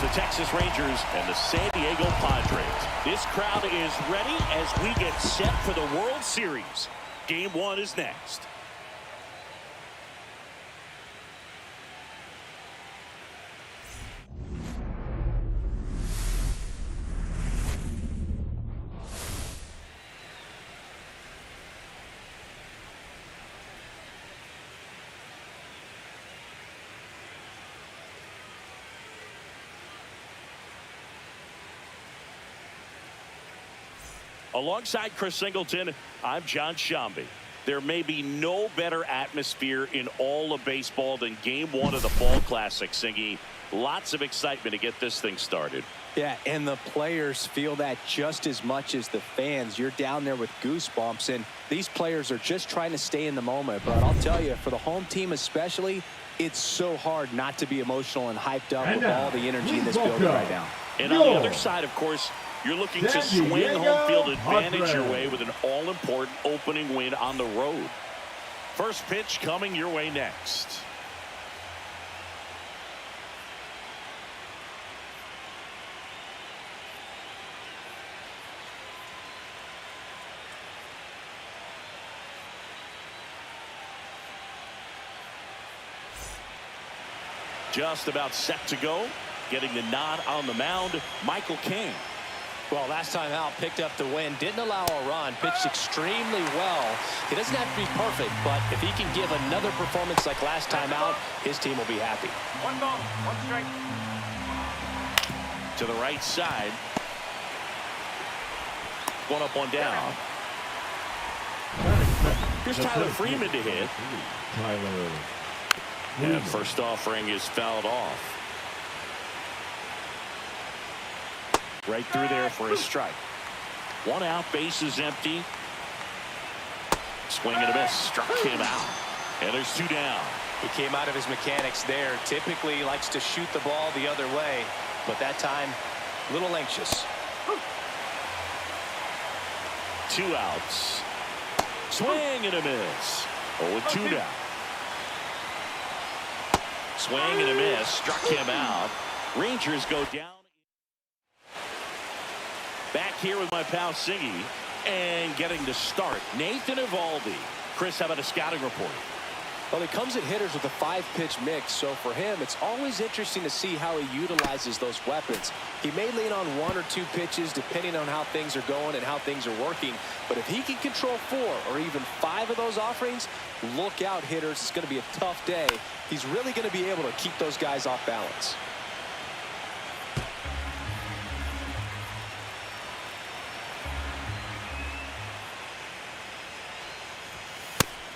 It's the Texas Rangers and the San Diego Padres. This crowd is ready as we get set for the World Series. Game 1 is next. Alongside Chris Singleton, I'm John Shambi. There may be no better atmosphere in all of baseball than Game 1 of the Fall Classic, Singy. Lots of excitement to get this thing started. Yeah, and the players feel that just as much as the fans. You're down there with goosebumps, and these players are just trying to stay in the moment. But I'll tell you, for the home team especially, it's so hard not to be emotional and hyped up with all the energy in this building right now. And on the other side, of course, you're looking to swing home field advantage your way with an all-important opening win on the road. First pitch coming your way next. Just about set to go. Getting the nod on the mound, Michael King. Well, last time out, picked up the win, didn't allow a run, pitched extremely well. He doesn't have to be perfect, but if he can give another performance like last time out, his team will be happy. 1 ball, 1 strike. To the right side. 1 up, 1 down. Here's Tyler Freeman to hit. And first offering is fouled off. Right through there for a strike. 1 out, base is empty. Swing and a miss, struck him out. And there's 2 down. He came out of his mechanics there. Typically he likes to shoot the ball the other way, but that time a little anxious. 2 outs. Swing and a miss. 0-2 now. Swing and a miss, struck him out. Rangers go down. Back here with my pal Singy, and getting to start, Nathan Eovaldi. Chris, how about a scouting report? Well, he comes at hitters with a 5-pitch mix, so for him, it's always interesting to see how he utilizes those weapons. He may lean on 1 or 2 pitches depending on how things are going and how things are working, but if he can control 4 or even 5 of those offerings, look out, hitters. It's going to be a tough day. He's really going to be able to keep those guys off balance.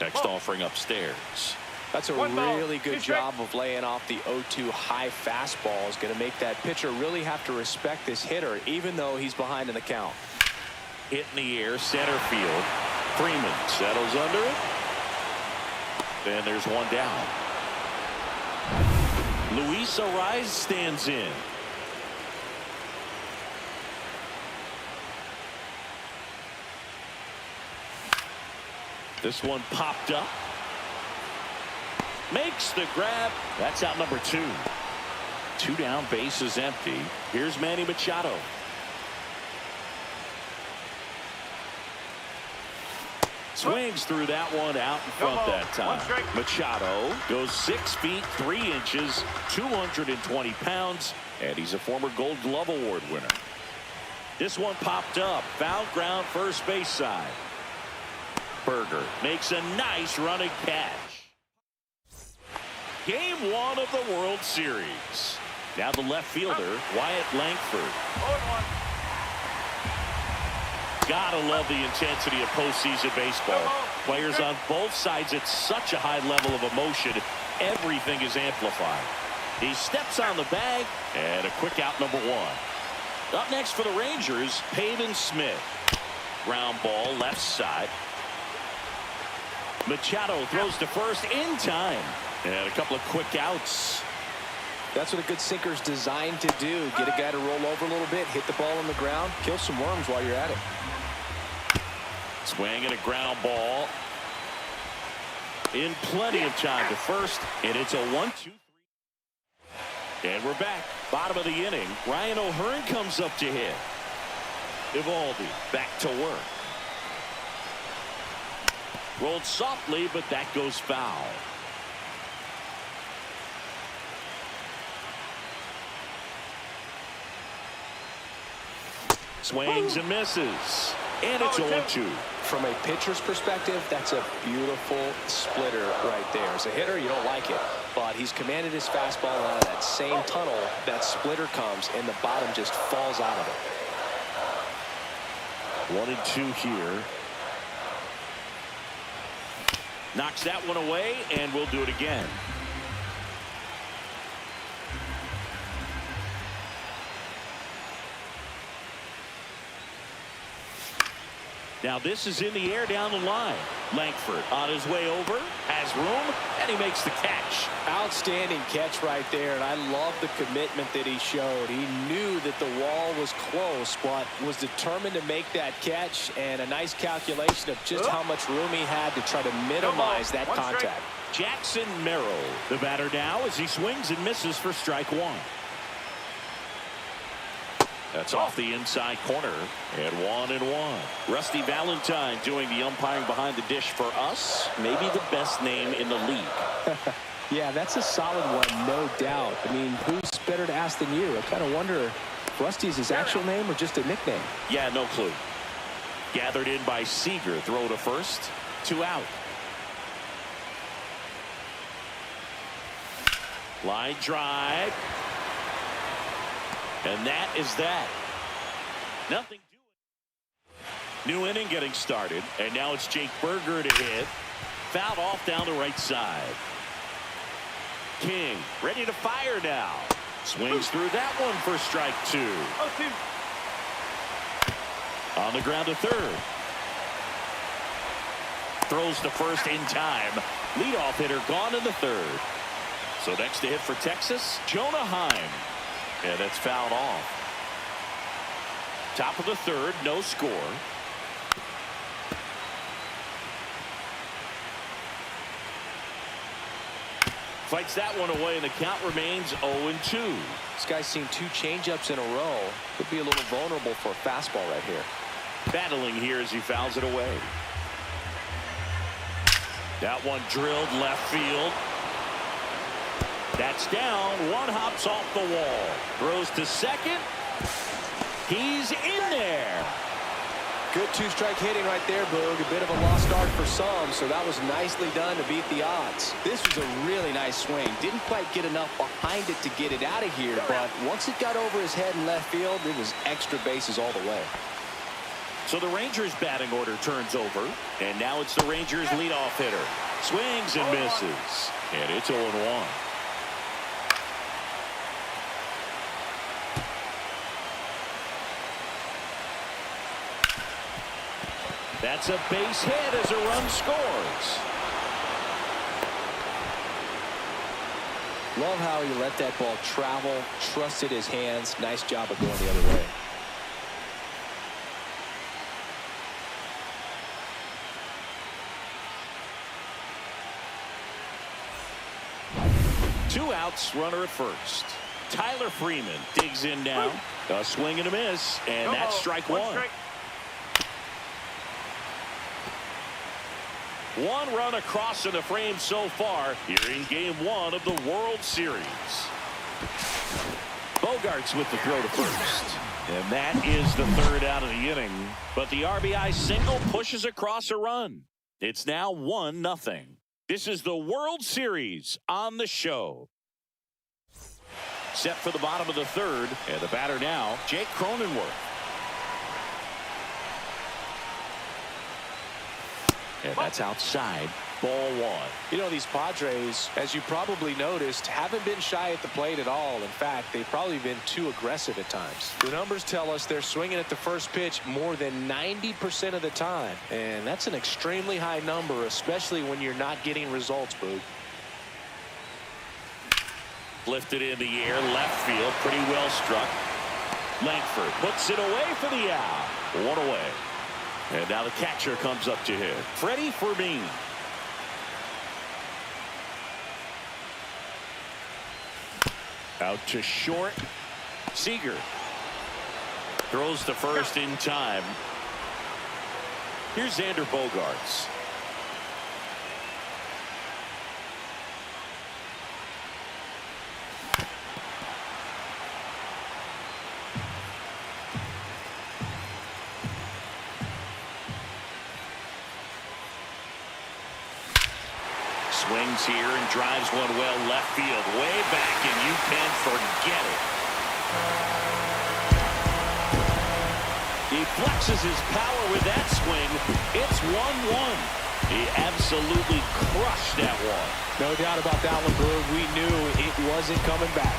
Next offering upstairs. That's a really good job of laying off the 0-2 high fastball. Is going to make that pitcher really have to respect this hitter, even though he's behind in the count. Hit in the air, center field. Freeman settles under it. And there's 1 down. Luis Arraez stands in. This one popped up. Makes the grab. That's out number 2. 2 down, base is empty. Here's Manny Machado. Swings through that one out in front that time. Machado goes 6 feet 3 inches, 220 pounds, and he's a former Gold Glove Award winner. This one popped up. Foul ground, first base side. Berger makes a nice running catch. Game 1 of the World Series. Now the left fielder, Wyatt Langford. 0-1. Gotta love the intensity of postseason baseball. Players on both sides at such a high level of emotion. Everything is amplified. He steps on the bag, and a quick out, number 1. Up next for the Rangers, Pavin Smith. Ground ball, left side. Machado throws to first in time. And a couple of quick outs. That's what a good sinker's designed to do. Get a guy to roll over a little bit, hit the ball on the ground, kill some worms while you're at it. Swing and a ground ball. In plenty of time to first, and it's a 1-2-3. And we're back. Bottom of the inning, Ryan O'Hearn comes up to hit. Evaldi back to work. Rolled softly, but that goes foul. Swings and misses. And it's 0-2. From a pitcher's perspective, that's a beautiful splitter right there. As a hitter, you don't like it, but he's commanded his fastball out of that same tunnel. That splitter comes, and the bottom just falls out of it. 1-2 here. Knocks that one away, and we'll do it again. Now this is in the air down the line. Langford on his way over, has room, and he makes the catch. Outstanding catch right there, and I love the commitment that he showed. He knew that the wall was close, but was determined to make that catch, and a nice calculation of just how much room he had to try to minimize that contact. Jackson Merrill, the batter now, as he swings and misses for strike one. That's off the inside corner, and 1-1. Rusty Valentine doing the umpiring behind the dish for us. Maybe the best name in the league. Yeah, that's a solid one, no doubt. I mean, who's better to ask than you? I kind of wonder if Rusty is his actual name or just a nickname. Yeah, no clue. Gathered in by Seager. Throw to first. 2 out. Line drive. And that is that. Nothing doing. New inning getting started. And now it's Jake Burger to hit. Fouled off down the right side. King ready to fire now. Swings through that one for strike 2. On the ground to third. Throws to first in time. Leadoff hitter gone in the third. So next to hit for Texas, Jonah Heim. And that's fouled off. Top of the third, no score. Fights that one away, and the count remains 0-2. This guy's seen 2 changeups in a row. Could be a little vulnerable for a fastball right here. Battling here as he fouls it away. That one drilled left field. That's down. One hops off the wall. Throws to second. He's in there. Good 2-strike hitting right there, Boog. A bit of a lost start for some, so that was nicely done to beat the odds. This was a really nice swing. Didn't quite get enough behind it to get it out of here, but once it got over his head in left field, it was extra bases all the way. So the Rangers batting order turns over, and now it's the Rangers leadoff hitter. Swings and misses, and it's 0-1. That's a base hit as a run scores. Love how he let that ball travel, trusted his hands. Nice job of going the other way. Two outs, runner at first. Tyler Freeman digs in now. A swing and a miss, and that's strike one. One run across in the frame so far here in game 1 of the World Series. Bogaerts with the throw to first. And that is the third out of the inning. But the RBI single pushes across a run. It's now 1-0. This is the World Series on the show. Set for the bottom of the third. And the batter now, Jake Cronenworth. And that's outside. Ball 1. You know, these Padres, as you probably noticed, haven't been shy at the plate at all. In fact, they've probably been too aggressive at times. The numbers tell us they're swinging at the first pitch more than 90% of the time. And that's an extremely high number, especially when you're not getting results, Boog. Lifted in the air, left field, pretty well struck. Langford puts it away for the out. One away. And now the catcher comes up to hit. Freddie Freeman. Out to short. Seager throws to first in time. Here's Xander Bogaerts. Swings here and drives one well left field, way back, and you can forget it. He flexes his power with that swing. It's 1-1. He absolutely crushed that one. No doubt about that one, Blue. We knew it wasn't coming back.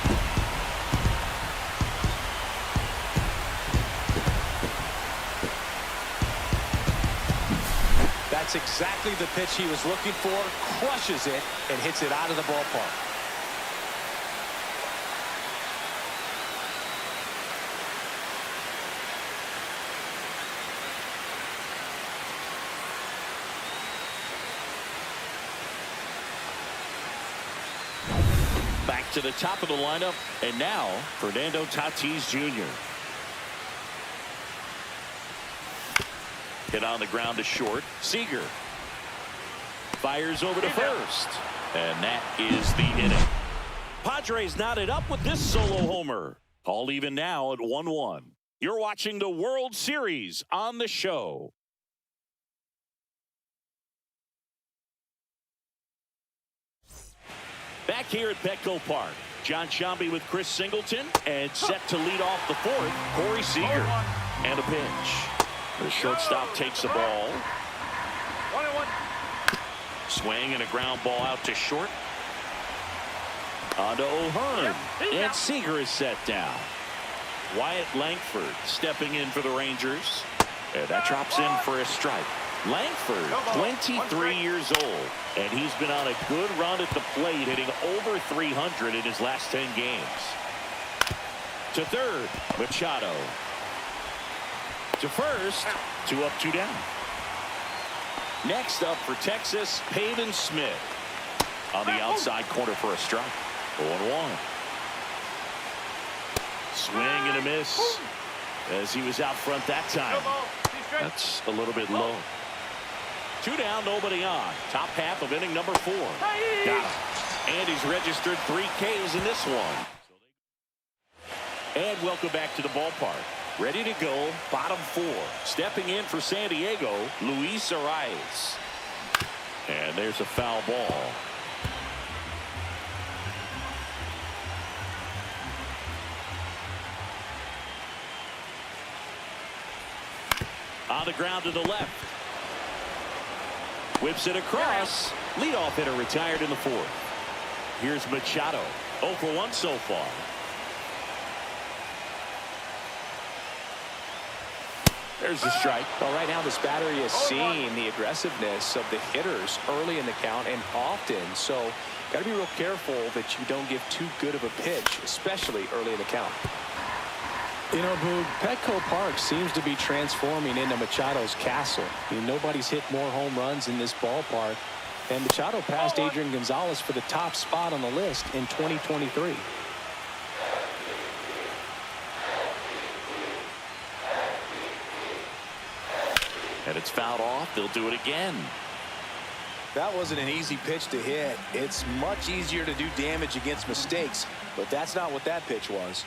That's exactly the pitch he was looking for. Crushes it and hits it out of the ballpark. Back to the top of the lineup, and now Fernando Tatis Jr. Hit on the ground to short. Seager fires over to first, and that is the inning. Padres knotted up with this solo homer. All even now at 1-1. You're watching the World Series on the show. Back here at Petco Park, John Shambi with Chris Singleton, and set to lead off the fourth, Corey Seager. And a pitch. The shortstop takes the ball. 1-1. Swing and a ground ball out to short. On to O'Hearn. And Seager is set down. Wyatt Langford stepping in for the Rangers. And that drops in for a strike. Langford, 23 years old, and he's been on a good run at the plate, hitting over 300 in his last 10 games. To third, Machado. To first, 2 up, 2 down. Next up for Texas, Pavin Smith. On the outside corner for a strike. 0-1. Swing and a miss as he was out front that time. That's a little bit low. 2 down, nobody on. Top half of inning number 4. Got him. And he's registered 3 Ks in this one. And welcome back to the ballpark. Ready to go, bottom 4. Stepping in for San Diego, Luis Arraez. And there's a foul ball. On the ground to the left. Whips it across. Leadoff hitter retired in the 4th. Here's Machado. 0 for 1 so far. There's the strike. Well, right now this battery is seeing the aggressiveness of the hitters early in the count and often. So got to be real careful that you don't give too good of a pitch, especially early in the count. You know, Boog, Petco Park seems to be transforming into Machado's castle. I mean, nobody's hit more home runs in this ballpark. And Machado passed Adrian Gonzalez for the top spot on the list in 2023. And it's fouled off. They'll do it again. That wasn't an easy pitch to hit. It's much easier to do damage against mistakes, but that's not what that pitch was.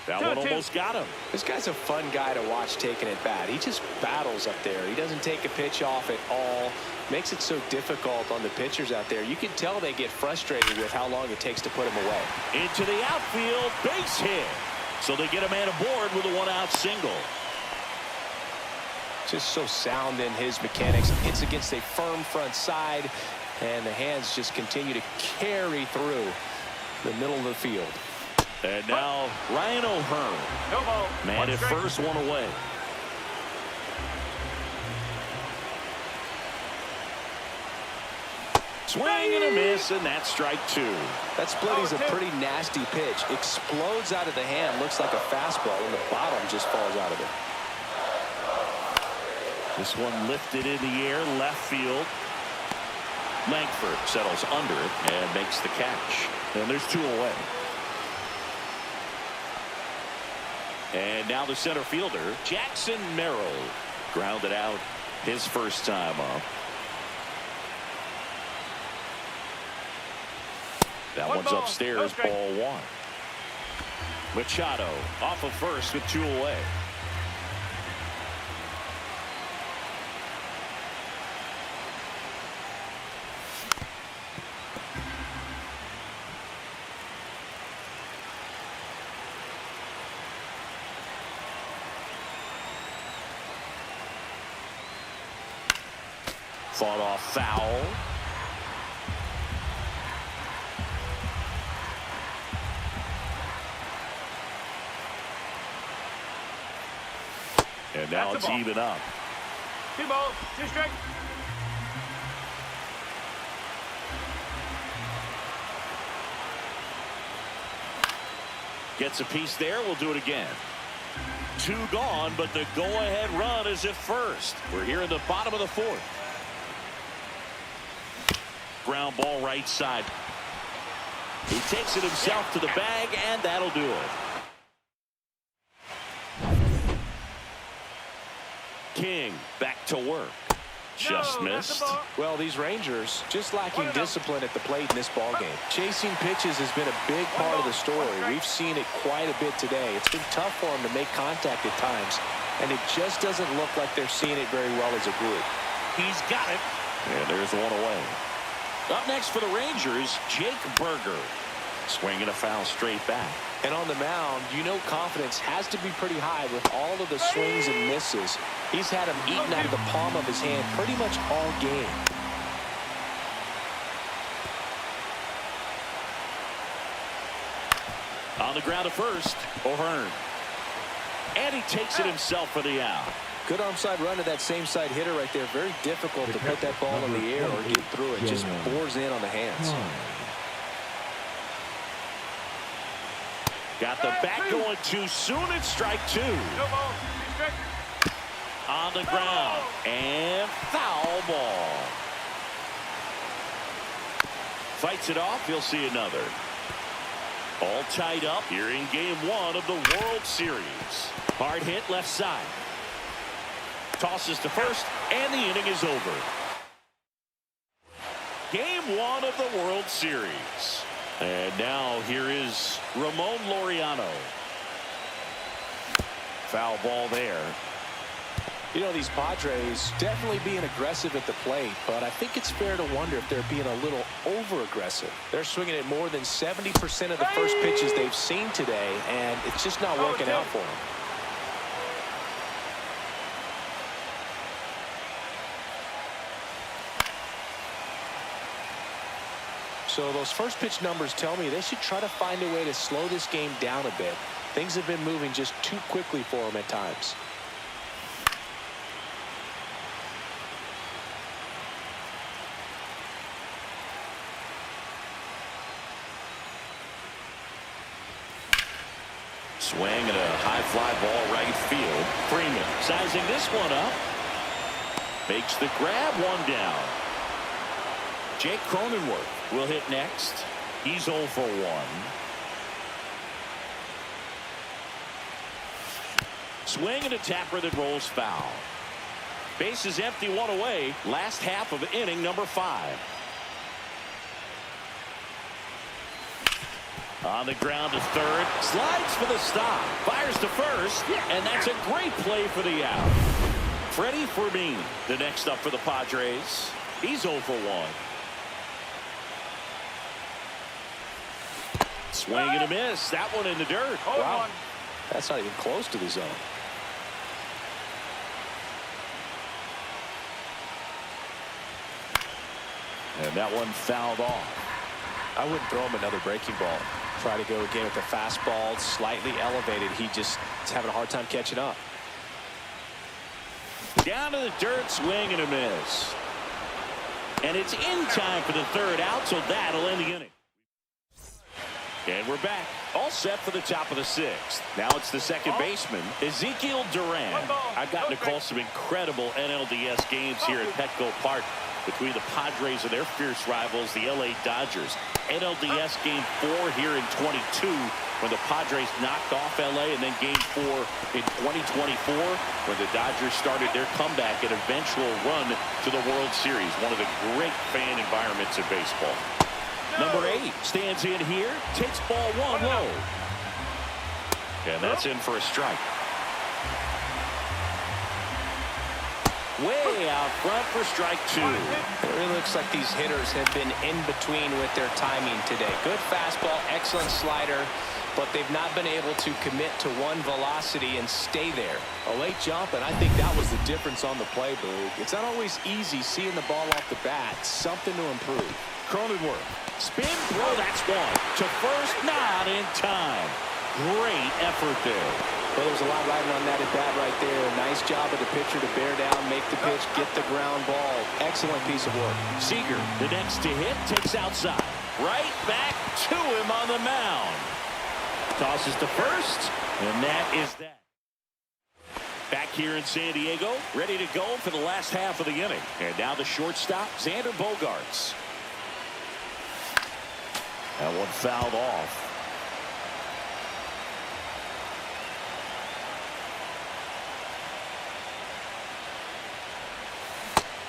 That one almost got him. This guy's a fun guy to watch taking at bat. He just battles up there. He doesn't take a pitch off at all. Makes it so difficult on the pitchers out there. You can tell they get frustrated with how long it takes to put him away. Into the outfield, base hit. So they get a man aboard with a 1-out single. Just so sound in his mechanics. Hits against a firm front side, and the hands just continue to carry through the middle of the field. And now Ryan O'Hearn. Man at first, one away. Swing and a miss, and that's strike 2. That split is a pretty nasty pitch. Explodes out of the hand. Looks like a fastball, and the bottom just falls out of it. This one lifted in the air, left field. Langford settles under it and makes the catch. And there's 2 away. And now the center fielder, Jackson Merrill, grounded out his first time up. That one's upstairs, ball one. Machado off of first with 2 away. Fought off foul. And now it's even up. 2 balls, 2 strikes. Gets a piece there. We'll do it again. 2 gone, but the go-ahead run is at first. We're here in the bottom of the 4th. Ground ball right side. He takes it himself to the bag, and that'll do it. King back to work. Just missed. Well, these Rangers just lacking discipline at the plate in this ballgame. Chasing pitches has been a big part of the story. We've seen it quite a bit today. It's been tough for them to make contact at times, and it just doesn't look like they're seeing it very well as a group. He's got it. And there's one away. Up next for the Rangers, Jake Burger. Swinging a foul straight back. And on the mound, you know confidence has to be pretty high with all of the swings and misses. He's had them eaten out of the palm of his hand pretty much all game. On the ground at first, O'Hearn. And he takes it himself for the out. Good arm side run to that same side hitter right there. Very difficult to put that ball in the air or get through it. Just bores in on the hands. Got the bat going too soon. It's strike 2. On the ground. And foul ball. Fights it off. He'll see another. All tied up here in game 1 of the World Series. Hard hit left side. Tosses to first, and the inning is over. Game 1 of the World Series. And now here is Ramon Laureano. Foul ball there. You know, these Padres definitely being aggressive at the plate, but I think it's fair to wonder if they're being a little over-aggressive. They're swinging at more than 70% of the first pitches they've seen today, and it's just not working out for them. So those first pitch numbers tell me they should try to find a way to slow this game down a bit. Things have been moving just too quickly for them at times. Swing and a high fly ball right field. Freeman sizing this one up. Makes the grab, 1 down. Jake Cronenworth will hit next. He's 0 for 1. Swing and a tapper that rolls foul. Base is empty, 1 away. Last half of inning number 5. On the ground to third. Slides for the stop. Fires to first. And that's a great play for the out. Freddie Freeman, the next up for the Padres. He's 0 for 1. Swing and a miss. That one in the dirt. Wow. That's not even close to the zone. And that one fouled off. I wouldn't throw him another breaking ball. Try to go again with the fastball, slightly elevated. He just is having a hard time catching up. Down to the dirt, swing and a miss. And it's in time for the third out, so that'll end the inning. And we're back, all set for the top of the 6th. Now it's the second baseman, Ezekiel Duran. I've gotten to call some incredible NLDS games here at Petco Park between the Padres and their fierce rivals, the LA Dodgers. NLDS Game 4 here in 22. when the Padres knocked off LA, and then Game 4 in 2024 when the Dodgers started their comeback and eventual run to the World Series. One of the great fan environments in baseball. Number 8 stands in here, takes ball 1 low. And that's in for a strike. Way out front for strike 2. It really looks like these hitters have been in between with their timing today. Good fastball, excellent slider, but they've not been able to commit to one velocity and stay there. A late jump, and I think that was the difference on the play, Boog. It's not always easy seeing the ball off the bat. Something to improve. Cronenworth, spin throw, that's 1. To first, not in time. Great effort there. Well, there's a lot riding on that at bat right there. Nice job of the pitcher to bear down, make the pitch, get the ground ball. Excellent piece of work. Seager, the next to hit, takes outside. Right back to him on the mound. Tosses to first, and that is that. Back here in San Diego, ready to go for the last half of the inning. And now the shortstop, Xander Bogaerts. That one fouled off.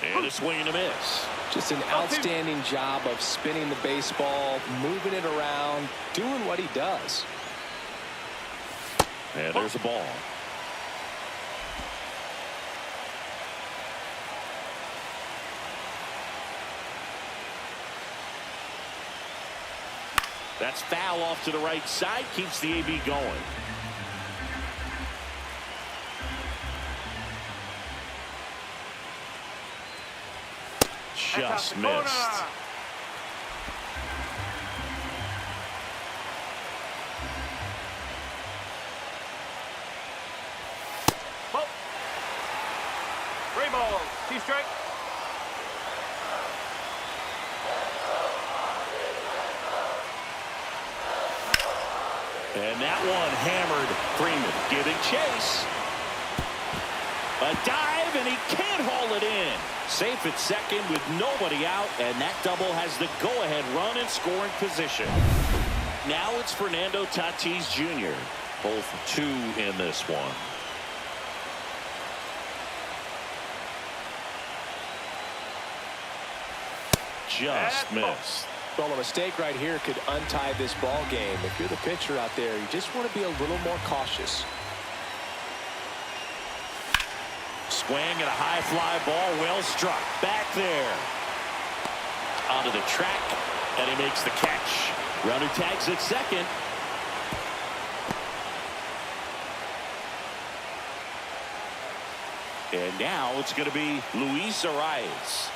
And a swing and a miss. Just an outstanding job of spinning the baseball, moving it around, doing what he does. And there's a ball. That's foul off to the right side, keeps the AB going. Just missed. Ball. 3 balls. 2 strike. And that one hammered. Freeman giving chase. A dive, and he can't haul it in. Safe at second with nobody out, and that double has the go-ahead run in scoring position. Now it's Fernando Tatis Jr. Both 2 in this one. Just missed. Well, a mistake right here could untie this ball game. If you're the pitcher out there, you just want to be a little more cautious. Swing and a high fly ball, well struck. Back there. Onto the track, and he makes the catch. Runner tags at second. And now it's going to be Arraez.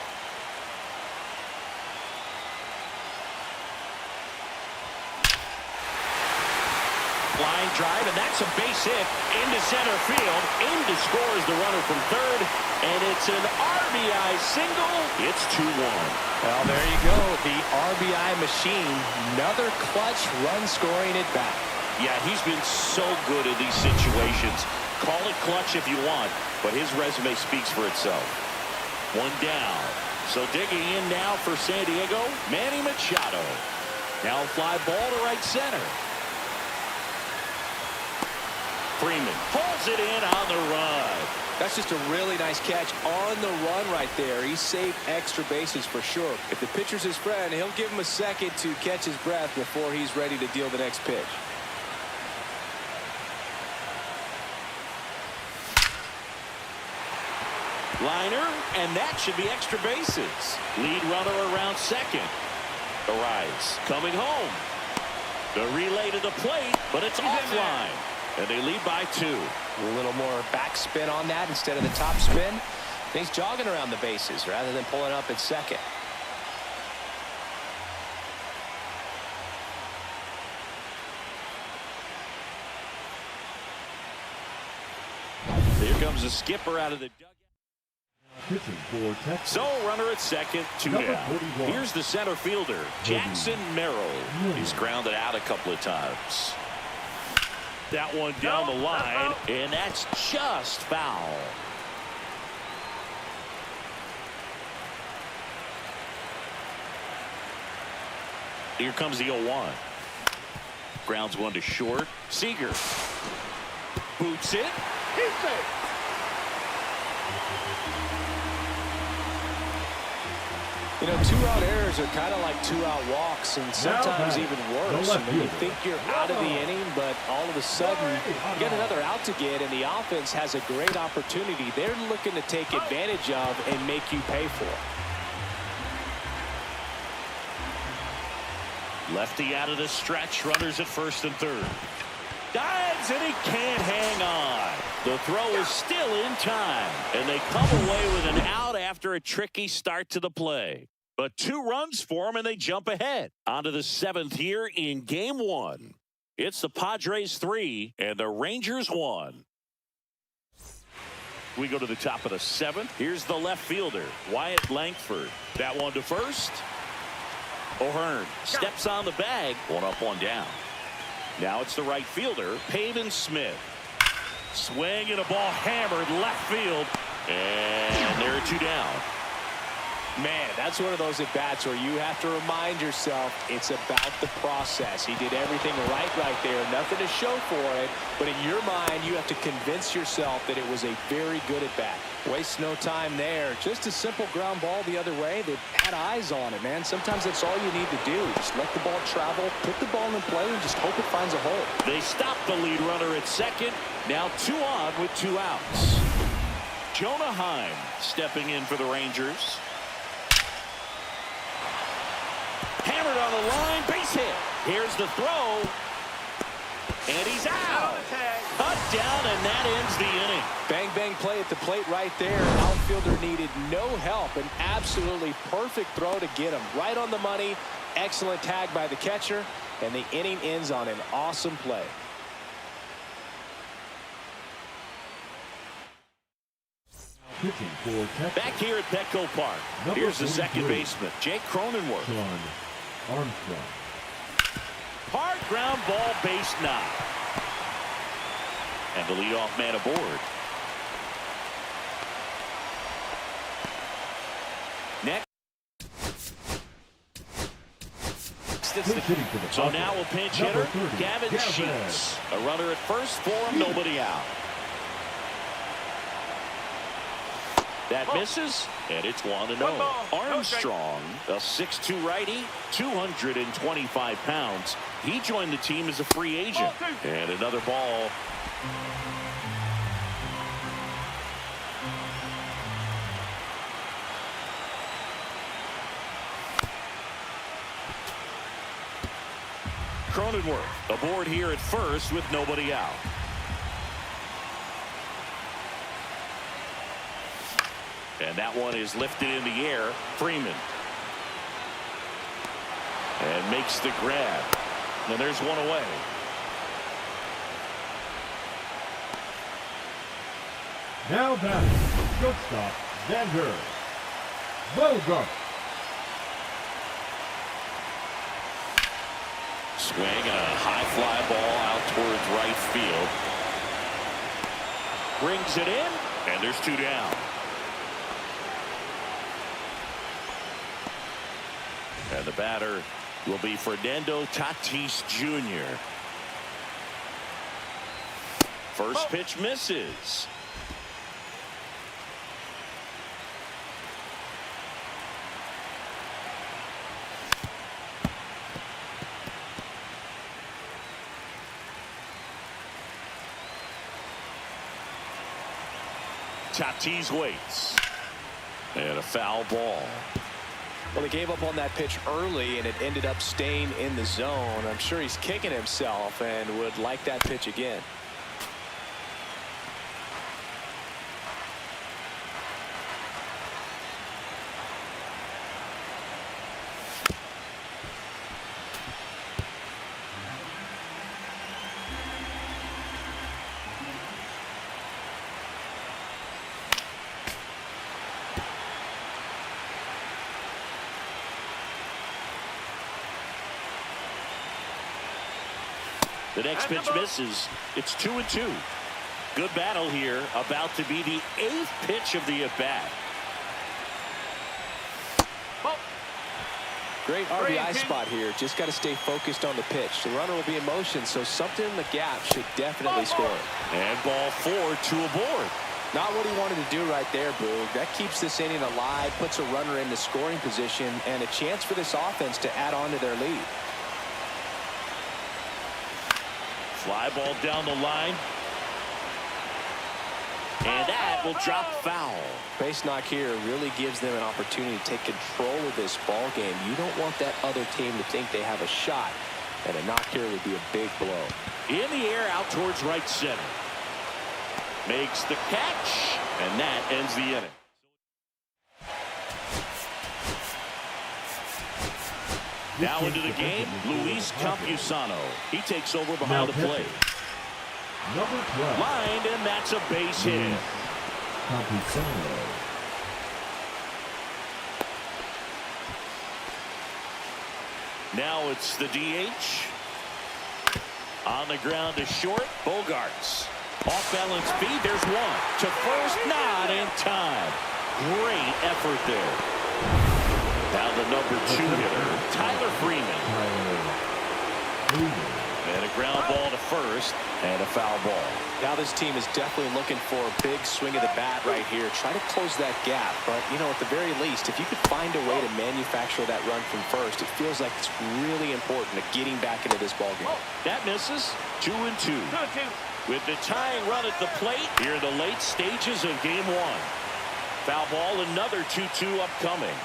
Line drive, and that's a base hit into center field. In to score is the runner from third, and it's an RBI single. It's 2-1. Well, there you go. The RBI machine. Another clutch run scoring at bat. Yeah, he's been so good in these situations. Call it clutch if you want, but his resume speaks for itself. 1 down. So digging in now for San Diego, Manny Machado. Now fly ball to right center. Freeman pulls it in on the run. That's just a really nice catch on the run right there. He saved extra bases for sure. If the pitcher's his friend, he'll give him a second to catch his breath before he's ready to deal the next pitch. Liner, and that should be extra bases. Lead runner around second. Arraez coming home. The relay to the plate, but it's offline. And they lead by 2. A little more backspin on that instead of the top spin. He's jogging around the bases rather than pulling up at second. Here comes the skipper out of the dugout. So runner at second, 2 down. Here's the center fielder, Jackson Merrill. He's grounded out a couple of times. That one down the line, and that's just foul. Here comes the 0-1. Grounds one to short. Seager boots it. He's safe. You know, two-out errors are kind of like two-out walks, and sometimes even worse. You think you're out of the inning, but all of a sudden you get another out to get, and the offense has a great opportunity they're looking to take advantage of and make you pay for. Lefty out of the stretch. Runners at first and third. Dives, and he can't hang on. The throw is still in time, and they come away with an out after a tricky start to the play. But 2 runs for them, and they jump ahead. On to the 7th here in Game 1. It's the Padres 3 and the Rangers 1. We go to the top of the 7th. Here's the left fielder, Wyatt Langford. That one to first. O'Hearn steps on the bag. 1 up, 1 down. Now it's the right fielder, Pavin Smith. Swing and a ball hammered left field. And there are 2 down. Man, that's one of those at-bats where you have to remind yourself it's about the process. He did everything right there. Nothing to show for it. But in your mind, you have to convince yourself that it was a very good at-bat. Waste no time there. Just a simple ground ball the other way. They had eyes on it, man. Sometimes that's all you need to do. Just let the ball travel, put the ball in play, and just hope it finds a hole. They stop the lead runner at second. Now 2 on with 2 outs. Jonah Heim stepping in for the Rangers. Hammered on the line, base hit. Here's the throw. And he's out. Cut down, and that ends the inning. Bang, bang play at the plate right there. Outfielder needed no help. An absolutely perfect throw to get him. Right on the money. Excellent tag by the catcher. And the inning ends on an awesome play. Back here at Petco Park. Here's the second baseman, Jake Cronenworth. Hard ground ball, base knock. And the leadoff man aboard. Next. So now a pinch hitter, Gavin Sheets. A runner at first for him, nobody out. That misses, and it's 1-0. Armstrong, a 6'2" righty, 225 pounds. He joined the team as a free agent. And another ball. Cronenworth aboard here at first with nobody out. And that one is lifted in the air. Freeman. And makes the grab. And there's one away. Now batting, shortstop, Xander Bogaerts. Swing and a high fly ball out towards right field. Brings it in, and there's 2 down. And the batter will be Fernando Tatis Jr. First pitch misses. Tatis waits. And a foul ball. Well, he gave up on that pitch early, and it ended up staying in the zone. I'm sure he's kicking himself and would like that pitch again. The next pitch misses. It's 2-2. Good battle here. About to be the 8th pitch of the at-bat. Great RBI spot here. Just got to stay focused on the pitch. The runner will be in motion, so something in the gap should definitely score. And ball 4 to a board. Not what he wanted to do right there, Boog. That keeps this inning alive, puts a runner in the scoring position, and a chance for this offense to add on to their lead. Fly ball down the line. And that will drop foul. Base knock here really gives them an opportunity to take control of this ball game. You don't want that other team to think they have a shot, and a knock here would be a big blow. In the air out towards right center. Makes the catch, and that ends the inning. Now into the game, Luis Campusano. He takes over behind the plate. Number 12. Lined, and that's a base hit. Campusano. Now it's the DH. On the ground to short, Bogaerts. Off balance feed, there's one. To first, not in time. Great effort there. Now the number 2 hitter, Tyler Freeman. And a ground ball to first, and a foul ball. Now this team is definitely looking for a big swing of the bat right here. Try to close that gap, but, you know, at the very least, if you could find a way to manufacture that run from first, it feels like it's really important to getting back into this ball game. That misses. 2-2. With the tying run at the plate here in the late stages of game 1. Foul ball, another 2-2 upcoming.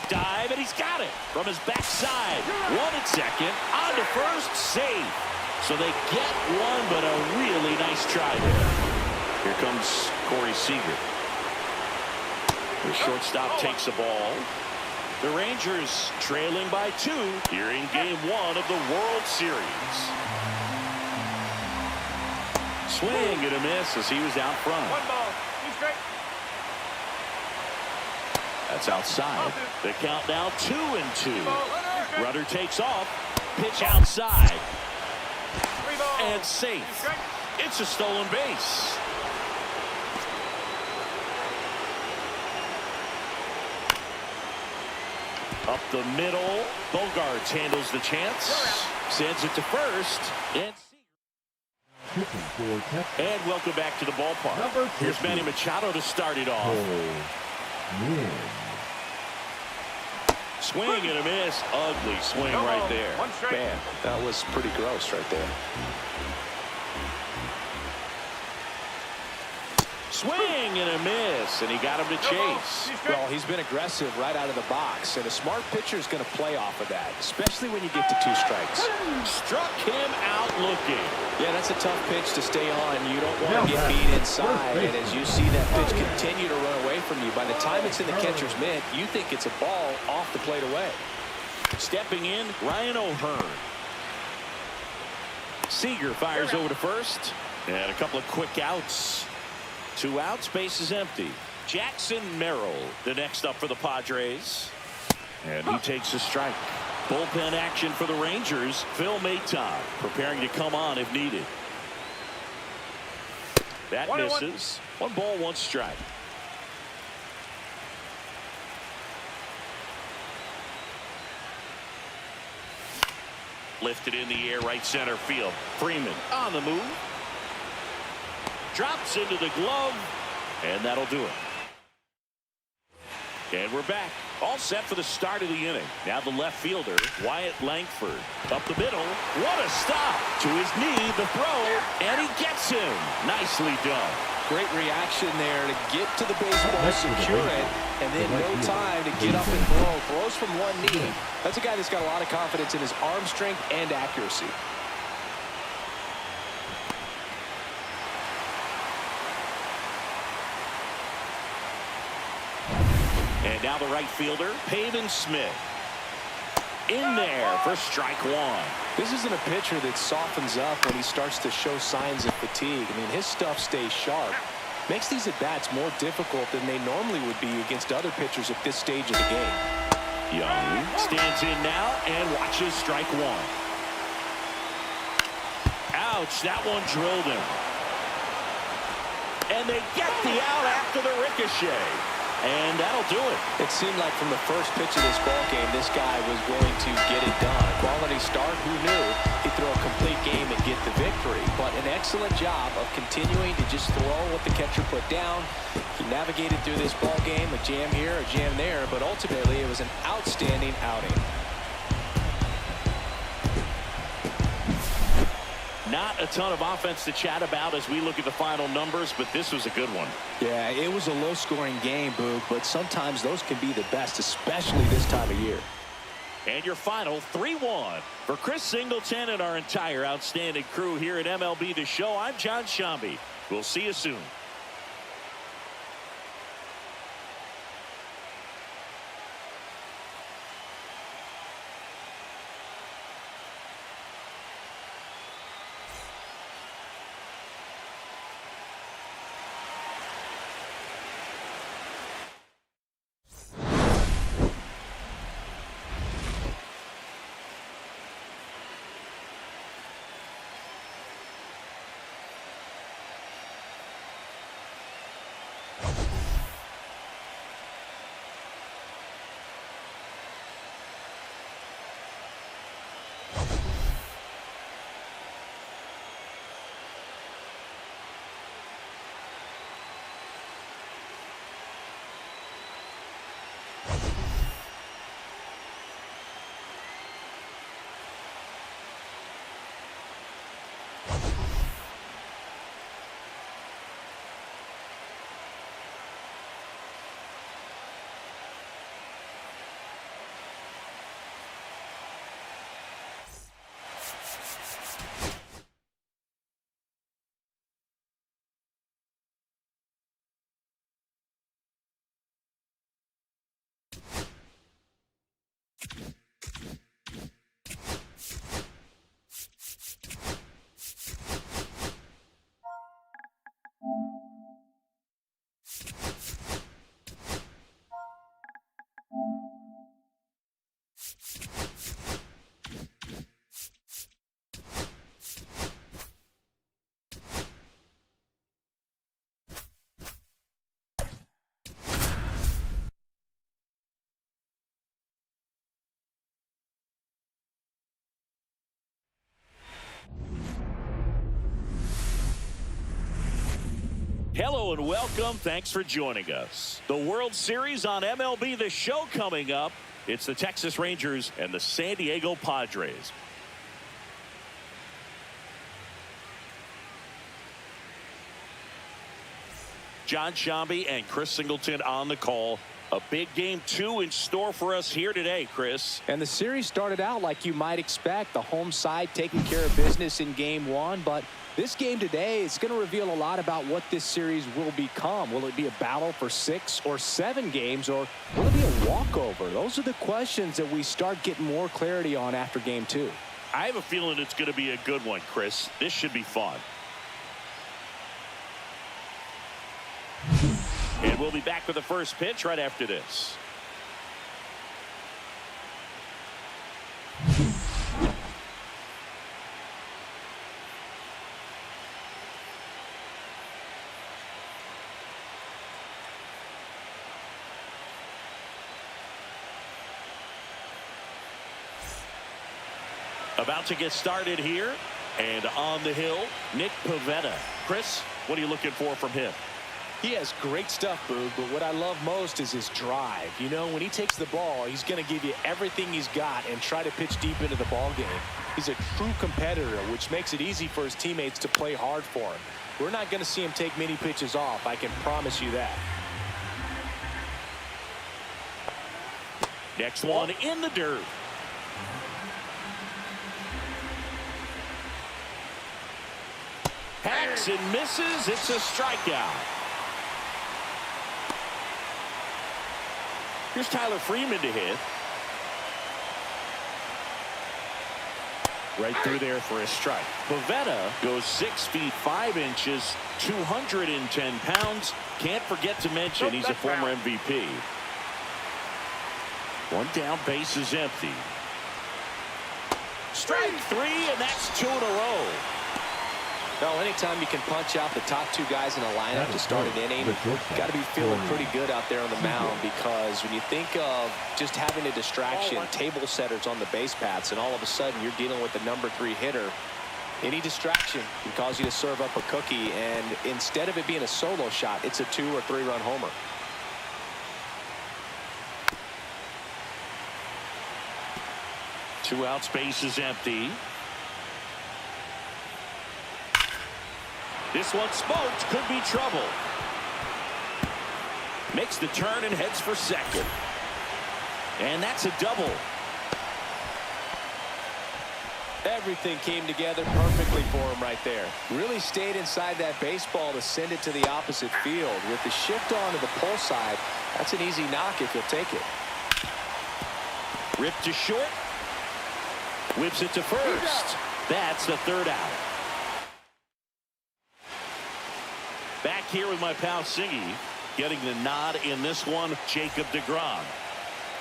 Dive, and he's got it from his backside. 1 at second, on to first, save. So they get one, but a really nice try there. Here comes Corey Seager. The shortstop takes the ball. The Rangers trailing by 2 here in game 1 of the World Series. Swing and a miss as he was out front. 1 ball, 2 strike. That's outside. The count now 2-2. Runner takes off. Pitch outside. 3 balls. And safe. It's a stolen base. Up the middle. Bogaerts handles the chance. Sends it to first. And welcome back to the ballpark. Here's Manny Machado to start it off. Swing and a miss. Ugly swing right there. Man, that was pretty gross right there. Swing and a miss, and he got him to chase. Well, he's been aggressive right out of the box, and a smart pitcher is going to play off of that, especially when you get to 2 strikes. Struck him out looking. Yeah, that's a tough pitch to stay on. You don't want to get beat inside, and as you see that pitch continue to run away from you, by the time it's in the catcher's mitt, you think it's a ball off the plate away. Stepping in, Ryan O'Hearn. Seager fires over to first, and a couple of quick outs. 2 outs, base is empty. Jackson Merrill, the next up for the Padres. And he takes a strike. Bullpen action for the Rangers. Phil Maton preparing to come on if needed. That misses. 1 ball, 1 strike. Lifted in the air, right center field. Freeman on the move. Drops into the glove, and that'll do it. And we're back. All set for the start of the inning. Now the left fielder, Wyatt Langford. Up the middle. What a stop. To his knee, the throw, and he gets him. Nicely done. Great reaction there to get to the baseball, secure it, and then no time to get up and throw. Throws from 1 knee. That's a guy that's got a lot of confidence in his arm strength and accuracy. And now the right fielder, Pavin Smith. In there for strike 1. This isn't a pitcher that softens up when he starts to show signs of fatigue. I mean, his stuff stays sharp. Makes these at-bats more difficult than they normally would be against other pitchers at this stage of the game. Young stands in now and watches strike 1. Ouch, that one drilled him. And they get the out after the ricochet. And that'll do it. It seemed like from the first pitch of this ball game, this guy was going to get it done. A quality start, who knew? He'd throw a complete game and get the victory. But an excellent job of continuing to just throw what the catcher put down. He navigated through this ball game, a jam here, a jam there, but ultimately it was an outstanding outing. Not a ton of offense to chat about as we look at the final numbers, but this was a good one. Yeah, it was a low-scoring game, Boog, but sometimes those can be the best, especially this time of year. And your final 3-1. For Chris Singleton and our entire outstanding crew here at MLB The Show, I'm John Shambi. We'll see you soon. Hello and welcome. Thanks for joining us. The World Series on MLB The Show coming up. It's the Texas Rangers and the San Diego Padres. John Shambi and Chris Singleton on the call. A big game 2 in store for us here today, Chris. And the series started out like you might expect. The home side taking care of business in game 1, but this game today is going to reveal a lot about what this series will become. Will it be a battle for 6 or 7 games, or will it be a walkover? Those are the questions that we start getting more clarity on after game 2. I have a feeling it's going to be a good one, Chris. This should be fun. And we'll be back with the first pitch right after this. About to get started here, and on the hill, Nick Pivetta. Chris, what are you looking for from him? He has great stuff, Boog, but what I love most is his drive. You know, when he takes the ball, he's going to give you everything he's got and try to pitch deep into the ball game. He's a true competitor, which makes it easy for his teammates to play hard for him. We're not going to see him take many pitches off, I can promise you that. Next one in the dirt. Hacks and misses. It's a strikeout. Here's Tyler Freeman to hit. Right through there for a strike. Pivetta goes 6 feet 5 inches, 210 pounds. Can't forget to mention he's a former MVP. One down, base is empty. Strike 3, and that's 2 in a row. Well, anytime you can punch out the top two guys in a lineup to start an inning, got to be feeling pretty good out there on the mound, because when you think of just having a distraction, table setters on the base paths, and all of a sudden you're dealing with the #3 hitter, any distraction can cause you to serve up a cookie, and instead of it being a solo shot, it's a 2- or 3-run homer. Two out, space is empty. This one smoked, could be trouble. Makes the turn and heads for second. And that's a double. Everything came together perfectly for him right there. Really stayed inside that baseball to send it to the opposite field. With the shift on to the pull side, that's an easy knock if you'll take it. Ripped to short. Whips it to first. That's the third out. Back here with my pal Siggy. Getting the nod in this one, Jacob deGrom.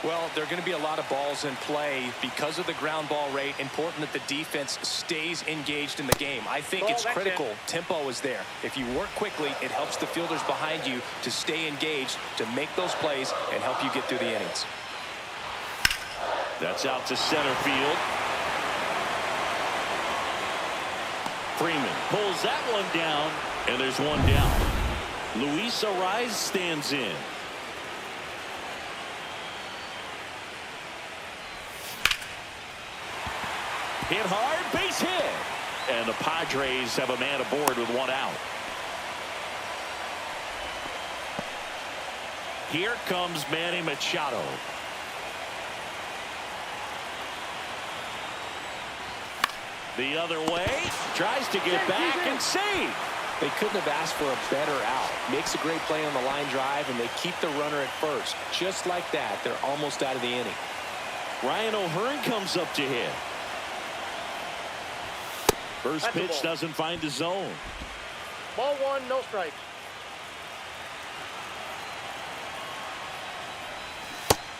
Well, there are going to be a lot of balls in play because of the ground ball rate. Important that the defense stays engaged in the game. I think it's critical. Tempo is there. If you work quickly, it helps the fielders behind you to stay engaged, to make those plays, and help you get through the innings. That's out to center field. Freeman pulls that one down, and there's one down. Luis Arraez stands in. Hit hard, base hit. And the Padres have a man aboard with one out. Here comes Manny Machado. The other way, tries to get back and save. They couldn't have asked for a better out. Makes a great play on the line drive, and they keep the runner at first. Just like that, they're almost out of the inning. Ryan O'Hearn comes up to hit. First pitch doesn't find the zone. Ball 1, no strikes.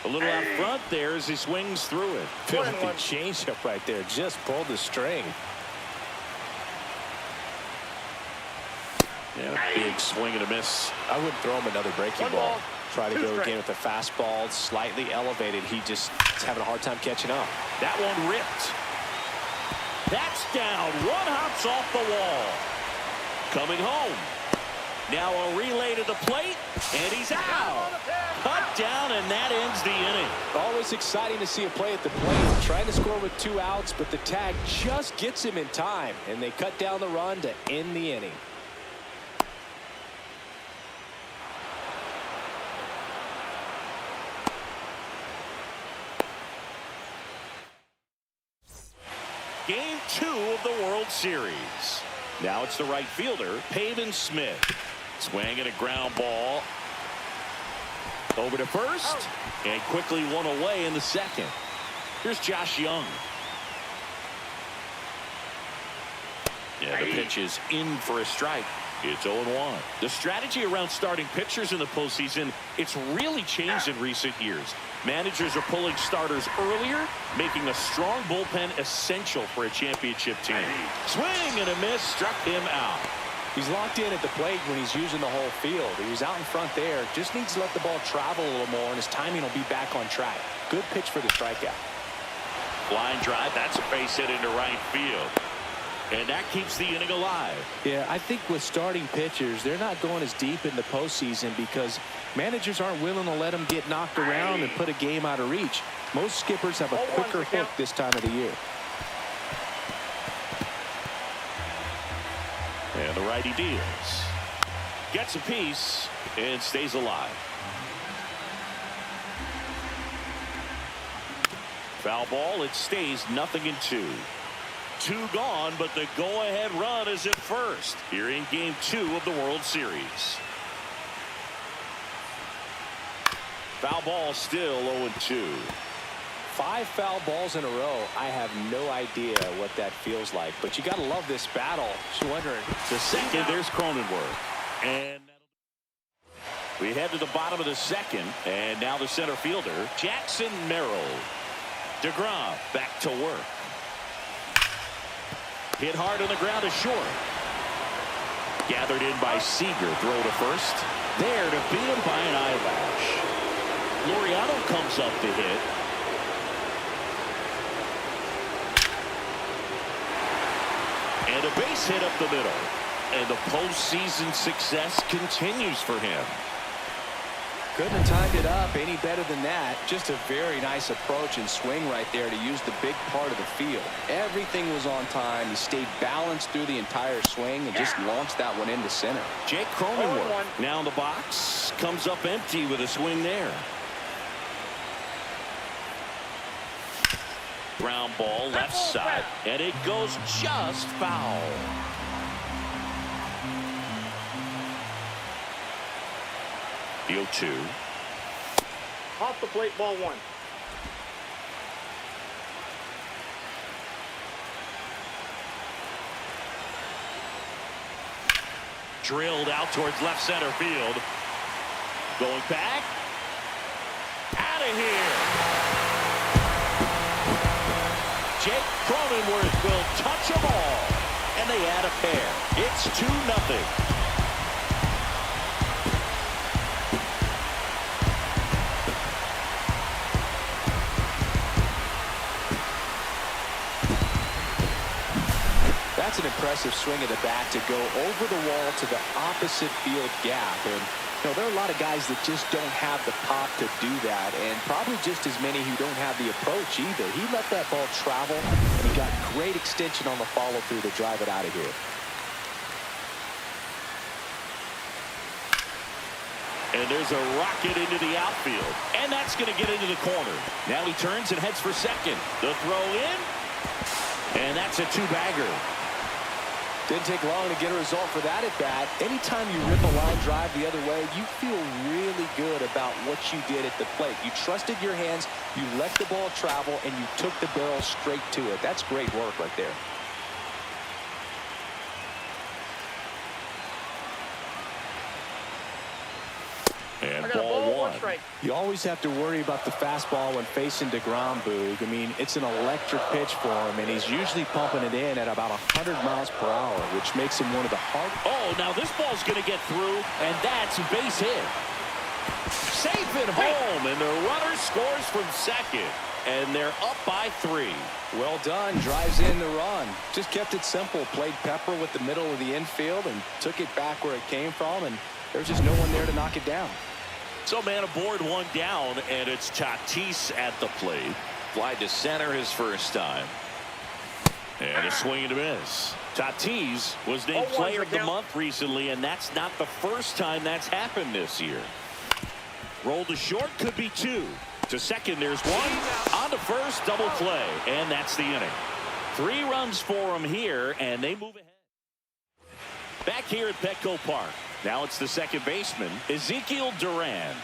A little out front there as he swings through it. Filthy changeup right there. Just pulled the string. Yeah, big swing and a miss. I wouldn't throw him another breaking ball. Try to go again with the fastball, slightly elevated. He just is having a hard time catching up. That one ripped. That's down. One hops off the wall. Coming home. Now a relay to the plate, and he's out. Cut down, and that ends the inning. Always exciting to see a play at the plate. Trying to score with 2 outs, but the tag just gets him in time, and they cut down the run to end the inning. Game 2 of the World Series. Now it's the right fielder, Pavin Smith. Swinging a ground ball. Over to first. And quickly one away in the second. Here's Josh Young. Yeah, the pitch is in for a strike. It's 0-1. The strategy around starting pitchers in the postseason, it's really changed in recent years. Managers are pulling starters earlier, making a strong bullpen essential for a championship team. Swing and a miss, struck him out. He's locked in at the plate when he's using the whole field. He was out in front there. Just needs to let the ball travel a little more, and his timing will be back on track. Good pitch for the strikeout. Line drive, that's a base hit into right field. And that keeps the inning alive. Yeah, I think with starting pitchers, they're not going as deep in the postseason because managers aren't willing to let them get knocked around and put a game out of reach. Most skippers have a quicker hook this time of the year. And the righty deals. Gets a piece and stays alive. Foul ball, it stays 0-2. 2 gone, but the go-ahead run is at first here in Game 2 of the World Series. Foul ball still 0-2. 5 foul balls in a row. I have no idea what that feels like, but you got to love this battle. Just wondering. The second, there's Cronenworth. And we head to the bottom of the second, and now the center fielder, Jackson Merrill. deGrom back to work. Hit hard on the ground to short. Gathered in by Seager. Throw to first. There to beat him by an eyelash. Laureano comes up to hit. And a base hit up the middle. And the postseason success continues for him. Couldn't have timed it up any better than that. Just a very nice approach and swing right there to use the big part of the field. Everything was on time. He stayed balanced through the entire swing and just launched that one into center. Jake Cronenworth now in the box. Comes up empty with a swing there. Ground ball left side. And it goes just foul. The 0-2. Off the plate, ball 1. Drilled out towards left center field. Going back. Out of here. Jake Cronenworth will touch them all. And they add a pair. It's 2-0. That's an impressive swing of the bat to go over the wall to the opposite field gap. And there are a lot of guys that just don't have the pop to do that, and probably just as many who don't have the approach either. He let that ball travel, and he got great extension on the follow-through to drive it out of here. And there's a rocket into the outfield, and that's going to get into the corner. Now he turns and heads for second. The throw in, and that's a 2-bagger. Didn't take long to get a result for that at bat. Anytime you rip a line drive the other way, you feel really good about what you did at the plate. You trusted your hands, you let the ball travel, and you took the barrel straight to it. That's great work right there. And ball 1. You always have to worry about the fastball when facing DeGrom, Boog. I mean, it's an electric pitch for him, and he's usually pumping it in at about 100 miles per hour, which makes him one of the hard. Oh, now this ball's going to get through, and that's a base hit. Safe at home, and the runner scores from second, and they're up by 3. Well done. Drives in the run. Just kept it simple. Played pepper with the middle of the infield and took it back where it came from, and there's just no one there to knock it down. So man aboard, 1 down, and it's Tatis at the plate. Fly to center his first time. And a swing and a miss. Tatis was named player of the month recently, and that's not the first time that's happened this year. Roll to short, could be 2. To second, there's 1. On to first, double play, and that's the inning. 3 runs for him here, and they move ahead. Back here at Petco Park. Now it's the second baseman, Ezekiel Duran.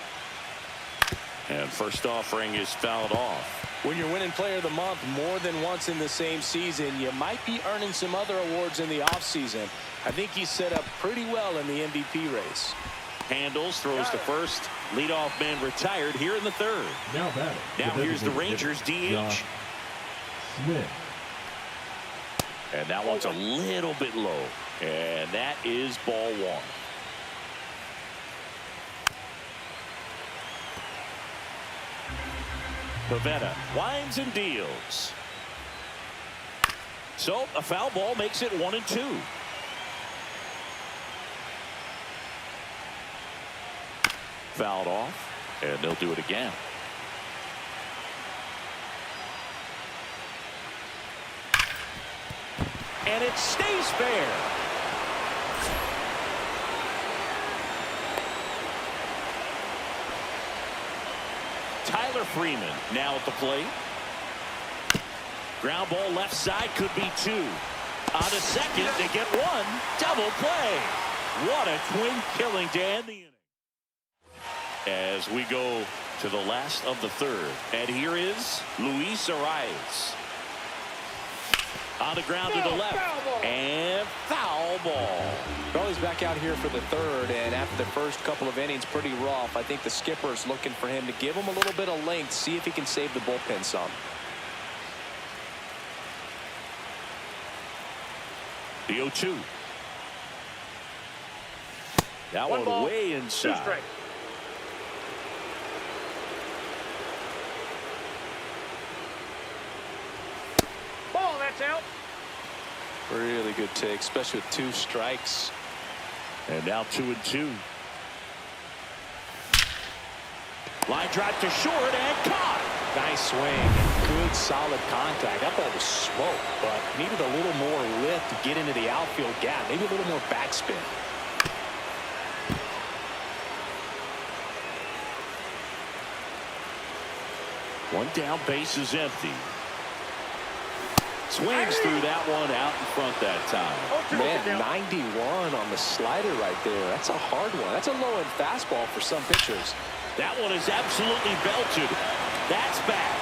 And first offering is fouled off. When you're winning player of the month more than once in the same season, you might be earning some other awards in the offseason. I think he's set up pretty well in the MVP race. Handles, throws to first. Leadoff man retired here in the 3rd. Now here's the Rangers DH. Smith. And that one's a little bit low. And that is ball 1. Pavetta winds and deals. So a foul ball makes it 1-2. Fouled off, and they'll do it again. And it stays fair. Tyler Freeman now at the plate. Ground ball left side, could be 2. On to second, they get 1. Double play. What a twin killing to end the inning. As we go to the last of the 3rd. And here is Luis Arraez. On the ground to the left. And foul ball. Well, he's back out here for the 3rd, and after the first couple of innings, pretty rough. I think the skipper's looking for him to give him a little bit of length, see if he can save the bullpen some. The 0-2. That One one ball, way 2 inside. strikes. Ball, that's out. Really good take, especially with 2 strikes. And now 2-2. Line drive to short and caught. Nice swing. Good solid contact. That ball was smoke, but needed a little more lift to get into the outfield gap. Maybe a little more backspin. One down, base is empty. Swings through that one out in front that time. Man, 91 on the slider right there. That's a hard one. That's a low-end fastball for some pitchers. That one is absolutely belted. That's back.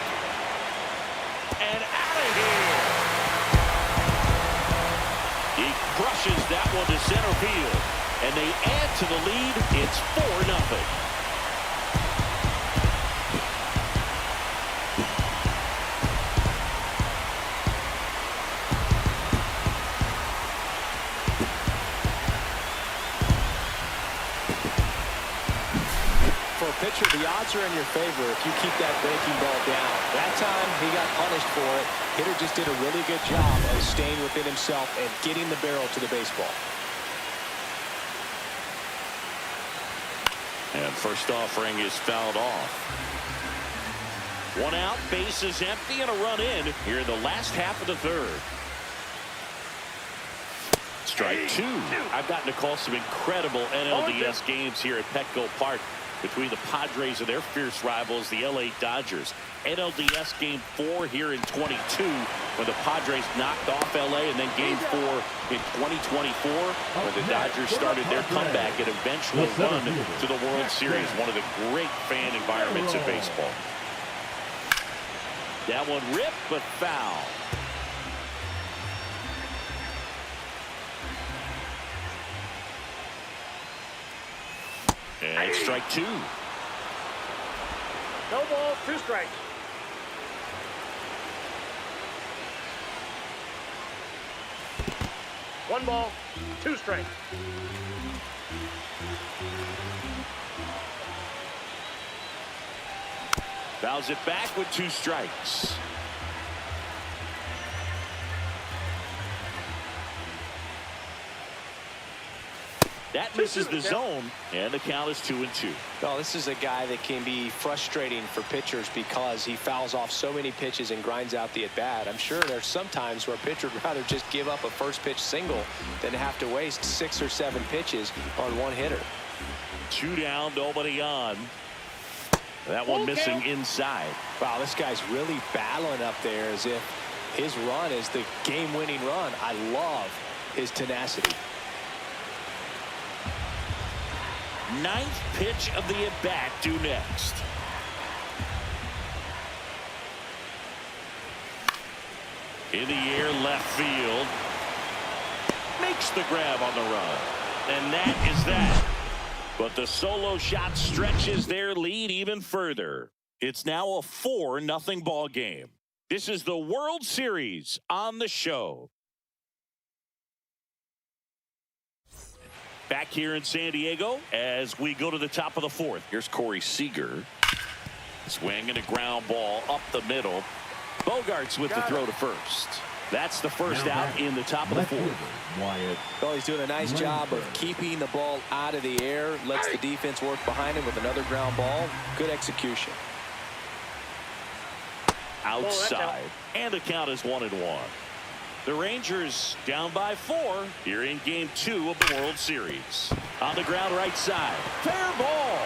And out of here. He crushes that one to center field. And they add to the lead. It's 4-0. Pitcher, the odds are in your favor if you keep that breaking ball down. That time he got punished for it. Hitter just did a really good job of staying within himself and getting the barrel to the baseball. And first offering is fouled off. 1 out, base is empty, and a run in here in the last half of the 3rd. Strike 2. I've gotten to call some incredible NLDS games here at Petco Park between the Padres and their fierce rivals, the LA Dodgers. NLDS Game 4 here in 22 when the Padres knocked off LA, and then Game 4 in 2024 when the Dodgers started their comeback and eventual run to the World Series, one of the great fan environments in baseball. That one ripped, but foul. And strike 2. No balls, 2 strikes. One ball, 2 strikes. Fouls it back with 2 strikes. That misses the zone, and the count is 2-2. Well, this is a guy that can be frustrating for pitchers because he fouls off so many pitches and grinds out the at-bat. I'm sure there's some times where a pitcher would rather just give up a first pitch single than have to waste 6 or 7 pitches on one hitter. 2 down, nobody on. That one missing inside. Wow, this guy's really battling up there as if his run is the game-winning run. I love his tenacity. 9th pitch of the at-bat due next. In the air, left field. Makes the grab on the run. And that is that. But the solo shot stretches their lead even further. It's now a 4-0 ball game. This is the World Series on the show. Back here in San Diego as we go to the top of the 4th. Here's Corey Seager. Swing and a ground ball up the middle. Bogaerts with the throw to first. That's the first out in the top of the 4th. Well, he's doing a nice job of keeping the ball out of the air. Lets the defense work behind him with another ground ball. Good execution. Outside. And the count is 1-1. The Rangers down by 4 here in Game 2 of the World Series. On the ground right side. Fair ball.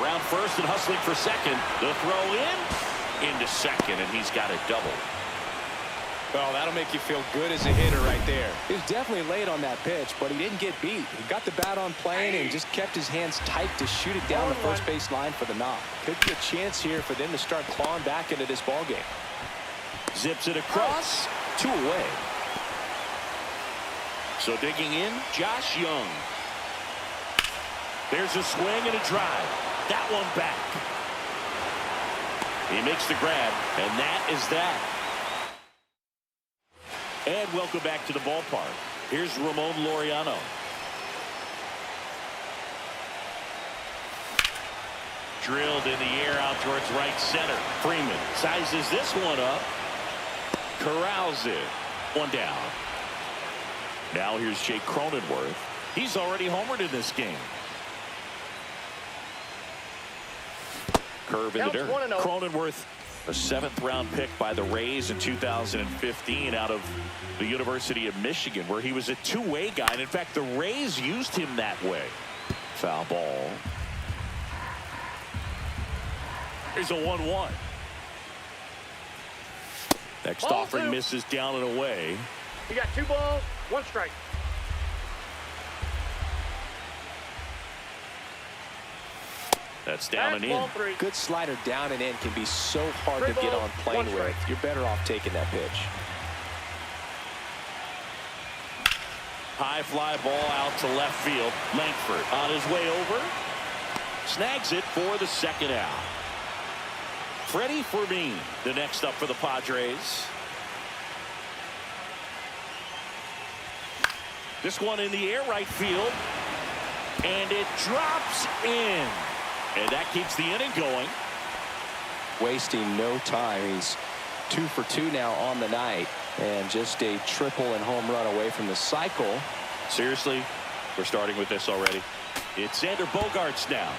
Around first and hustling for second. The throw into second, and he's got a double. Well, that'll make you feel good as a hitter right there. He was definitely late on that pitch, but he didn't get beat. He got the bat on plane and just kept his hands tight to shoot it down the first base line for the knock. Could be a chance here for them to start clawing back into this ball game. Zips it across. 2 away. So digging in, Josh Young. There's a swing and a drive. That one back. He makes the grab, and that is that. And welcome back to the ballpark. Here's Ramon Laureano. drilled in the air out towards right center. Freeman sizes this one up. Corrals it. One down. Now here's Jake Cronenworth. He's already homered in this game. Curve in the dirt. Cronenworth, a 7th-round pick by the Rays in 2015 out of the University of Michigan, where he was a two-way guy. And in fact, the Rays used him that way. Foul ball. Here's a 1-1. Next offering misses down and away. You got 2 balls, 1 strike. That's down and in. Good slider down and in can be so hard to get on plane with. You're better off taking that pitch. High fly ball out to left field. Langford on his way over. Snags it for the second out. Freddie Freeman, the next up for the Padres. This one in the air right field. And it drops in. And that keeps the inning going. Wasting no time. He's 2 for 2 now on the night. And just a triple and home run away from the cycle. Seriously, we're starting with this already. It's Xander Bogaerts now.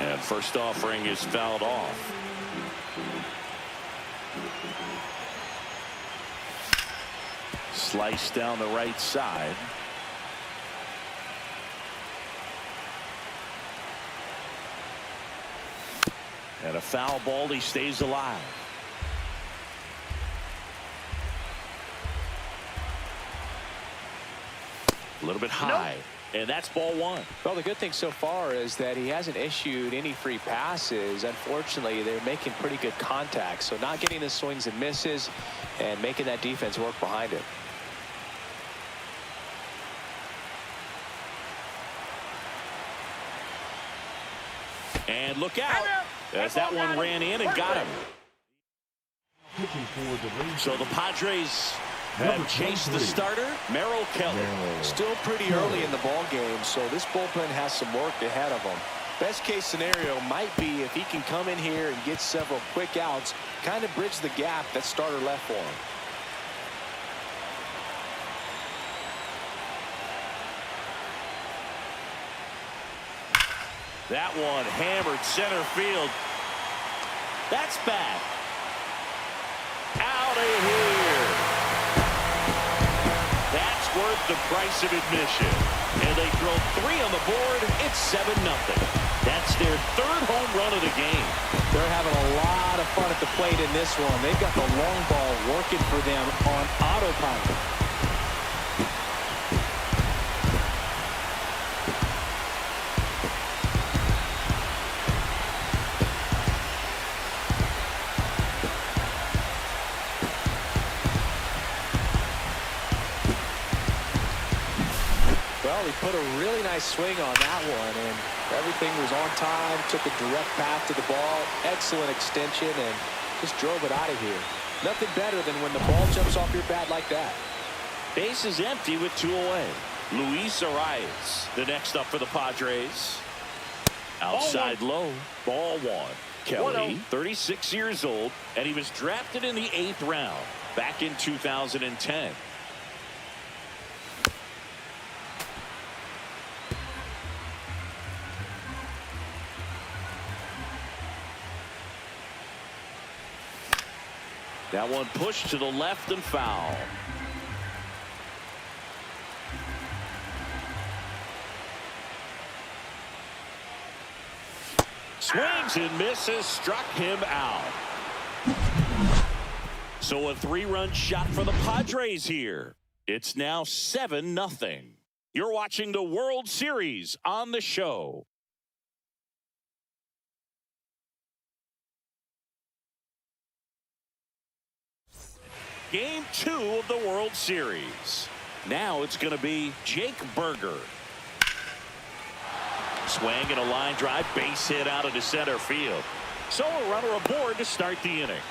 And first offering is fouled off. Slice down the right side. And a foul ball. He stays alive. A little bit high. And that's ball 1. Well, the good thing so far is that he hasn't issued any free passes. Unfortunately, they're making pretty good contact. So not getting the swings and misses and making that defense work behind it. And look out. As that one ran in and got him. So the Padres have chased the starter, Merrill Kelly. Still pretty early in the ball game, so this bullpen has some work ahead of them. Best case scenario might be if he can come in here and get several quick outs, kind of bridge the gap that starter left for him. That one hammered center field. That's back. Out of here. That's worth the price of admission. And they throw 3 on the board. It's 7-0. That's their 3rd home run of the game. They're having a lot of fun at the plate in this one. They've got the long ball working for them on autopilot. Well, he put a really nice swing on that one, and everything was on time, took a direct path to the ball, excellent extension, and just drove it out of here. Nothing better than when the ball jumps off your bat like that. Base is empty with 2 away. Luis Arraez, the next up for the Padres. Outside low, ball 1. Kelly, 36 years old, and he was drafted in the 8th round back in 2010. That one pushed to the left and foul. Swings and misses, struck him out. So a 3-run shot for the Padres here. It's now 7-0. You're watching the World Series on the show. Game 2 of the World Series. Now it's going to be Jake Burger. Swing and a line drive, base hit out into center field. So a runner aboard to start the inning.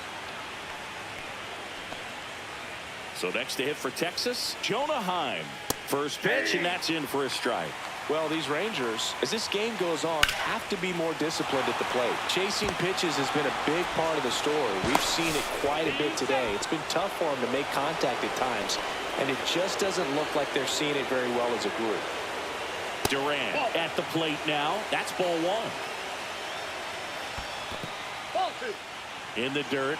So next to hit for Texas, Jonah Heim. First pitch, and that's in for a strike. Well, these Rangers, as this game goes on, have to be more disciplined at the plate. Chasing pitches has been a big part of the story. We've seen it quite a bit today. It's been tough for them to make contact at times, and it just doesn't look like they're seeing it very well as a group. Durant at the plate now. That's ball one. Ball two. In the dirt.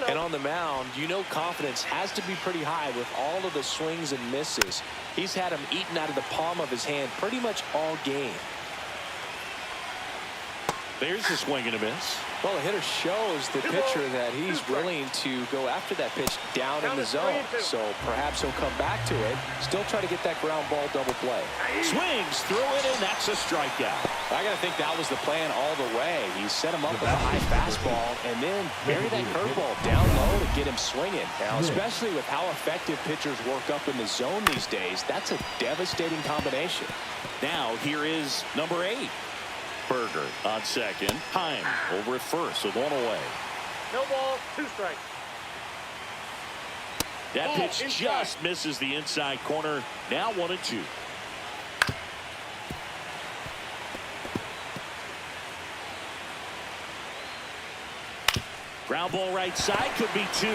And on the mound, you know confidence has to be pretty high with all of the swings and misses. He's had them eaten out of the palm of his hand pretty much all game. There's a swing and a miss. Well, the hitter shows the pitcher that he's willing to go after that pitch down in the zone. So perhaps he'll come back to it, still try to get that ground ball double play. Swings through it, and that's a strikeout. I got to think that was the plan all the way. He set him up with a high fastball and then bury that curveball down low to get him swinging. Now, especially with how effective pitchers work up in the zone these days, that's a devastating combination. Now, here is number 8. Berger on second. Heim over at first with one away. No ball, 2 strikes. That pitch just misses the inside corner. Now 1-2. Ground ball right side, could be 2.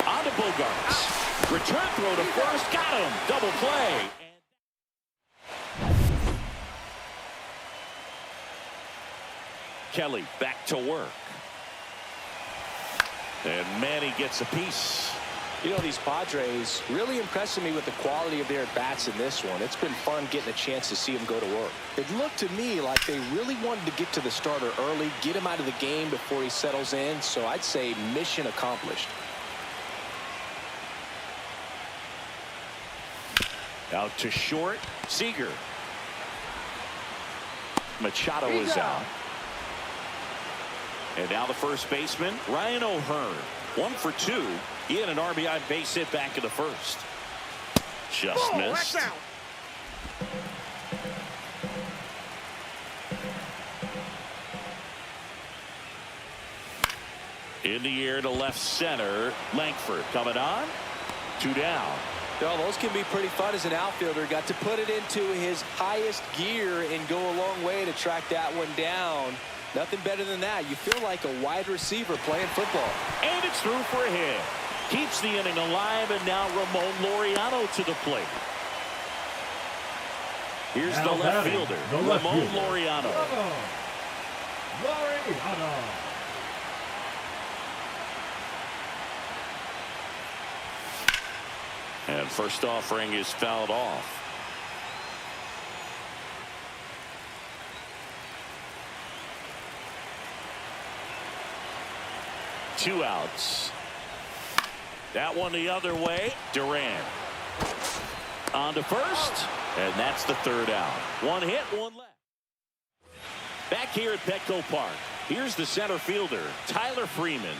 On to Bogaerts. Return throw to first, got him. Double play. Kelly back to work. And Manny gets a piece. You know, these Padres really impressing me with the quality of their at-bats in this one. It's been fun getting a chance to see them go to work. It looked to me like they really wanted to get to the starter early, get him out of the game before he settles in. So I'd say mission accomplished. Out to short. Seager. Machado is out. And now the first baseman, Ryan O'Hearn. 1 for 2. He had an RBI base hit back in the first. Just missed. In the air to left center. Langford coming on. 2 down. Well, those can be pretty fun as an outfielder. Got to put it into his highest gear and go a long way to track that one down. Nothing better than that. You feel like a wide receiver playing football. And it's through for a hit. Keeps the inning alive, and now Ramon Laureano to the plate. Here's the left fielder, Ramon Laureano. And first offering is fouled off. Two outs. That one the other way. Durant on to first, and that's the 3rd out. 1 hit, 1 left. Back here at Petco Park, here's the center fielder, Tyler Freeman.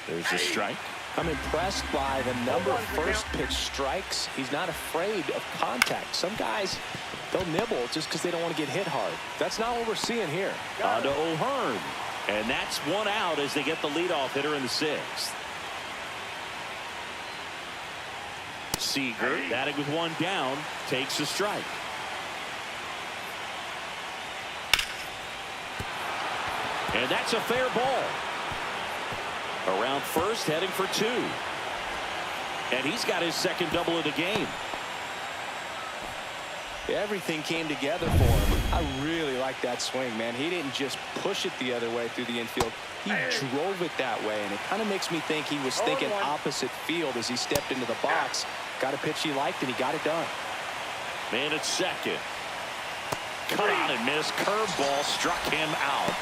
There's a strike. I'm impressed by the number of first pitch strikes. He's not afraid of contact. Some guys, they'll nibble just because they don't want to get hit hard. That's not what we're seeing here. On to O'Hearn. And that's 1 out as they get the leadoff hitter in the 6th. Seager, batting with 1 down, takes a strike. And that's a fair ball. Around first, heading for 2. And he's got his 2nd double of the game. Everything came together for him. I really like that swing, man. He didn't just push it the other way through the infield. He drove it that way, and it kind of makes me think he was thinking opposite field as he stepped into the box. Got a pitch he liked, and he got it done. Man at second. Cut on and missed. Curveball struck him out.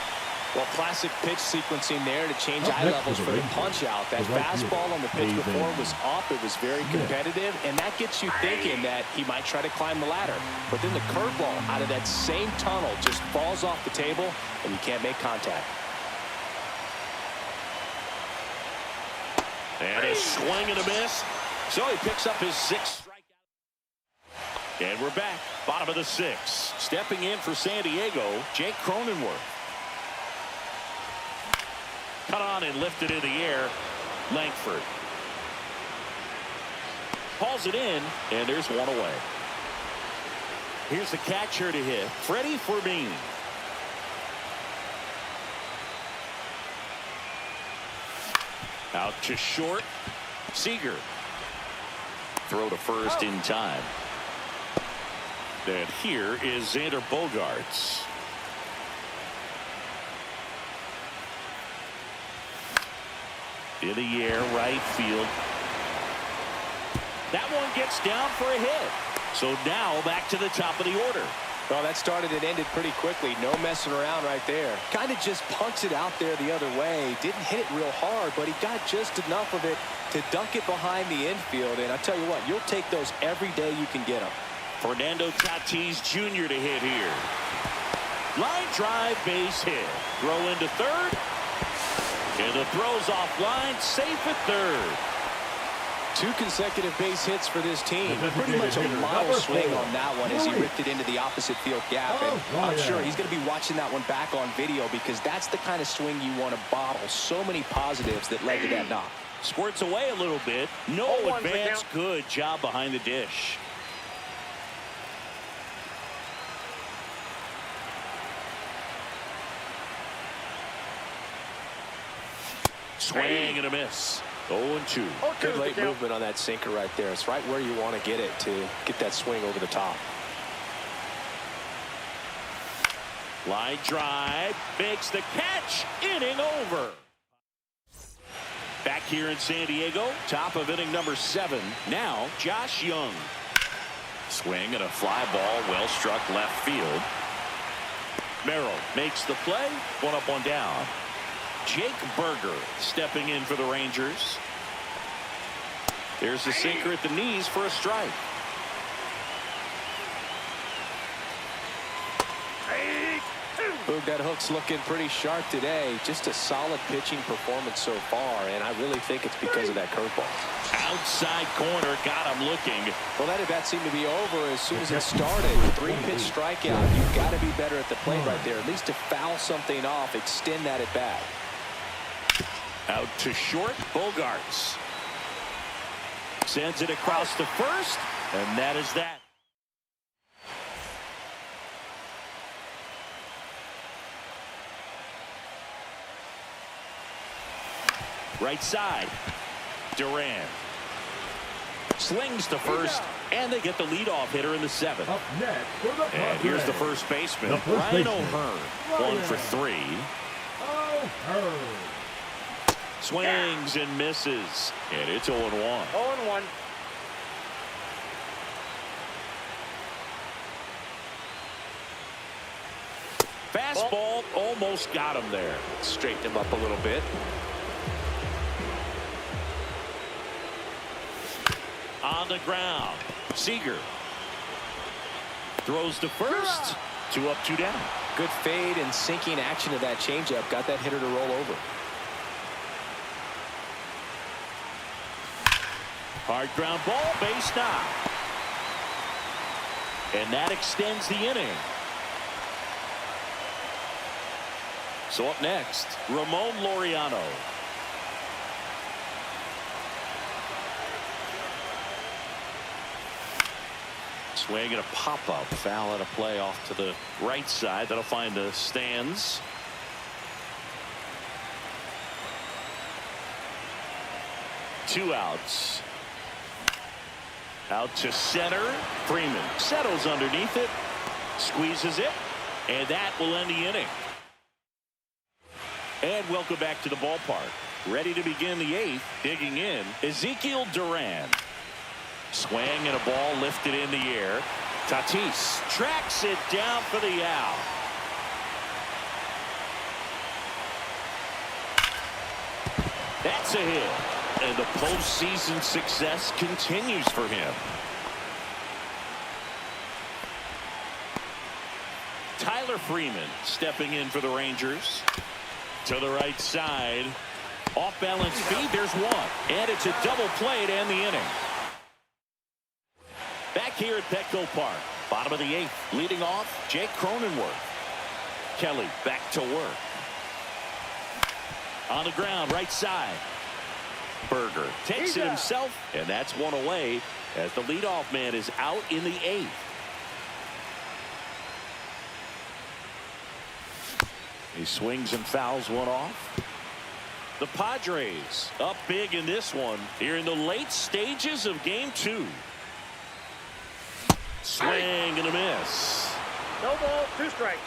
Well, classic pitch sequencing there to change eye levels for the punch out. That fastball on the pitch before was up. It was very competitive, and that gets you thinking that he might try to climb the ladder. But then the curveball out of that same tunnel just falls off the table, and you can't make contact. And a swing and a miss. So he picks up his 6th strikeout. And we're back. Bottom of the 6th. Stepping in for San Diego, Jake Cronenworth. Cut on and lifted in the air. Langford hauls it in, and there's 1 away. Here's the catcher to hit, Freddie Freeman. Out to short, Seager. Throw to first in time. And here is Xander Bogaerts. In the air, right field. That one gets down for a hit. So now back to the top of the order. Well, that started and ended pretty quickly. No messing around right there. Kind of just punched it out there the other way. Didn't hit it real hard, but he got just enough of it to dunk it behind the infield. And I tell you what, you'll take those every day you can get them. Fernando Tatis Jr. to hit here. Line drive, base hit. Throw into third. And the throw's offline, safe at third. 2 consecutive base hits for this team. Pretty much a model swing on that one as he ripped it into the opposite field gap. And I'm sure he's going to be watching that one back on video because that's the kind of swing you want to bottle. So many positives that led to that knock. Squirts away a little bit. No advance. Good job behind the dish. Swing and a miss. 0-2. Good late movement on that sinker right there. It's right where you want to get it to get that swing over the top. Line drive. Makes the catch. Inning over. Back here in San Diego. Top of inning number 7. Now Josh Young. Swing and a fly ball. Well struck left field. Merrill makes the play. 1 up, 1 down. Jake Berger stepping in for the Rangers. There's the sinker at the knees for a strike. Boog, that hook's looking pretty sharp today. Just a solid pitching performance so far, and I really think it's because of that curveball. Outside corner, got him looking. Well, that at bat seemed to be over as soon as it started. 3-pitch strikeout. You've got to be better at the plate right there, at least to foul something off, extend that at bat. Out to short, Bogaerts. Sends it across to first, and that is that. Right side, Duran. Slings to first, and they get the leadoff hitter in the 7th. Up next for the Padres. And here's the first baseman, Ryan O'Hearn. 1 for 3. O'Hearn. Swings and misses, and it's 0-1. 0-1. Fastball almost got him there. Straighten him up a little bit. On the ground, Seager throws to first. 2 up, 2 down. Good fade and sinking action of that changeup. Got that hitter to roll over. Hard ground ball, base knock. And that extends the inning. So up next, Ramon Laureano. Swing and a pop-up. Foul out of play off to the right side. That'll find the stands. Two outs. Out to center. Freeman settles underneath it. Squeezes it. And that will end the inning. And welcome back to the ballpark. Ready to begin the 8th. Digging in, Ezekiel Duran. Swing and a ball lifted in the air. Tatis tracks it down for the out. That's a hit. And the postseason success continues for him. Tyler Freeman stepping in for the Rangers. To the right side. Off balance feed. There's one. And it's a double play to end the inning. Back here at Petco Park. Bottom of the 8th. Leading off, Jake Cronenworth. Kelly back to work. On the ground, right side. Berger takes it himself, and that's one away as the leadoff man is out in the 8th. He swings and fouls one off. The Padres up big in this one here in the late stages of game 2. Swing and a miss. No ball, 2 strikes.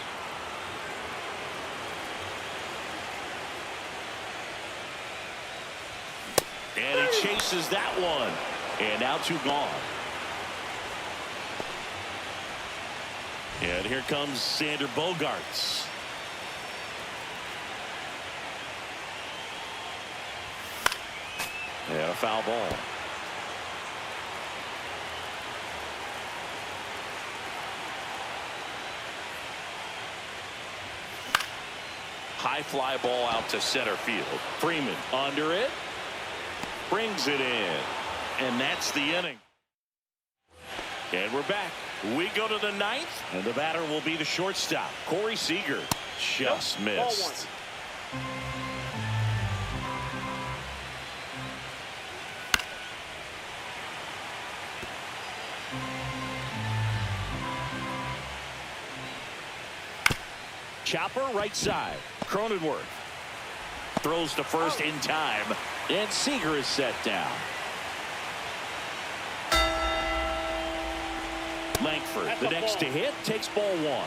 And he chases that one. And now 2 gone. And here comes Xander Bogaerts. And a foul ball. High fly ball out to center field. Freeman under it. Brings it in. And that's the inning. And we're back. We go to the 9th. And the batter will be the shortstop, Corey Seager. Just missed. Chopper right side. Cronenworth throws to first in time, and Seager is set down. Langford, the next to hit, takes ball 1.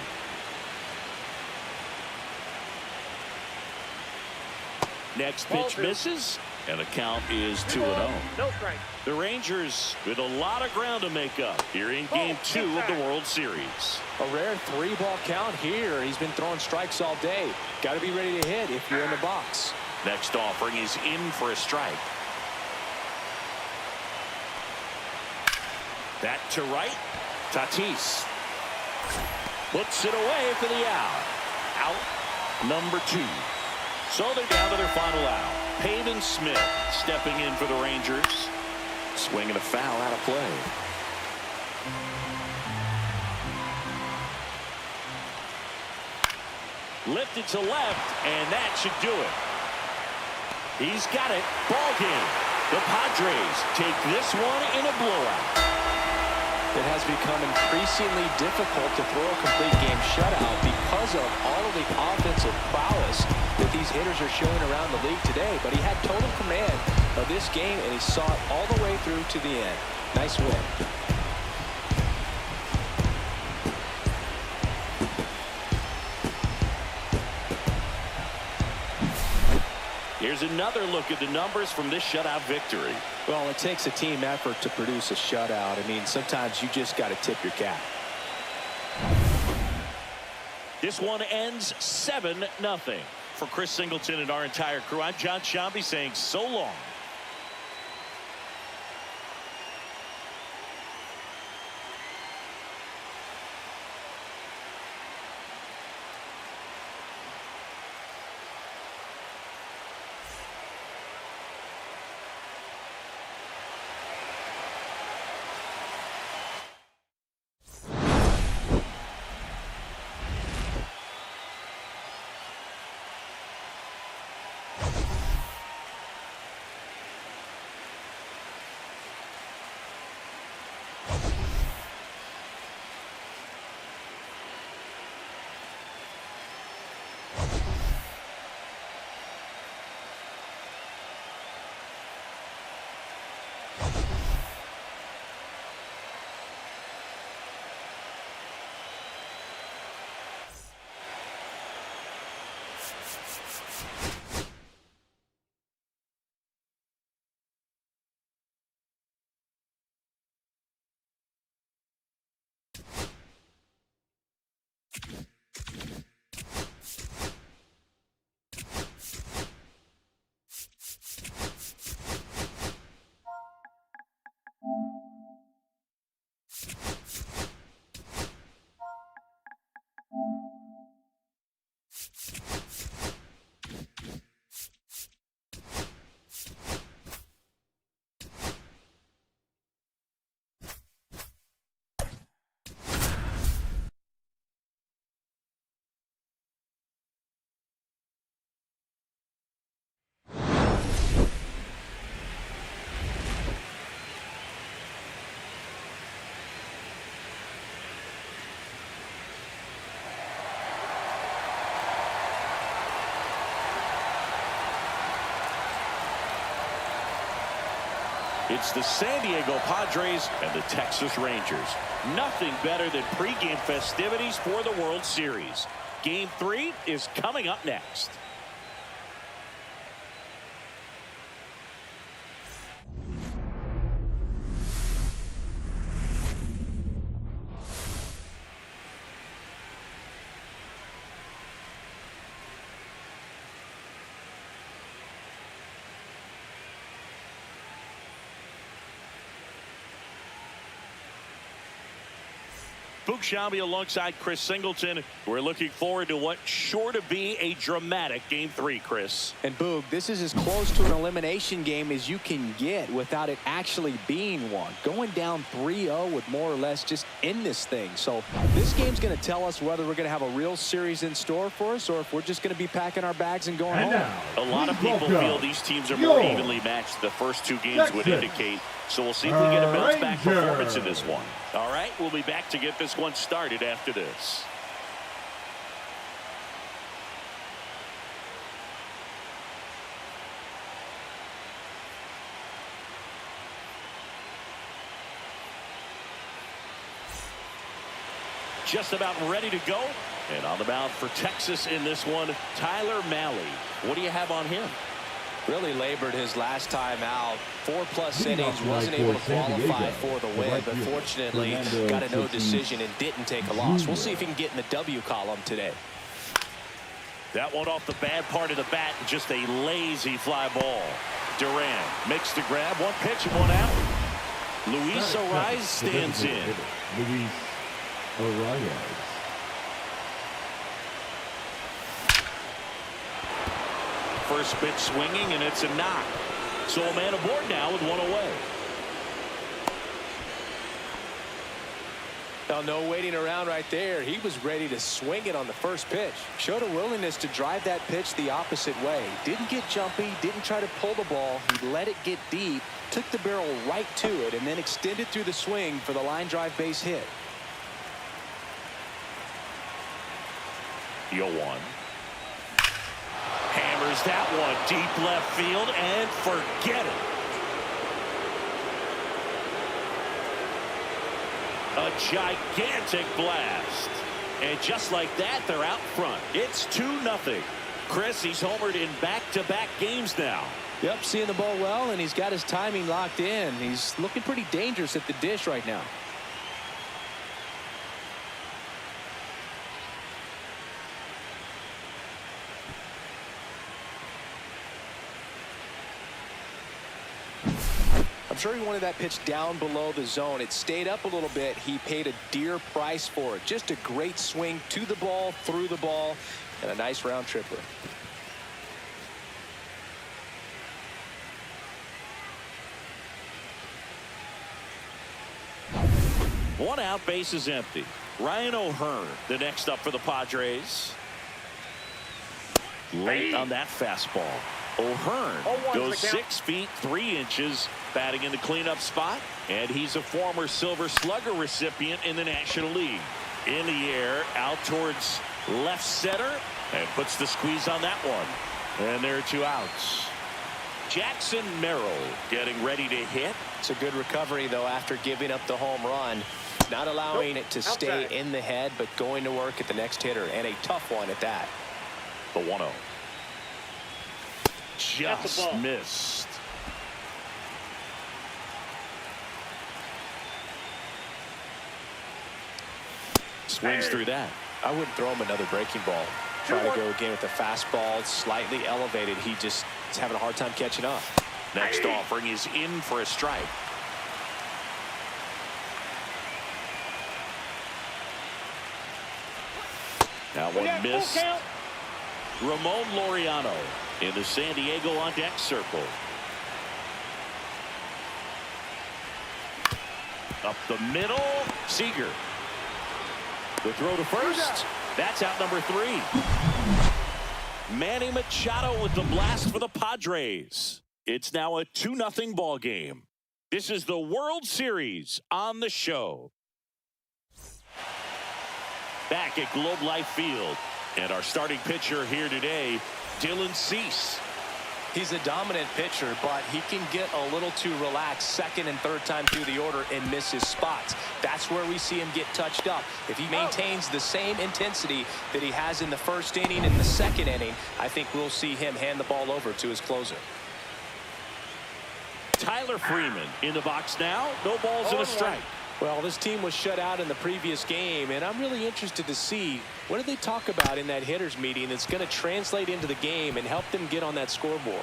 Next pitch misses, and the count is 2-0. No strike. The Rangers with a lot of ground to make up here in game 2 of the World Series. A rare 3-ball count here. He's been throwing strikes all day. Got to be ready to hit if you're in the box. Next offering is in for a strike. That to right. Tatis puts it away for the out. Out number 2. So they're down to their final out. Pavin Smith stepping in for the Rangers. Swing and a foul out of play. Lifted to left, and that should do it. He's got it. Ball game. The Padres take this one in a blowout. It has become increasingly difficult to throw a complete game shutout because of all of the offensive prowess that these hitters are showing around the league today. But he had total command of this game, and he saw it all the way through to the end. Nice win. Here's another look at the numbers from this shutout victory. Well, it takes a team effort to produce a shutout. I mean, sometimes you just got to tip your cap. This one ends 7-0. For Chris Singleton and our entire crew, I'm John Shambi saying so long. It's the San Diego Padres and the Texas Rangers. Nothing better than pregame festivities for the World Series. Game 3 is coming up next. Boog Sciambi alongside Chris Singleton. We're looking forward to what's sure to be a dramatic Game 3, Chris. And Boog, this is as close to an elimination game as you can get without it actually being one. Going down 3-0 would more or less just end this thing. So this game's going to tell us whether we're going to have a real series in store for us or if we're just going to be packing our bags and going home. Now, A lot of people feel these teams are more evenly matched. The first 2 games would indicate. So we'll see if we get a bounce-back performance in this one. All right, we'll be back to get this one started after this. Just about ready to go. And on the mound for Texas in this one, Tyler Mahle. What do you have on him? Really labored his last time out. 4+ innings, wasn't able to qualify for the win, but fortunately got a no decision and didn't take a loss. We'll see if he can get in the W column today. That one off the bad part of the bat, just a lazy fly ball. Duran makes the grab, 1 pitch and 1 out. Luis Arraez stands in. Luis Arraez. First pitch swinging, and it's a knock. So a man aboard now with 1 away. Now, no waiting around right there. He was ready to swing it on the first pitch. Showed a willingness to drive that pitch the opposite way. Didn't get jumpy, didn't try to pull the ball. He let it get deep, took the barrel right to it, and then extended through the swing for the line drive base hit. 0-1. Hammers that one deep left field and forget it. A gigantic blast. And just like that, they're out front. It's 2-0. Chris, he's homered in back-to-back games now. Yep, seeing the ball well, and he's got his timing locked in. He's looking pretty dangerous at the dish right now. I'm sure he wanted that pitch down below the zone. It stayed up a little bit. He paid a dear price for it. Just a great swing to the ball, through the ball, and a nice round tripper. One out, base is empty. Ryan O'Hearn, the next up for the Padres. Late on that fastball. O'Hearn goes 6 feet 3 inches, batting in the cleanup spot, and he's a former Silver Slugger recipient in the National League. In the air, out towards left center, and puts the squeeze on that one. And there are 2 outs. Jackson Merrill getting ready to hit. It's a good recovery, though, after giving up the home run. Not allowing it to stay in the head, but going to work at the next hitter, and a tough one at that. The 1-0. Just missed. Swings through that. I wouldn't throw him another breaking ball. Try to go again with the fastball, slightly elevated. He just is having a hard time catching up. Next offering is in for a strike. That one missed. Ramon Laureano in the San Diego on deck circle. Up the middle, Seager. The throw to first. That's out number 3. Manny Machado with the blast for the Padres. It's now a 2-0 ball game. This is the World Series on the show. Back at Globe Life Field. And our starting pitcher here today, Dylan Cease. He's a dominant pitcher, but he can get a little too relaxed second and third time through the order and miss his spots. That's where we see him get touched up. If he maintains the same intensity that he has in the first inning and the second inning, I think we'll see him hand the ball over to his closer. Tyler Freeman in the box now. No balls and a strike. Well, this team was shut out in the previous game, and I'm really interested to see what did they talk about in that hitters meeting that's going to translate into the game and help them get on that scoreboard.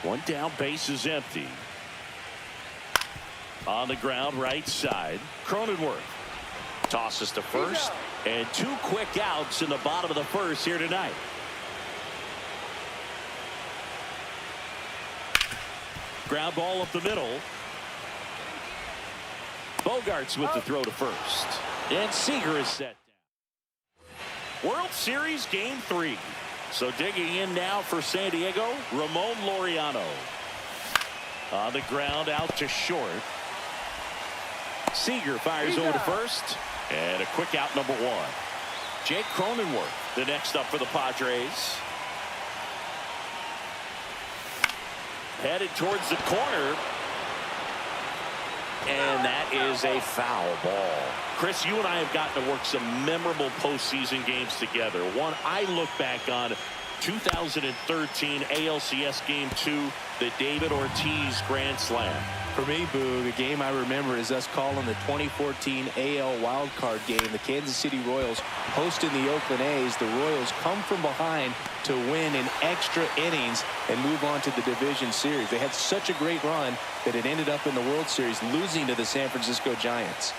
One down, base is empty. On the ground, right side. Cronenworth tosses to first, and 2 quick outs in the bottom of the first here tonight. Ground ball up the middle. Bogaerts with the throw to first. And Seager is set down. World Series Game 3. So digging in now for San Diego, Ramon Laureano. On the ground, out to short. Seager fires over to first. And a quick out, number 1. Jake Cronenworth, the next up for the Padres. Headed towards the corner. And that is a foul ball. Chris, you and I have gotten to work some memorable postseason games together. One I look back on, 2013 ALCS Game 2, the David Ortiz Grand Slam. For me, Boo, the game I remember is us calling the 2014 AL wildcard game. The Kansas City Royals hosting the Oakland A's. The Royals come from behind to win in extra innings and move on to the division series. They had such a great run that it ended up in the World Series, losing to the San Francisco Giants.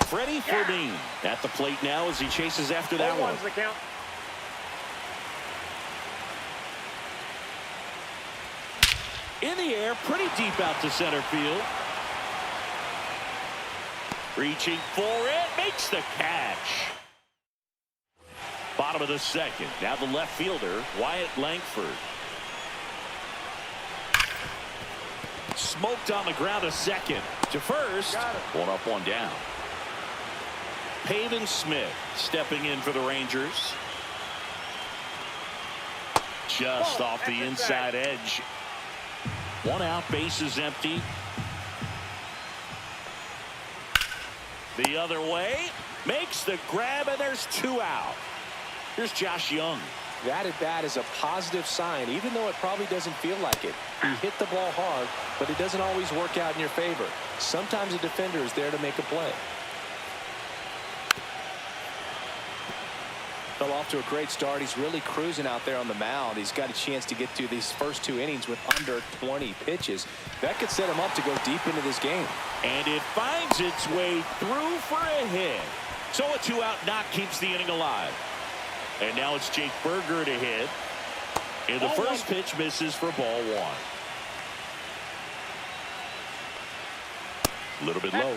Freddie Fermin at the plate now as he chases after that one. In the air, pretty deep out to center field. Reaching for it, makes the catch. Bottom of the second. Now the left fielder, Wyatt Langford. Smoked on the ground, a second. To first. One up, one down. Pavin Smith stepping in for the Rangers. Just off the inside edge. 1 out, base is empty. The other way, makes the grab, and there's 2 out. Here's Josh Young. That at bat is a positive sign, even though it probably doesn't feel like it. You hit the ball hard, but it doesn't always work out in your favor. Sometimes a defender is there to make a play. Fell off to a great start. He's really cruising out there on the mound. He's got a chance to get through these first 2 innings with under 20 pitches. That could set him up to go deep into this game. And it finds its way through for a hit. So a 2-out knock keeps the inning alive. And now it's Jake Burger to hit. And the first pitch misses for ball 1. A little bit low.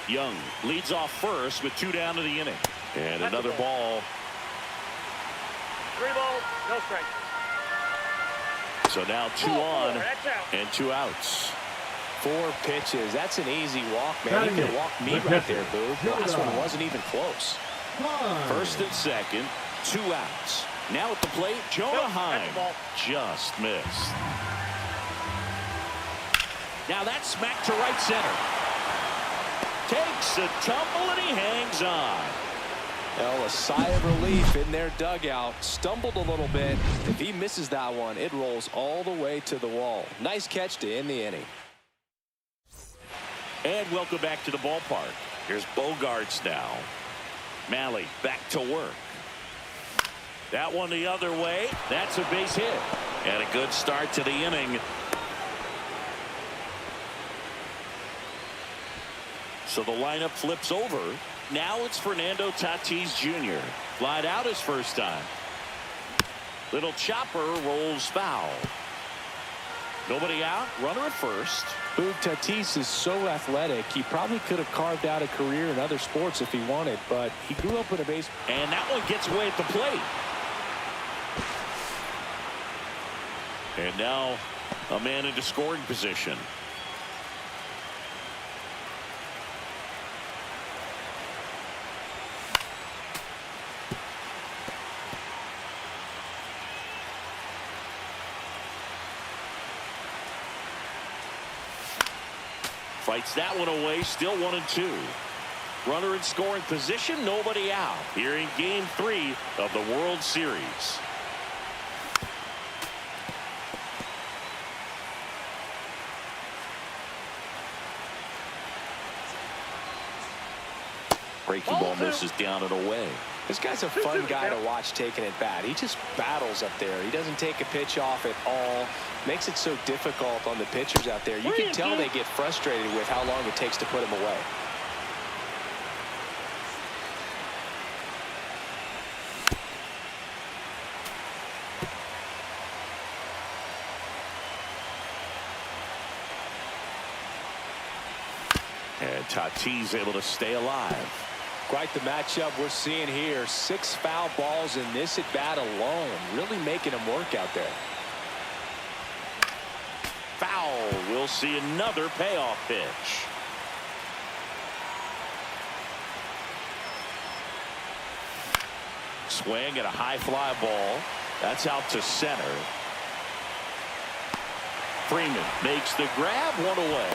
Young leads off first with 2 down to the inning. And another ball. 3 balls, no strike. So now 2 on and 2 outs. 4 pitches. That's an easy walk, man. You can walk me right there, Boo. This one wasn't even close. First and second, 2 outs. Now at the plate, Jonah Heim just missed. Now that's smacked to right center. Takes a tumble and he hangs on. Well, a sigh of relief in their dugout. Stumbled a little bit. If he misses that one, it rolls all the way to the wall. Nice catch to end the inning. And welcome back to the ballpark. Here's Bogaerts now. Malley back to work. That one the other way. That's a base hit. And a good start to the inning. So the lineup flips over. Now it's Fernando Tatis Jr. Flied out his first time. Little chopper rolls foul. Nobody out. Runner at first. Boog, Tatis is so athletic. He probably could have carved out a career in other sports if he wanted, but he grew up with a base. And that one gets away at the plate. And now a man into scoring position. Fights that one away, still 1-2. Runner in scoring position, nobody out. Here in Game 3 of the World Series. Breaking ball misses down and away. This guy's a fun guy to watch taking at bat. He just battles up there. He doesn't take a pitch off at all. Makes it so difficult on the pitchers out there. You can tell they get frustrated with how long it takes to put him away. And Tatis able to stay alive. Quite the matchup we're seeing here. 6 foul balls in this at bat alone. Really making him work out there. Foul. We'll see another payoff pitch. Swing at a high fly ball. That's out to center. Freeman makes the grab, one away.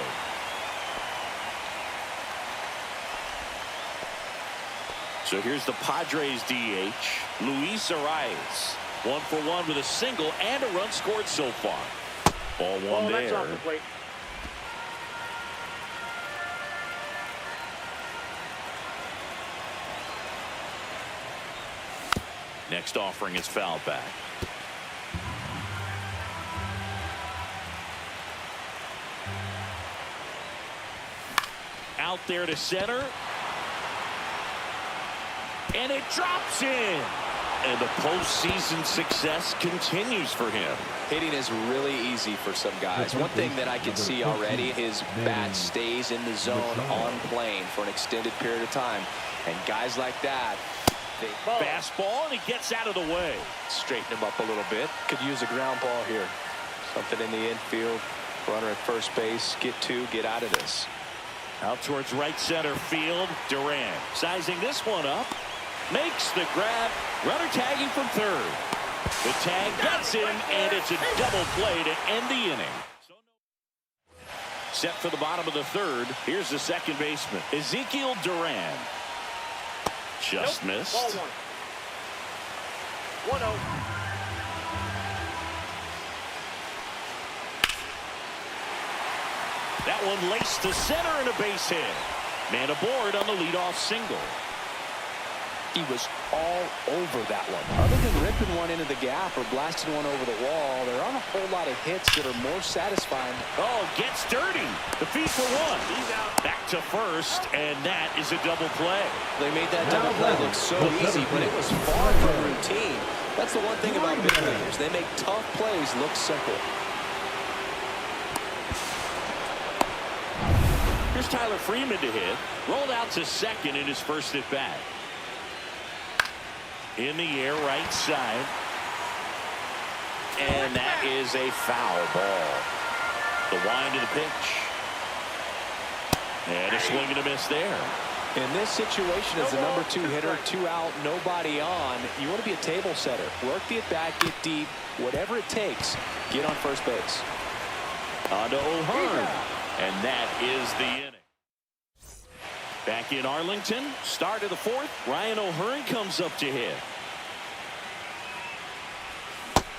So here's the Padres DH, Luis Arraez. 1 for 1 with a single and a run scored so far. Ball one there. That's off the plate. Next offering is fouled back. Out there to center. And it drops in. And the postseason success continues for him. Hitting is really easy for some guys. One thing that I can see already, his bat stays in the zone on plane for an extended period of time. And guys like that, they fastball, and he gets out of the way. Straighten him up a little bit. Could use a ground ball here. Something in the infield. Runner at first base. Get out of this. Out towards right center field. Duran sizing this one up. Makes the grab. Runner tagging from third. The tag gets him, and it's a double play to end the inning. Set for the bottom of the third. Here's the second baseman, Ezekiel Duran. Just missed. Ball 1. 1-0. That one laced to center and a base hit. Man aboard on the leadoff single. He was all over that one. Other than ripping one into the gap or blasting one over the wall, there aren't a whole lot of hits that are more satisfying. Oh, gets dirty. The feed for one. He's out. Back to first, and that is a double play. They made that double play look so easy, but it was far from routine. That's the one thing about big leaguers. They make tough plays look simple. Here's Tyler Freeman to hit. Rolled out to second in his first at bat. In the air, right side. And that is a foul ball. The wind of the pitch. And a swing and a miss there. In this situation, as the number 2 hitter, 2 out, nobody on, you want to be a table setter. Work the at bat, get deep, whatever it takes, get on first base. On to O'Hearn. And that is the inning. Back in Arlington, start of the 4th. Ryan O'Hearn comes up to hit.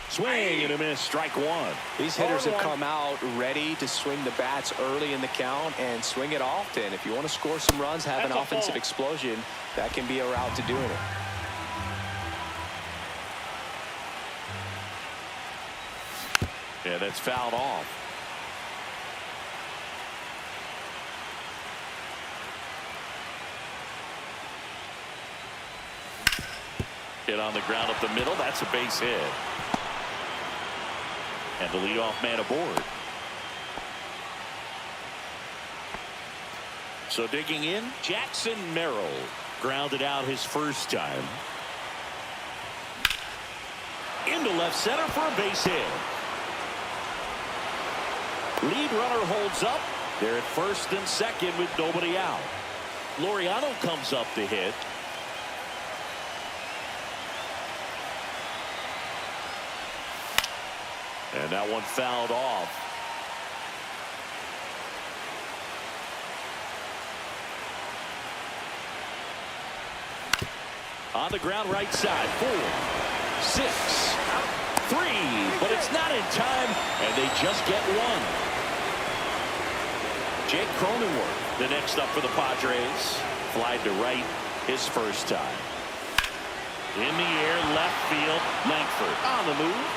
Swing and a miss, strike 1. These hitters have come out ready to swing the bats early in the count and swing it often. If you want to score some runs, have an offensive explosion, that can be a route to doing it. Yeah, that's fouled off. Hit on the ground up the middle. That's a base hit. And the leadoff man aboard. So digging in, Jackson Merrill grounded out his first time. Into left center for a base hit. Lead runner holds up. They're at first and second with nobody out. Laureano comes up to hit. And that one fouled off. On the ground right side. 4, 6, 3. But it's not in time, and they just get one. Jake Cronenworth, the next up for the Padres. Flied to right his first time. In the air, left field. Langford on the move.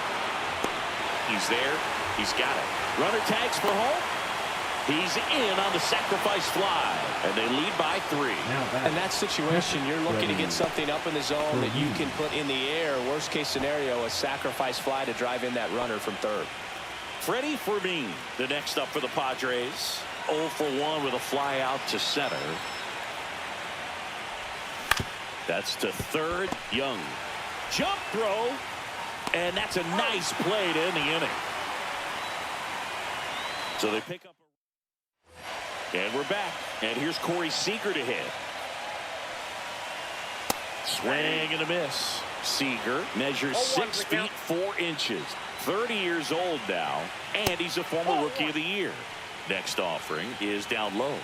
He's there. He's got it. Runner tags for home. He's in on the sacrifice fly, and they lead by 3. In that situation, you're looking to get something up in the zone that you can put in the air. Worst case scenario, a sacrifice fly to drive in that runner from third. Freddie Freeman, the next up for the Padres. 0 for 1 with a fly out to center. That's to third. Young. Jump throw. And that's a nice play to end the inning. So they pick up. And we're back. And here's Corey Seager to hit. Swing and a miss. Seager measures 6 feet 4 inches. 30 years old now. And he's a former Rookie of the Year. Next offering is down low.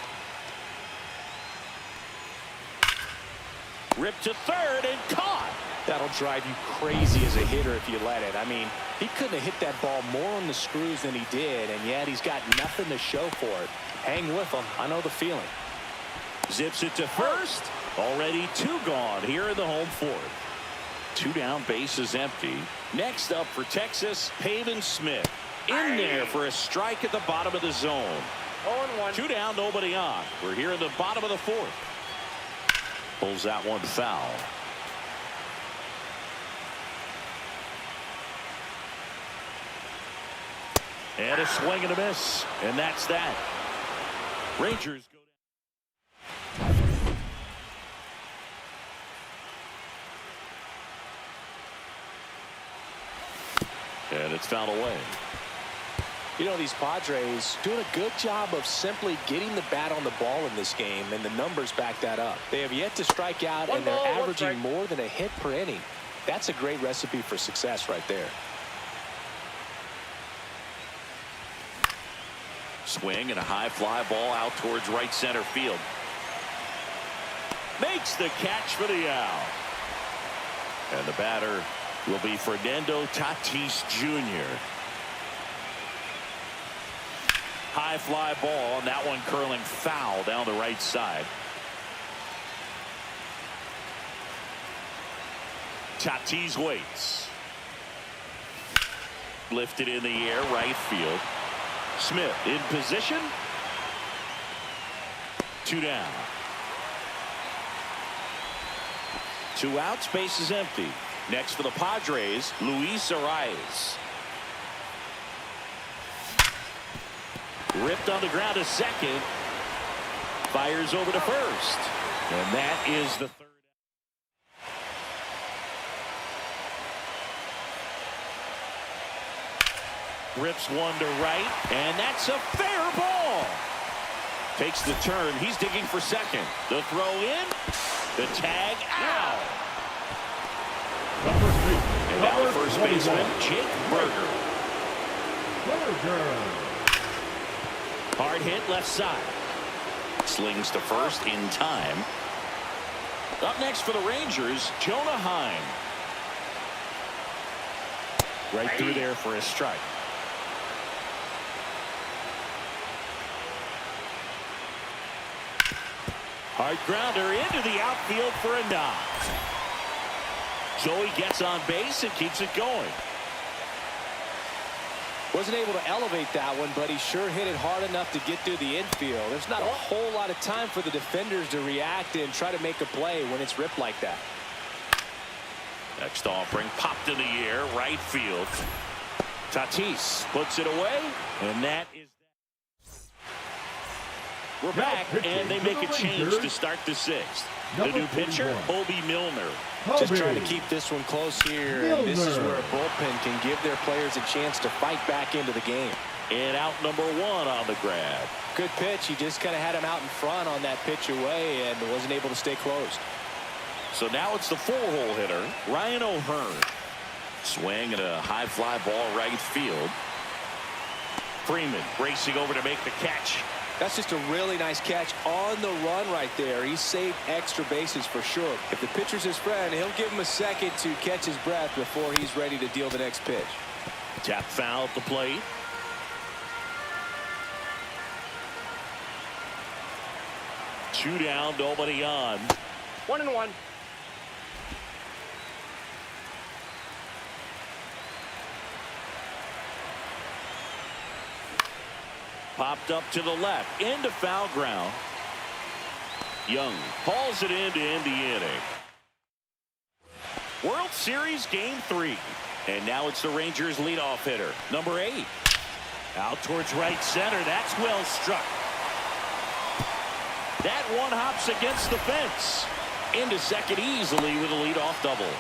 Ripped to third and caught. That'll drive you crazy as a hitter if you let it. I mean, he couldn't have hit that ball more on the screws than he did, and yet he's got nothing to show for it. Hang with him. I know the feeling. Zips it to first. Already 2 gone here in the home 4th. 2 down, bases empty. Next up for Texas, Pavin Smith. In there for a strike at the bottom of the zone. 0-1. 2 down, nobody on. We're here in the bottom of the 4th. Pulls that one foul. And a swing and a miss. And that's that. Rangers go down. And it's fouled away. You know, these Padres doing a good job of simply getting the bat on the ball in this game, and the numbers back that up. They have yet to strike out, and they're averaging more than a hit per inning. That's a great recipe for success right there. Swing and a high fly ball out towards right center field. Makes the catch for the out. And the batter will be Fernando Tatis Jr. High fly ball, and that one curling foul down the right side. Tatis waits. Lifted in the air, right field. Smith in position. 2 down. 2 outs, base is empty. Next for the Padres, Luis Arraez. Ripped on the ground to second. Fires over to first. And that is the 3rd. Rips one to right, and that's a fair ball. Takes the turn. He's digging for second. The throw in. The tag out. And now the first baseman, Jake Burger. Hard hit left side. Slings to first in time. Up next for the Rangers, Jonah Heim. Right through there for a strike. Hard grounder into the outfield for a knock. Joey gets on base and keeps it going. Wasn't able to elevate that one, but he sure hit it hard enough to get through the infield. There's not a whole lot of time for the defenders to react and try to make a play when it's ripped like that. Next offering popped in the air, right field. Tatis puts it away, and that is. We're back, and they make a change to start the 6th. The new pitcher, Obi Milner. Just trying to keep this one close here. And this is where a bullpen can give their players a chance to fight back into the game. And out number 1 on the grab. Good pitch. He just kind of had him out in front on that pitch away and wasn't able to stay closed. So now it's the 4-hole hitter, Ryan O'Hearn. Swing and a high fly ball right field. Freeman racing over to make the catch. That's just a really nice catch on the run right there. He saved extra bases for sure. If the pitcher's his friend, he'll give him a second to catch his breath before he's ready to deal the next pitch. Tap foul at the plate. Two down, nobody on. 1-1. Popped up to the left, into foul ground. Young hauls it in to end the inning. World Series Game 3. And now it's the Rangers leadoff hitter, number 8. Out towards right center. That's well struck. That one hops against the fence. Into second easily with a leadoff double.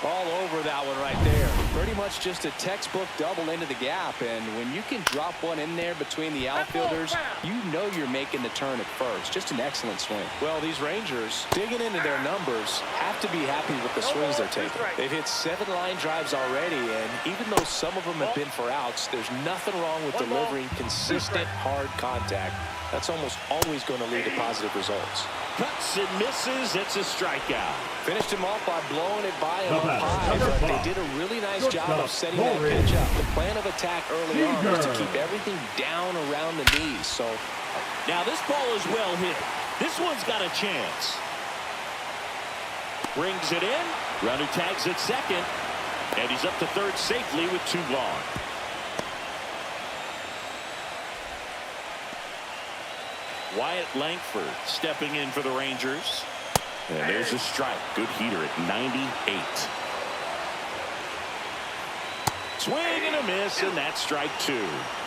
All over that one right there. Pretty much just a textbook double into the gap. And when you can drop one in there between the outfielders, you know you're making the turn at first. Just an excellent swing. Well, these Rangers, digging into their numbers, have to be happy with the swings they're taking. They've hit 7 line drives already, and even though some of them have been for outs, there's nothing wrong with delivering consistent, hard contact. That's almost always going to lead to positive results. Cuts and misses. It's a strikeout. Finished him off by blowing it by him up high, but they did a really nice job of setting that pitch up. The plan of attack early on was to keep everything down around the knees. So now this ball is well hit. This one's got a chance. Brings it in. Runner tags at second. And he's up to third safely with 2 gone. Wyatt Langford stepping in for the Rangers. And there's a strike. Good heater at 98. Swing and a miss, and that's strike 2.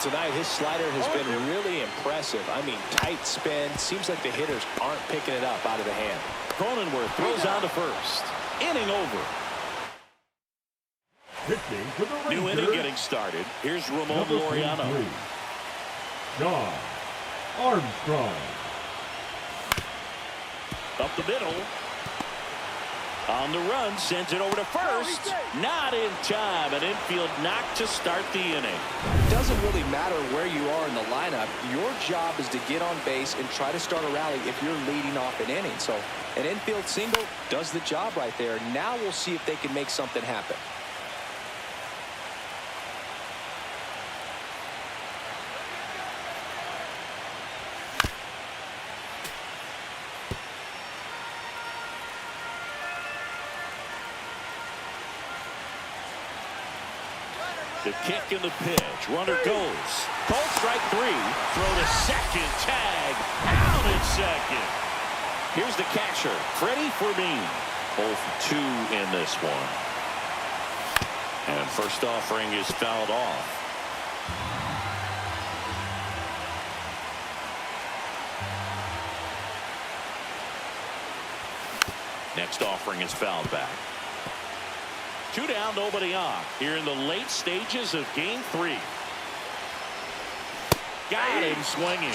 Tonight, his slider has been really impressive. I mean, tight spin. Seems like the hitters aren't picking it up out of the hand. Cronenworth throws on to first. Inning over. New inning getting started. Here's Ramon Laureano. John Armstrong. Up the middle. On the run, sends it over to first. Not in time. An infield knock to start the inning. It doesn't really matter where you are in the lineup. Your job is to get on base and try to start a rally if you're leading off an inning. So an infield single does the job right there. Now we'll see if they can make something happen. The kick and the pitch. Runner goes. Called strike 3. Throw to second. Tag. Out at second. Here's the catcher, Freddie Freeman. 0 for 2 in this one. And first offering is fouled off. Next offering is fouled back. 2 down, nobody on. Here in the late stages of Game 3. Got him swinging.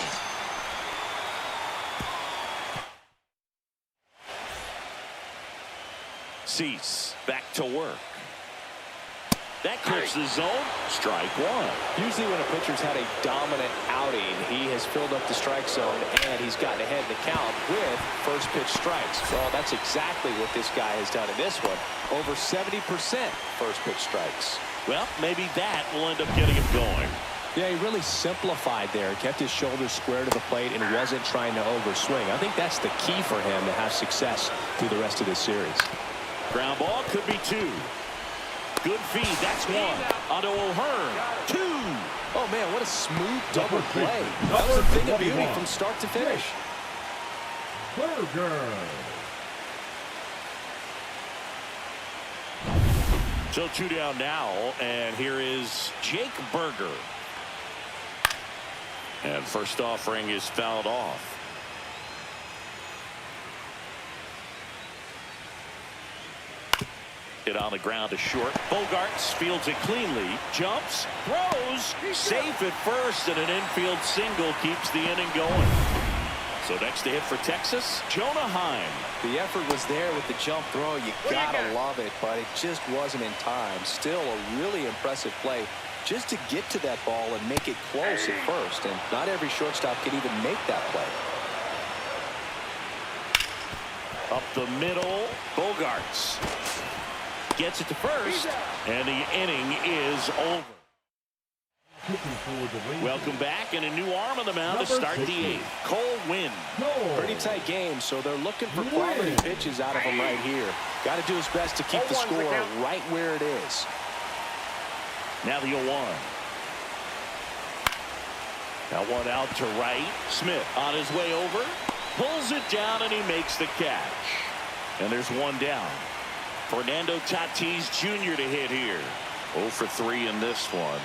Cease back to work. That clips the zone. Strike 1. Usually when a pitcher's had a dominant outing, he has filled up the strike zone and he's gotten ahead in the count with first pitch strikes. Well, that's exactly what this guy has done in this one. Over 70% first pitch strikes. Well, maybe that will end up getting him going. Yeah, he really simplified there. Kept his shoulders square to the plate and wasn't trying to overswing. I think that's the key for him to have success through the rest of this series. Ground ball could be 2. Good feed. That's 1. Onto O'Hearn. 2. Oh, man, what a smooth double play. That was a thing of beauty from start to finish. Burger. So 2 down now, and here is Jake Burger. And first offering is fouled off. Hit on the ground to short. Bogaerts fields it cleanly. Jumps. Throws. Safe at first, and an infield single keeps the inning going. So next to hit for Texas, Jonah Heim. The effort was there with the jump throw. You gotta love it, but it just wasn't in time. Still a really impressive play. just to get to that ball and make it close at first. And not every shortstop can even make that play. Up the middle, Bogaerts gets it to first, and the inning is over. Welcome back, and a new arm on the mound to start the eighth. Cole Winn. Pretty tight game, so they're looking for quality pitches out of him right here. Got to do his best to keep the score right where it is. Now the 0-1. That one out to right. Smith on his way over. Pulls it down, and he makes the catch. And there's one down. Fernando Tatis Jr. to hit here. 0 for 3 in this one.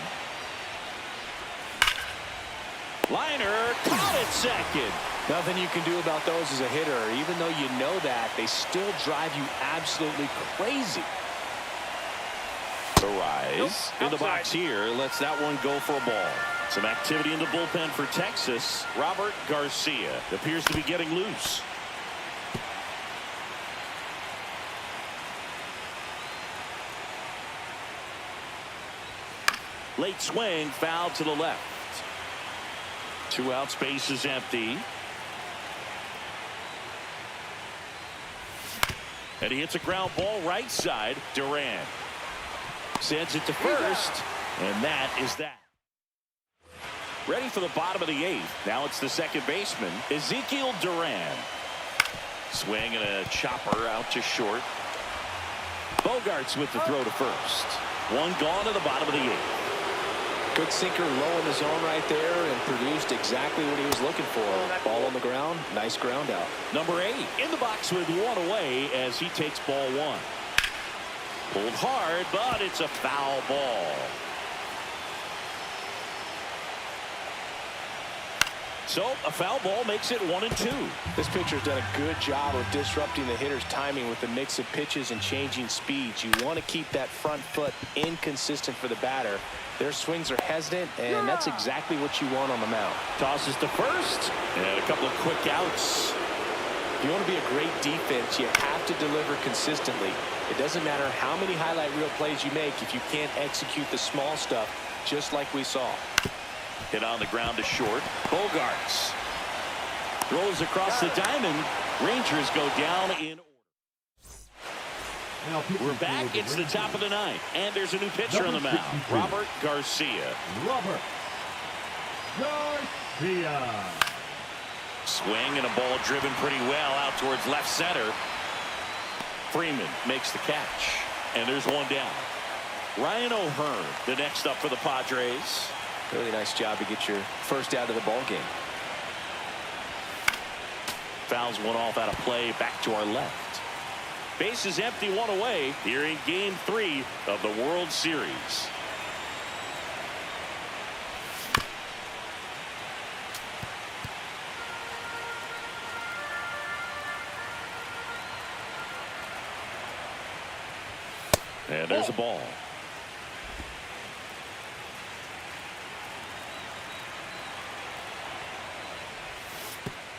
Liner caught at second. Nothing you can do about those as a hitter. Even though you know that, they still drive you absolutely crazy. Arraez in the box here. Lets that one go for a ball. Some activity in the bullpen for Texas. Robert Garcia appears to be getting loose. Late swing, foul to the left. 2 outs, base is empty. And he hits a ground ball right side. Duran sends it to first, and that is that. Ready for the bottom of the 8th. Now it's the second baseman, Ezekiel Duran. Swing and a chopper out to short. Bogaerts with the throw to first. One gone to the bottom of the 8th. Good sinker low in the zone right there and produced exactly what he was looking for. Ball on the ground, nice ground out. Number 8 in the box with one away as he takes ball 1. Pulled hard, but it's a foul ball. So a foul ball makes it 1-2. This pitcher's done a good job of disrupting the hitter's timing with the mix of pitches and changing speeds. You want to keep that front foot inconsistent for the batter. Their swings are hesitant, and that's exactly what you want on the mound. Tosses to first, and a couple of quick outs. If you want to be a great defense, you have to deliver consistently. It doesn't matter how many highlight reel plays you make if you can't execute the small stuff, just like we saw. Hit on the ground to short. Bogaerts rolls across the diamond. Rangers go down in order. We're back. It's the top of the 9th, and there's a new pitcher on the mound. Robert Garcia. Robert Garcia. Swing and a ball driven pretty well out towards left center. Freeman makes the catch, and there's one down. Ryan O'Hearn, the next up for the Padres. Really nice job to get your first out of the ball game. Fouls one off out of play, back to our left. Base is empty, one away here in Game 3 of the World Series. And there's a ball.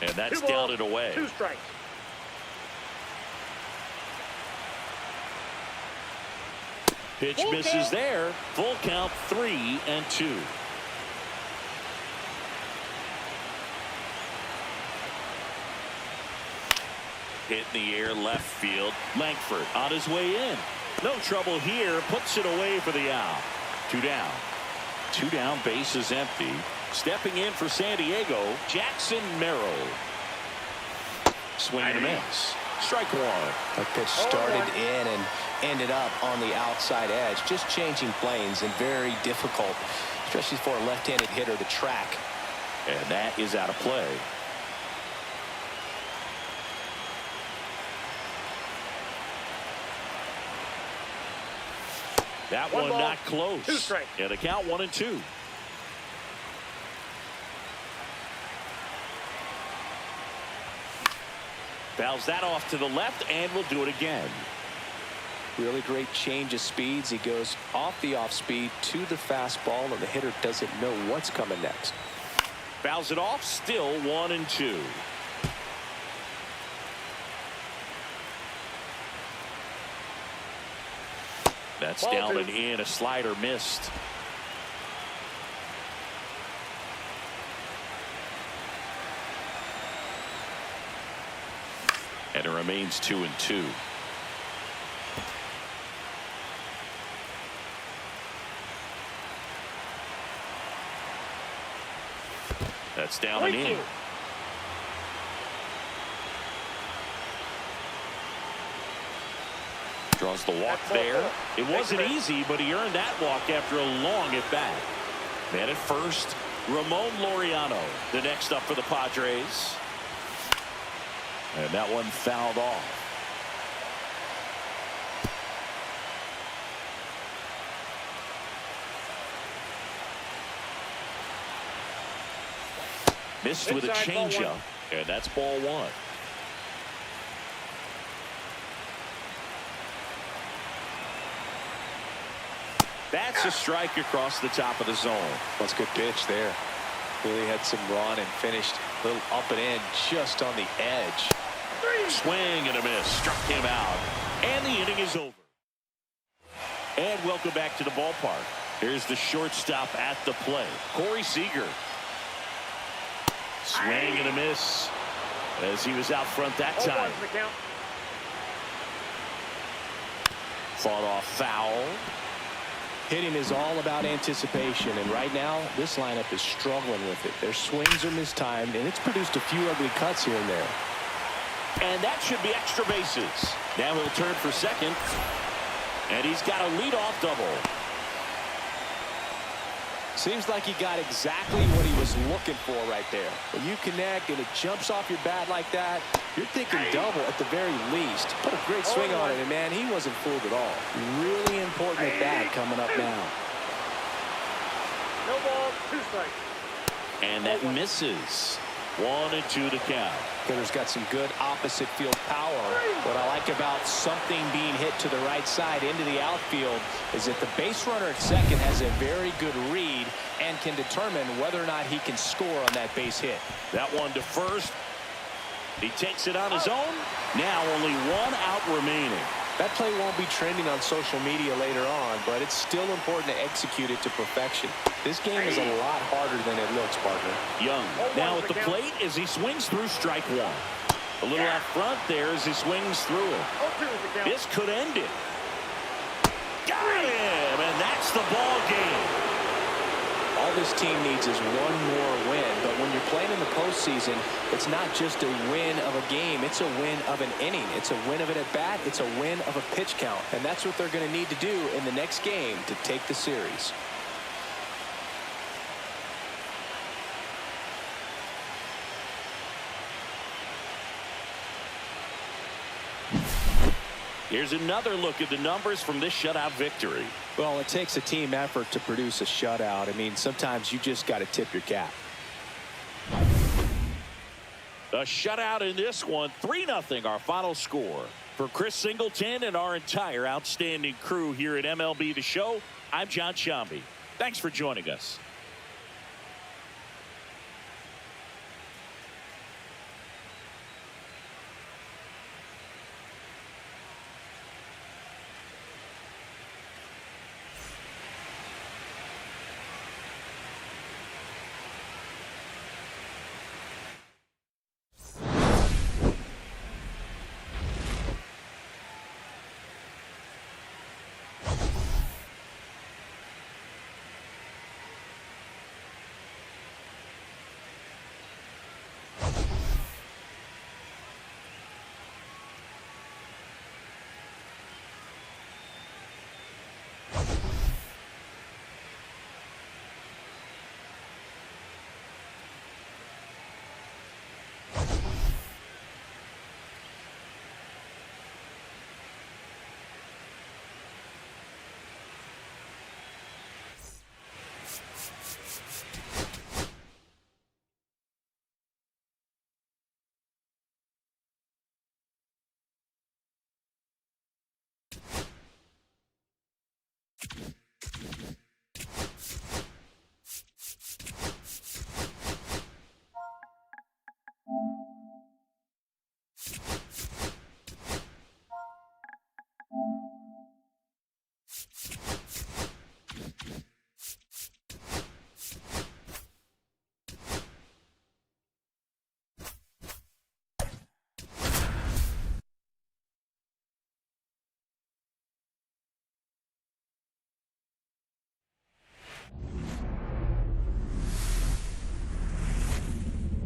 And that's down and away. 2 strikes. Pitch misses there. Full count, 3-2. Hit in the air, left field. Langford on his way in. No trouble here. Puts it away for the out. 2 down. 2 down, base is empty. Stepping in for San Diego, Jackson Merrill. Swing and a miss. Strike 1. That pitch started in and ended up on the outside edge. Just changing planes and very difficult, especially for a left-handed hitter to track. And that is out of play. That one not close. 2 strikes. Yeah, the count 1-2. Fouls that off to the left, and we'll do it again. Really great change of speeds. He goes off the off speed to the fastball, and the hitter doesn't know what's coming next. Fouls it off, still 1-2. That's down and in. A slider missed. And it remains 2-2. That's down and in. Draws the walk there. It wasn't easy, but he earned that walk after a long at bat. Man at first, Ramon Laureano, the next up for the Padres. And that one fouled off. Missed with a changeup, and that's ball one. That's a strike across the top of the zone. That's a good pitch there. Really had some run and finished a little up and in just on the edge. Swing and a miss. Struck him out. And the inning is over. And welcome back to the ballpark. Here's the shortstop at the play, Corey Seager. Swing and a miss as he was out front that time. Fought off foul. Hitting is all about anticipation, and right now this lineup is struggling with it. Their swings are mistimed, and it's produced a few ugly cuts here and there. And that should be extra bases. Now he'll turn for second, and he's got a leadoff double. Seems like he got exactly what he was looking for right there. When you connect and it jumps off your bat like that, you're thinking double at the very least. Put a great swing on it, and man, he wasn't fooled at all. Really important at bat coming up now. No ball, 2 strikes. And that misses. 1-2 to count. Hitter's got some good opposite field power. What I like about something being hit to the right side into the outfield is that the base runner at second has a very good read and can determine whether or not he can score on that base hit. That one to first. He takes it on his own. Now only 1 out remaining. That play won't be trending on social media later on, but it's still important to execute it to perfection. This game is a lot harder than it looks, partner. Young now at the plate as he swings through strike one. A little out front there as he swings through it. This could end it. Got him, and that's the ball game. All this team needs is one more win, but when you're playing in the postseason, it's not just a win of a game, it's a win of an inning. It's a win of an at-bat, it's a win of a pitch count, and that's what they're going to need to do in the next game to take the series. Here's another look at the numbers from this shutout victory. Well, it takes a team effort to produce a shutout. I mean, sometimes you just got to tip your cap. A shutout in this one, 3-0 our final score. For Chris Singleton and our entire outstanding crew here at MLB The Show, I'm John Shambi. Thanks for joining us.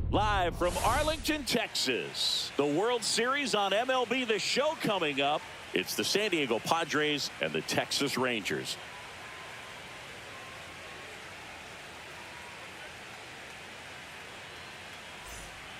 Live from Arlington, Texas, the World Series on MLB The Show coming up. It's the San Diego Padres and the Texas Rangers.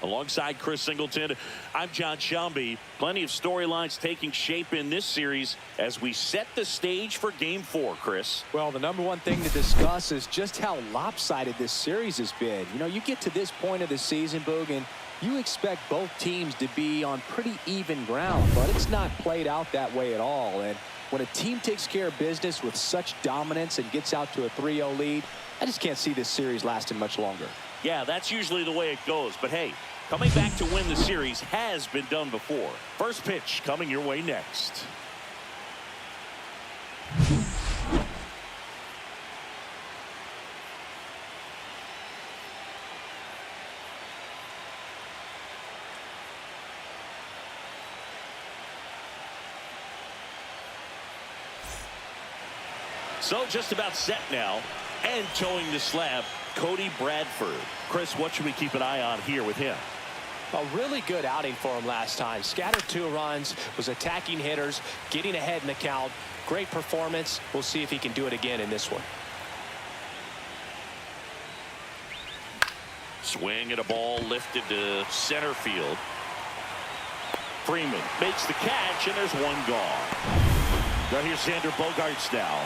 Alongside Chris Singleton, I'm John Shelby. Plenty of storylines taking shape in this series as we set the stage for Game 4, Chris. Well, the number one thing to discuss is just how lopsided this series has been. You know, you get to this point of the season, Boog, and you expect both teams to be on pretty even ground, but it's not played out that way at all. And when a team takes care of business with such dominance and gets out to a 3-0 lead, I just can't see this series lasting much longer. Yeah, that's usually the way it goes. But hey, coming back to win the series has been done before. First pitch coming your way next. So just about set now, and towing the slab, Cody Bradford. Chris, what should we keep an eye on here with him? A really good outing for him last time. Scattered 2 runs, was attacking hitters, getting ahead in the count. Great performance. We'll see if he can do it again in this one. Swing at a ball lifted to center field. Freeman makes the catch, and there's one gone. Now here's Xander Bogaerts now.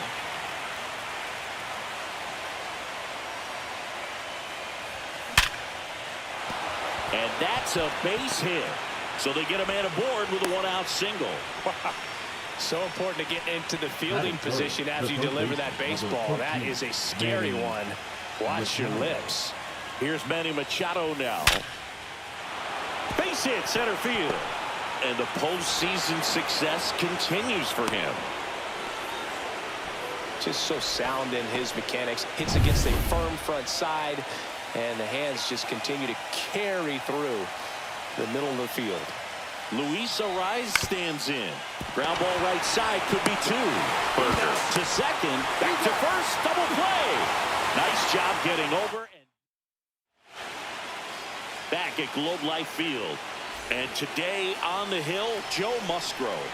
And that's a base hit. So they get a man aboard with a 1-out single. So important to get into the fielding position as you deliver that baseball. That is a scary one. Watch your lips. Here's Manny Machado now. Base hit center field. And the postseason success continues for him. Just so sound in his mechanics. Hits against a firm front side. And the hands just continue to carry through the middle of the field. Luis Arraez stands in. Ground ball right side, could be 2. Burger to second, back to first, double play. Nice job getting over. And back at Globe Life Field. And today on the hill, Joe Musgrove.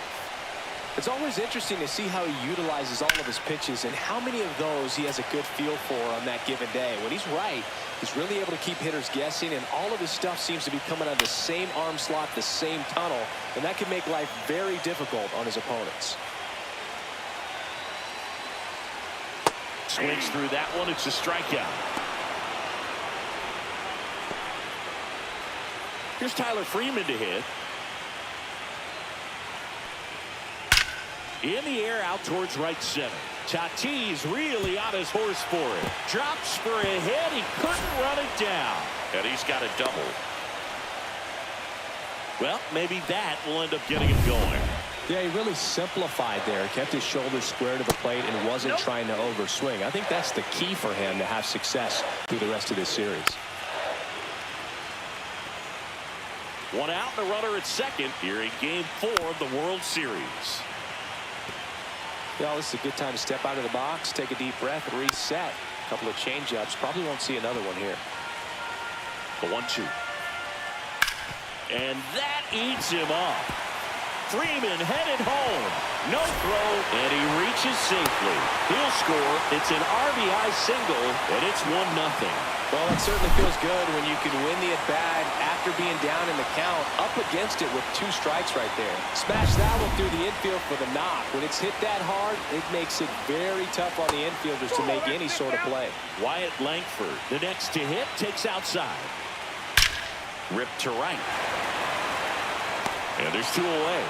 It's always interesting to see how he utilizes all of his pitches and how many of those he has a good feel for on that given day. When he's right, he's really able to keep hitters guessing, and all of his stuff seems to be coming out of the same arm slot, the same tunnel, and that can make life very difficult on his opponents. Swings through that one. It's a strikeout. Here's Tyler Freeman to hit. In the air out towards right center. Tatis really on his horse for it. Drops for a hit. He couldn't run it down. And he's got a double. Well, maybe that will end up getting him going. Yeah, he really simplified there. Kept his shoulders square to the plate and wasn't trying to overswing. I think that's the key for him to have success through the rest of this series. 1 out and a runner at second here in Game 4 of the World Series. Well, this is a good time to step out of the box, take a deep breath, reset. A couple of changeups. Probably won't see another one here. The 1-2. And that eats him up. Freeman headed home. No throw, and he reaches safely. He'll score. It's an RBI single, and it's 1-0. Well, it certainly feels good when you can win the at-bat after being down in the count, up against it with 2 strikes right there. Smash that one through the infield for the knock. When it's hit that hard, it makes it very tough on the infielders to make any sort of play. Wyatt Langford, the next to hit, takes outside. Ripped to right. And there's 2 away.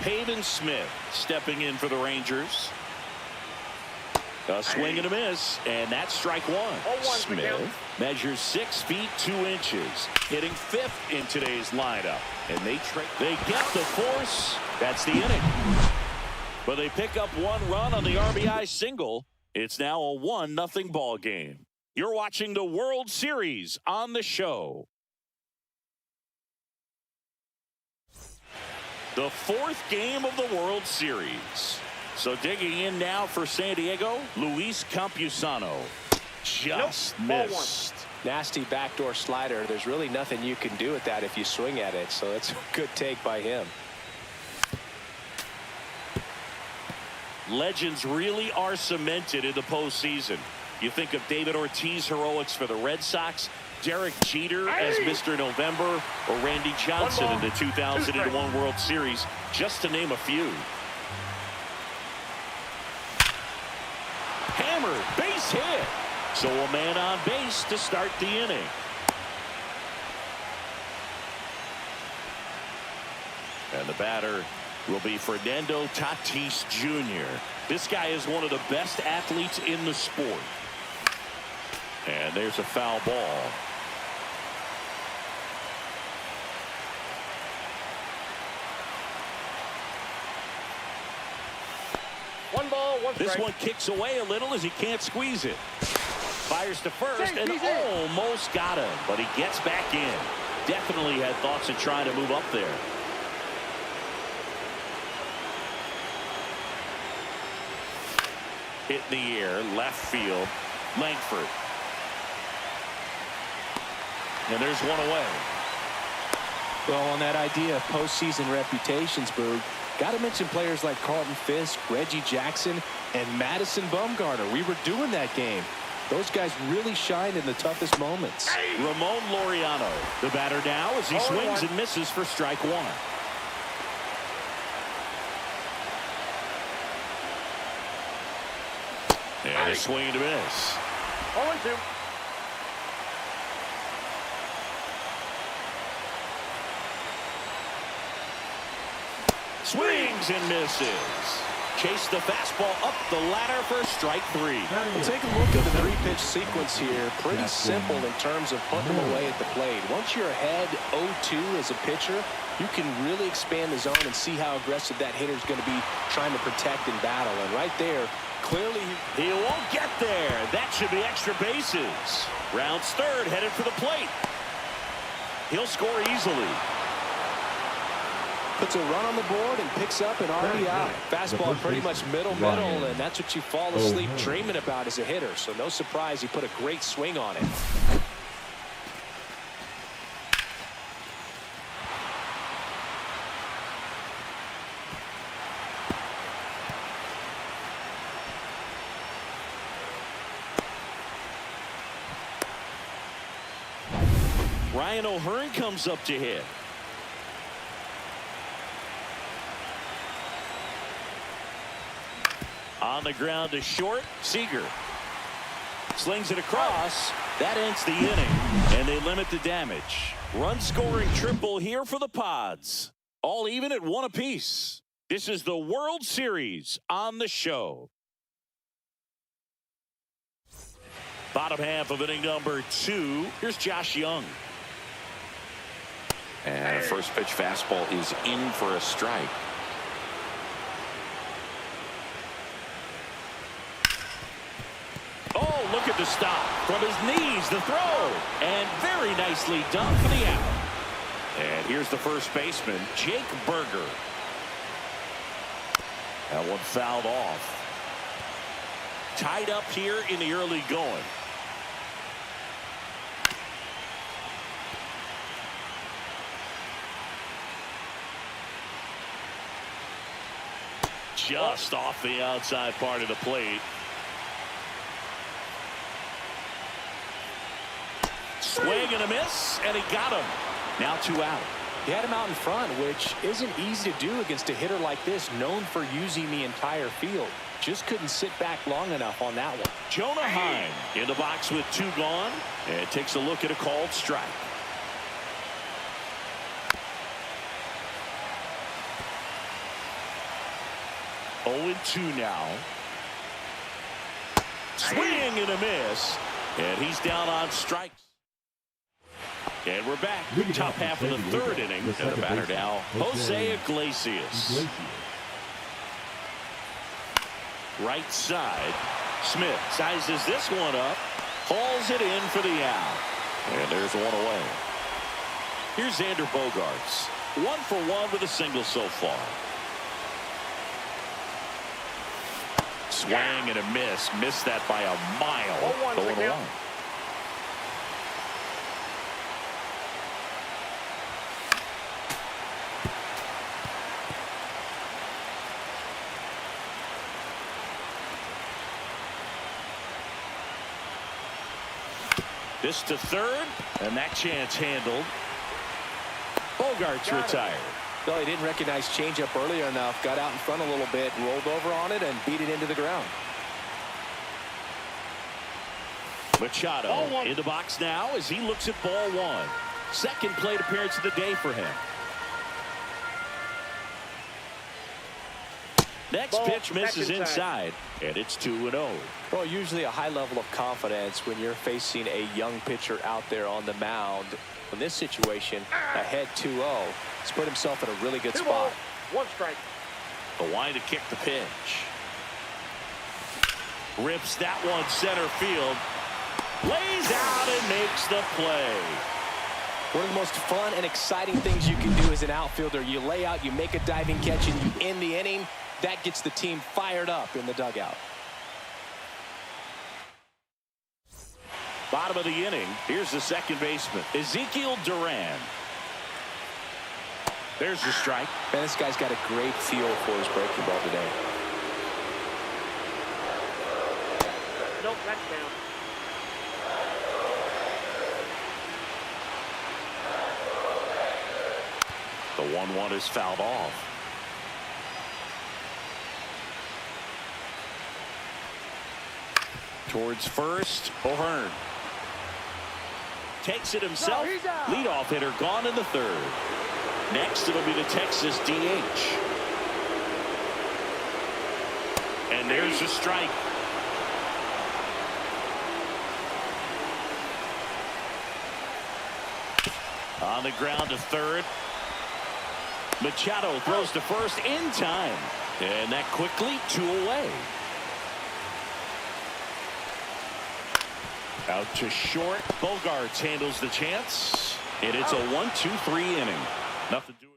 Pavin Smith stepping in for the Rangers. A swing and a miss, and that's strike 1. Smith measures 6 feet 2 inches, hitting 5th in today's lineup. And they get the force. That's the inning. But they pick up 1 run on the RBI single. It's now a 1-0 ball game. You're watching the World Series on the show. The 4th game of the World Series. So digging in now for San Diego, Luis Campusano. Just missed. Nasty backdoor slider. There's really nothing you can do with that if you swing at it. So it's a good take by him. Legends really are cemented in the postseason. You think of David Ortiz heroics for the Red Sox, Derek Jeter as Mr. November, or Randy Johnson in the 2001 World Series, just to name a few. Hammered, base hit. So a man on base to start the inning. And the batter will be Fernando Tatis Jr. This guy is one of the best athletes in the sport. And there's a foul ball. One ball, one strike. This one kicks away a little as he can't squeeze it. Fires to first and almost got him, but he gets back in. Definitely had thoughts of trying to move up there. Hit in the air, left field, Langford. And there's one away. Well, on that idea of postseason reputations, Boog, got to mention players like Carlton Fisk, Reggie Jackson, and Madison Bumgarner. We were doing that game. Those guys really shined in the toughest moments. Ramon Laureano, the batter now as he swings and misses for strike one. And a swing and a miss. 0-2. Swings and misses. Chase the fastball up the ladder for strike three. We'll take a look at the three-pitch sequence here. Pretty simple in terms of putting them away at the plate. Once you're ahead 0-2 as a pitcher, you can really expand the zone and see how aggressive that hitter is going to be trying to protect and battle. And right there, clearly he won't get there. That should be extra bases. Rounds third, headed for the plate. He'll score easily. Puts a run on the board and picks up an RBI. Fastball pretty much middle, and that's what you fall asleep dreaming about as a hitter. So no surprise he put a great swing on it. Ryan O'Hearn comes up to hit. On the ground to short, Seager slings it across. That ends the inning, and they limit the damage. Run-scoring triple here for the Pods. All even at one apiece. This is the World Series on the show. Bottom half of inning number 2. Here's Josh Young. And a first pitch fastball is in for a strike. Oh, look at the stop. From his knees, the throw. And very nicely done for the out. And here's the first baseman, Jake Berger. That one fouled off. Tied up here in the early going. Just off the outside part of the plate. Swing and a miss, and he got him. Now 2 out. He had him out in front, which isn't easy to do against a hitter like this, known for using the entire field. Just couldn't sit back long enough on that one. Jonah Heim in the box with 2 gone, and takes a look at a called strike. Oh, 0-2 now. Swing and a miss, and he's down on strikes. And we're back. Top half of the third inning. And the batter now, Jose Iglesias. Right side. Smith sizes this one up. Hauls it in for the out. And there's one away. Here's Xander Bogaerts. 1 for 1 with a single so far. swing and a miss. Missed that by a mile. 0-1. This to third, and that chance handled. Bogaerts retired. Well, he didn't recognize changeup earlier enough. Got out in front a little bit, rolled over on it, and beat it into the ground. Machado in the box now as he looks at ball one. Second plate appearance of the day for him. Next pitch misses inside, and it's 2-0. Well, usually a high level of confidence when you're facing a young pitcher out there on the mound. In this situation, ahead 2-0, he's put himself in a really good spot. 1 strike. The line to kick the pitch. Rips that one center field. Lays out and makes the play. One of the most fun and exciting things you can do as an outfielder. You lay out, you make a diving catch, and you end the inning. That gets the team fired up in the dugout. Bottom of the inning. Here's the second baseman, Ezekiel Duran. There's the strike. Man, this guy's got a great feel for his breaking ball today. Nope, that's down. The 1-1 is fouled off. Towards first, O'Hearn. Takes it himself. Leadoff hitter gone in the third. Next, it'll be the Texas DH. And there's a strike. On the ground to third. Machado throws to first in time. And that quickly 2 away. Out to short. Bogaerts handles the chance. And it's a 1-2-3 inning. Nothing doing.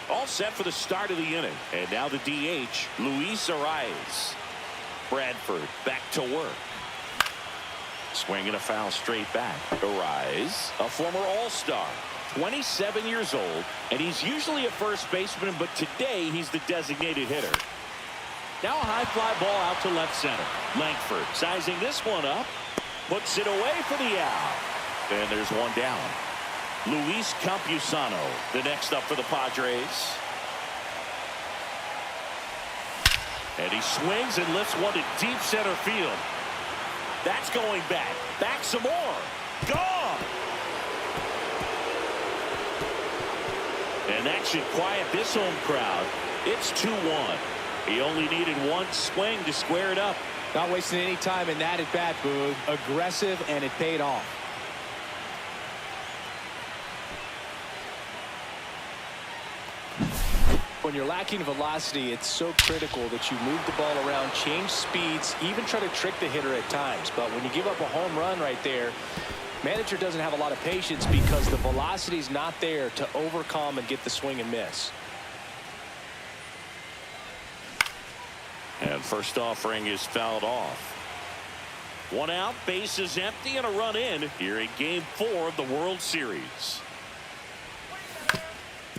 All set for the start of the inning. And now the DH, Luis Arraez. Bradford back to work. Swinging a foul straight back. Arraez, a former All-Star. 27 years old. And he's usually a first baseman, but today he's the designated hitter. Now a high fly ball out to left center. Langford sizing this one up. Puts it away for the out. And there's one down. Luis Campusano, the next up for the Padres. And he swings and lifts one to deep center field. That's going back. Back some more. Gone. And that should quiet this home crowd. It's 2-1. He only needed one swing to square it up. Not wasting any time in that at bat, Boog. Aggressive, and it paid off. When you're lacking velocity, it's so critical that you move the ball around, change speeds, even try to trick the hitter at times. But when you give up a home run right there, manager doesn't have a lot of patience because the velocity's not there to overcome and get the swing and miss. And first offering is fouled off. One out, bases empty, and a run in here in Game 4 of the World Series.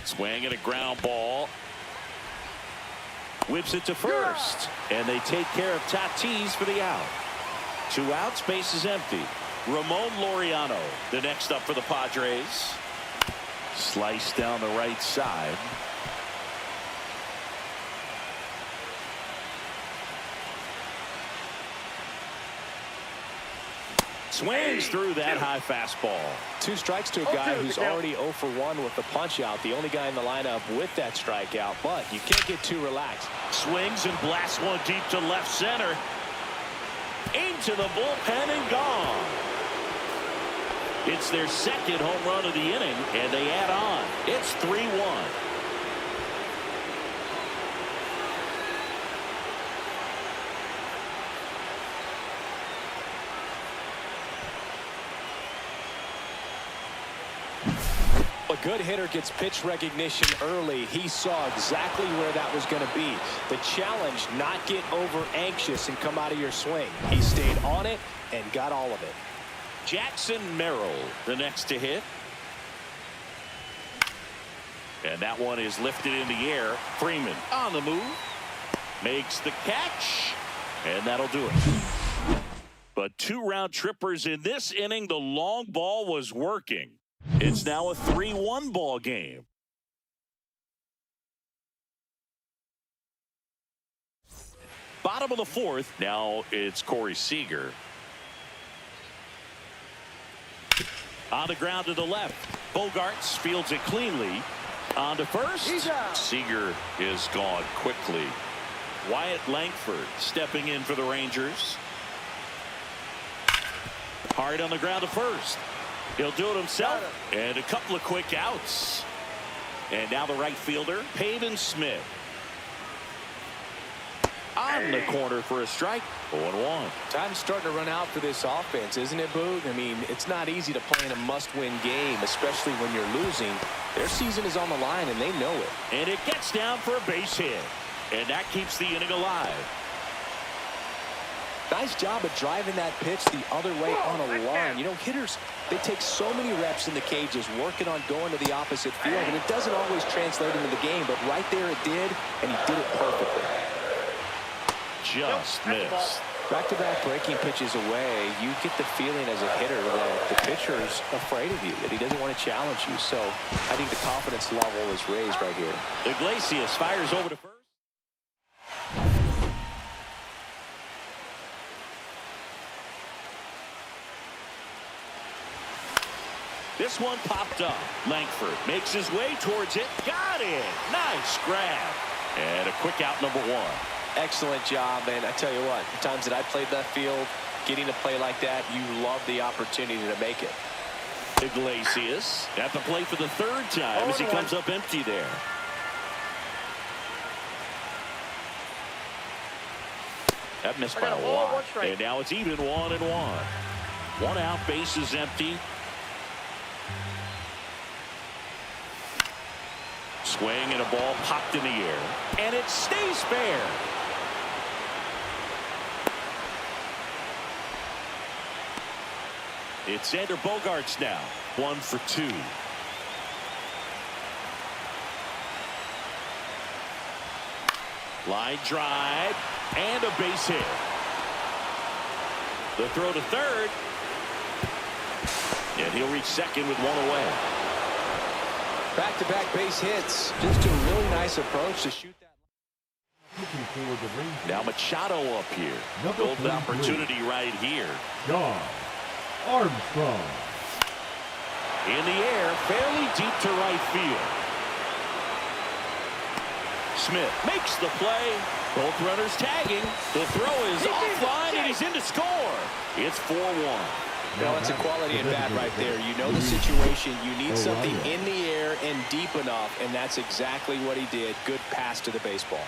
Swing and a ground ball. Whips it to first. And they take care of Tatis for the out. 2 outs, bases empty. Ramon Laureano, the next up for the Padres. Slice down the right side. Swings through that high fastball. 2 strikes to a guy who's already 0 for 1 with the punch out. The only guy in the lineup with that strikeout, but you can't get too relaxed. Swings and blasts one deep to left center. Into the bullpen and gone. It's their second home run of the inning, and they add on. It's 3-1. A good hitter gets pitch recognition early. He saw exactly where that was going to be. The challenge, not get over anxious and come out of your swing. He stayed on it and got all of it. Jackson Merrill, the next to hit. And that one is lifted in the air. Freeman on the move. Makes the catch. And that'll do it. But 2 round trippers in this inning. The long ball was working. It's now a 3-1 ball game. Bottom of the 4th. Now it's Corey Seager. On the ground to the left. Bogaerts fields it cleanly. On to first. Seager is gone quickly. Wyatt Langford stepping in for the Rangers. Hard on the ground to first. He'll do it himself. And a couple of quick outs. And now the right fielder, Pavin Smith. On the corner for a strike. 0-1. Time's starting to run out for this offense, isn't it, Boog? I mean, it's not easy to play in a must-win game, especially when you're losing. Their season is on the line, and they know it. And it gets down for a base hit. And that keeps the inning alive. Nice job of driving that pitch the other way on a line. You know, hitters, they take so many reps in the cages working on going to the opposite field, and it doesn't always translate into the game, but right there it did, and he did it perfectly. Just missed. Back-to-back breaking pitches away, you get the feeling as a hitter that the pitcher's afraid of you, that he doesn't want to challenge you. So I think the confidence level is raised right here. Iglesias fires over to first. This one popped up. Langford makes his way towards it. Got it. Nice grab. And a quick out, number 1. Excellent job, and I tell you what, the times that I played left field, getting a play like that, you love the opportunity to make it. Iglesias at the plate for the 3rd time as he comes up empty there. That missed by a lot. And now it's even 1-1. 1 out, base is empty. Swing and a ball popped in the air. And it stays fair. It's Xander Bogaerts now. 1 for 2. Line drive and a base hit. The throw to 3rd. And he'll reach 2nd with 1 away. Back-to-back base hits. Just a really nice approach to shoot that. Now Machado up here. Golden opportunity right here. John Armstrong. In the air, fairly deep to right field. Smith makes the play. Both runners tagging. The throw is offline and he's in to score. It's 4-1. Well, it's a quality at bat right there. You know the situation. You need something in the air and deep enough, and that's exactly what he did. Good pass to the baseball.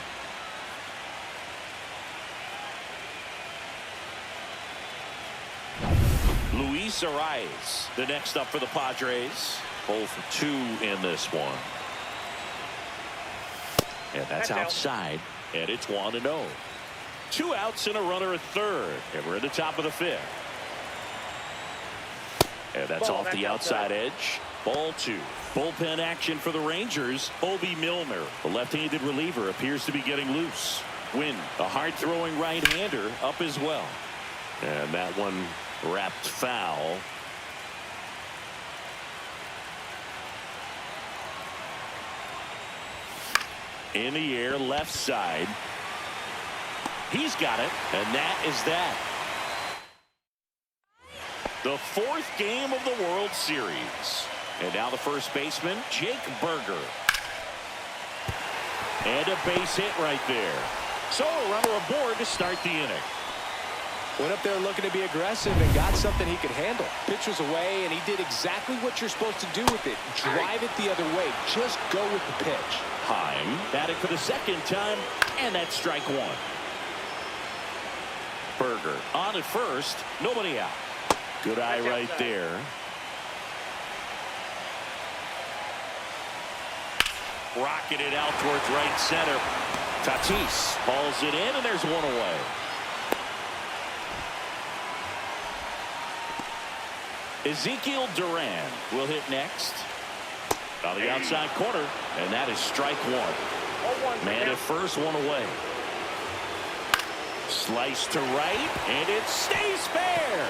Luis Arraez, the next up for the Padres. 0 for 2 in this one. And that's outside, and it's 1-0. 2 outs and a runner at 3rd, and we're at the top of the 5th. And that's off the outside edge. Ball 2. Bullpen action for the Rangers. Obi Milner, the left-handed reliever, appears to be getting loose. Wynn, a hard-throwing right-hander, up as well. And that one wrapped foul. In the air, left side. He's got it, and that is that. The 4th game of the World Series. And now the first baseman, Jake Burger. And a base hit right there. So a runner aboard to start the inning. Went up there looking to be aggressive and got something he could handle. Pitch was away, and he did exactly what you're supposed to do with it. Drive it the other way. Just go with the pitch. Heim batting for the 2nd time, and that's strike 1. Burger on at first. Nobody out. Good eye right there. Rocketed out towards right center. Tatis hauls it in, and there's one away. Ezekiel Duran will hit next. On the outside corner, and that is strike one. Man at first, one away. Slice to right, and it stays fair.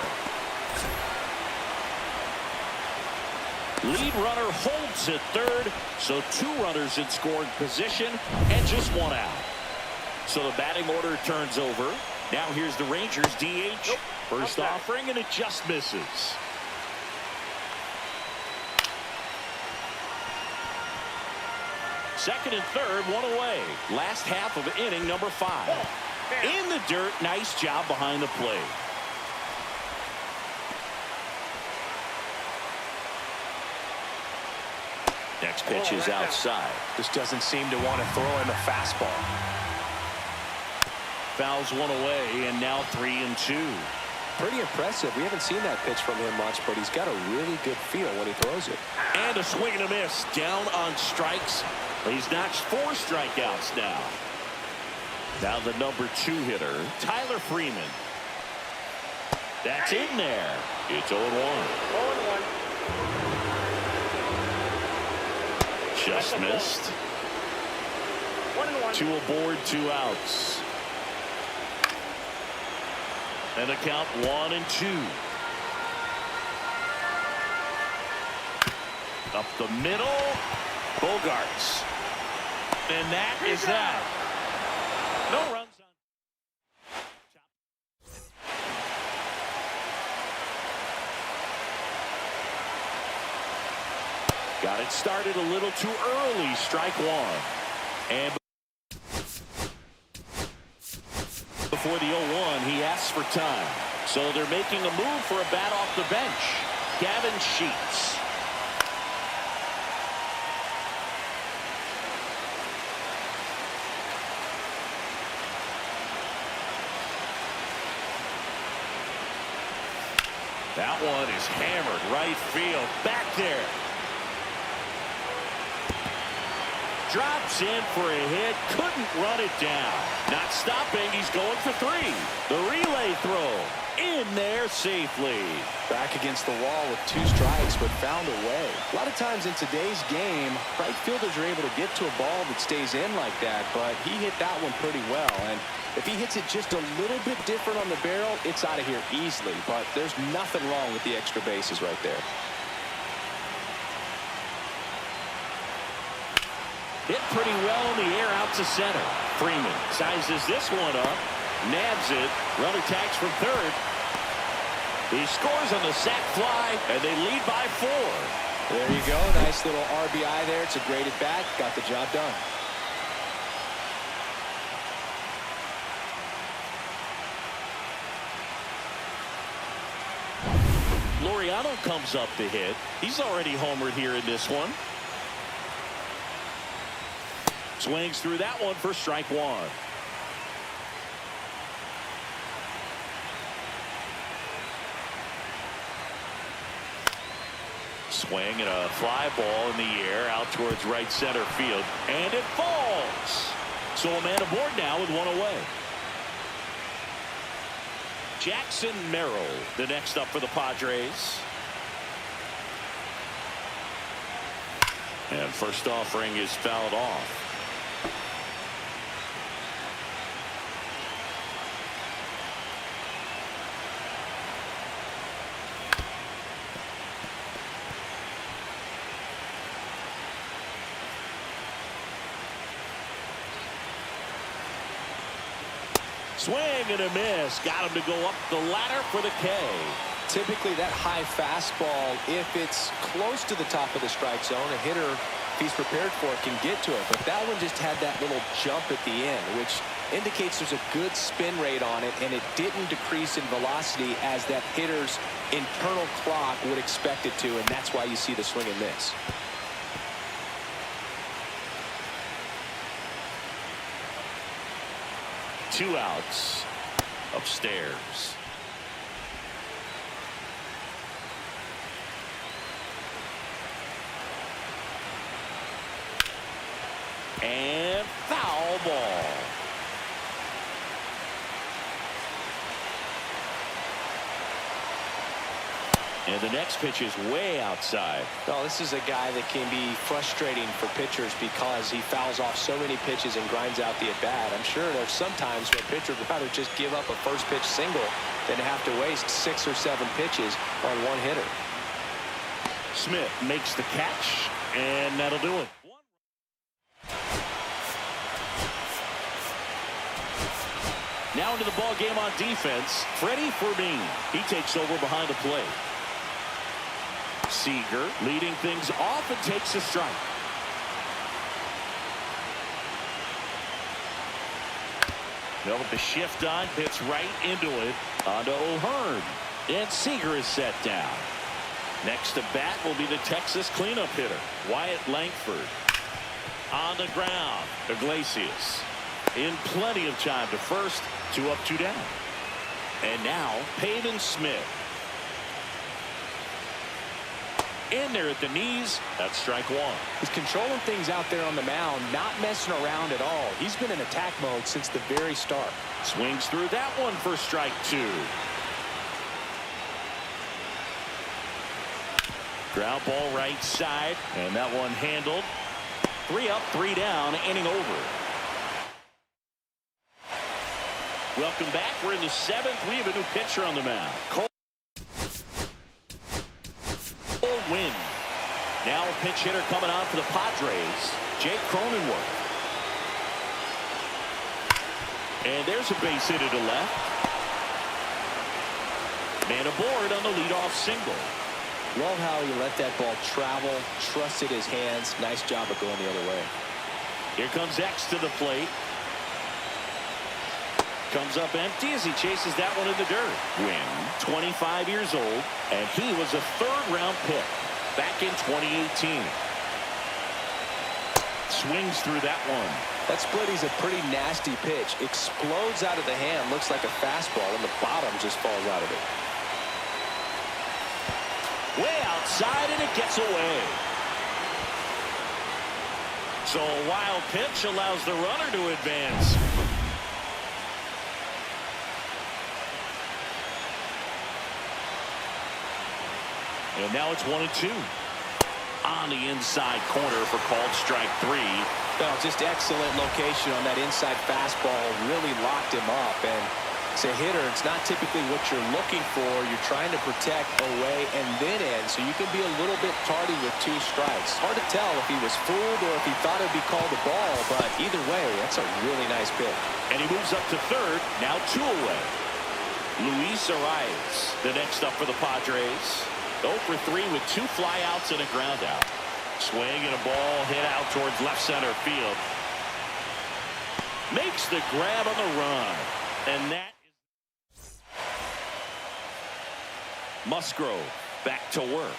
Lead runner holds at third, so 2 runners in scoring position and just 1 out. So the batting order turns over. Now here's the Rangers DH. First offering, and it just misses. Second and third, 1 away. Last half of inning number 5. In the dirt, nice job behind the plate. Next pitch is outside. Just doesn't seem to want to throw him a fastball. Fouls 1 away, and now 3-2. Pretty impressive. We haven't seen that pitch from him much, but he's got a really good feel when he throws it. And a swing and a miss. Down on strikes. He's notched 4 strikeouts now. Now the number 2 hitter, Tyler Freeman. That's in there. It's 0-1. 0-1. Just missed. 1-1. 2 aboard, 2 outs. And a count 1-2. Up the middle. Bogaerts. And that is that. No runs on. Got it started a little too early. Strike 1. And before the 0-1, he asks for time. So they're making a move for a bat off the bench. Gavin Sheets. That one is hammered right field. Back there. Drops in for a hit. Couldn't run it down. Not stopping. He's going for 3. The relay throw. In there safely. Back against the wall with 2 strikes, but found a way. A lot of times in today's game, right fielders are able to get to a ball that stays in like that, but he hit that one pretty well. And if he hits it just a little bit different on the barrel, it's out of here easily. But there's nothing wrong with the extra bases right there. Hit pretty well in the air out to center. Freeman sizes this one up. Nabs it. Runner tags from third. He scores on the sac fly, and they lead by 4. There you go. Nice little RBI there. It's a great at bat. Got the job done. Laureano comes up to hit. He's already homered here in this one. Swings through that one for strike 1. Swing and a fly ball in the air out towards right center field, and it falls. So a man aboard now with 1 away. Jackson Merrill, the next up for the Padres. And first offering is fouled off. Swing and a miss. Got him to go up the ladder for the K. Typically that high fastball, if it's close to the top of the strike zone, a hitter, if he's prepared for it, can get to it. But that one just had that little jump at the end, which indicates there's a good spin rate on it, and it didn't decrease in velocity as that hitter's internal clock would expect it to, and that's why you see the swing and miss. Two outs. Upstairs. And foul ball. And the next pitch is way outside. Oh, this is a guy that can be frustrating for pitchers because he fouls off so many pitches and grinds out the at-bat. I'm sure there's some times where a pitcher would rather just give up a first pitch single than have to waste 6 or 7 pitches on one hitter. Smith makes the catch, and that'll do it. Now into the ball game on defense, Freeman. He takes over behind the plate. Seager leading things off and takes a strike. Well, with the shift on, hits right into it. On to O'Hearn. And Seager is set down. Next to bat will be the Texas cleanup hitter, Wyatt Langford. On the ground, Iglesias. In plenty of time to first, 2 up, 2 down. And now, Pavin Smith. In there at the knees. That's strike 1. He's controlling things out there on the mound, not messing around at all. He's been in attack mode since the very start. Swings through that one for strike 2. Ground ball right side, and that one handled. 3 up, 3 down, inning over. Welcome back. We're in the 7th. We have a new pitcher on the mound. Cole Win. Now a pinch hitter coming on for the Padres, Jake Cronenworth. And there's a base hit to left. Man aboard on the leadoff single. Love how he let that ball travel, trusted his hands. Nice job of going the other way. Here comes X to the plate. Comes up empty as he chases that one in the dirt. Win, 25 years old, and he was a 3rd-round pick back in 2018. Swings through that one. That split is a pretty nasty pitch. Explodes out of the hand, looks like a fastball, and the bottom just falls out of it. Way outside, and it gets away. So a wild pitch allows the runner to advance. And now it's 1-2. On the inside corner for called strike 3. Well, just excellent location on that inside fastball. Really locked him up. And as a hitter, it's not typically what you're looking for. You're trying to protect away and then in, so you can be a little bit tardy with 2 strikes. Hard to tell if he was fooled or if he thought it would be called a ball, but either way, that's a really nice pitch. And he moves up to 3rd, now 2 away. Luis Arraez, the next up for the Padres. 0 for 3 with 2 flyouts and a ground out. Swing and a ball hit out towards left center field. Makes the grab on the run. And that is Musgrove back to work.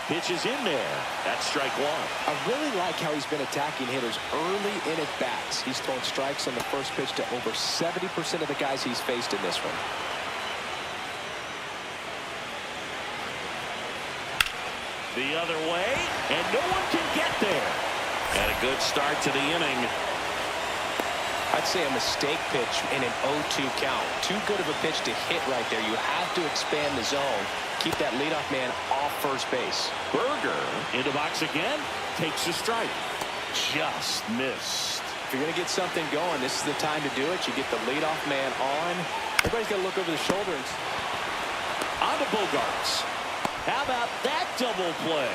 Pitch is in there. That's strike 1. I really like how he's been attacking hitters early in at bats. He's thrown strikes on the first pitch to over 70% of the guys he's faced in this one. The other way, and no one can get there. And a good start to the inning. I'd say a mistake pitch in an 0-2 count. Too good of a pitch to hit right there. You have to expand the zone. Keep that leadoff man off first base. Berger into box again. Takes a strike. Just missed. If you're going to get something going, this is the time to do it. You get the leadoff man on. Everybody's got to look over the shoulders. On to Bogaerts. How about that double play?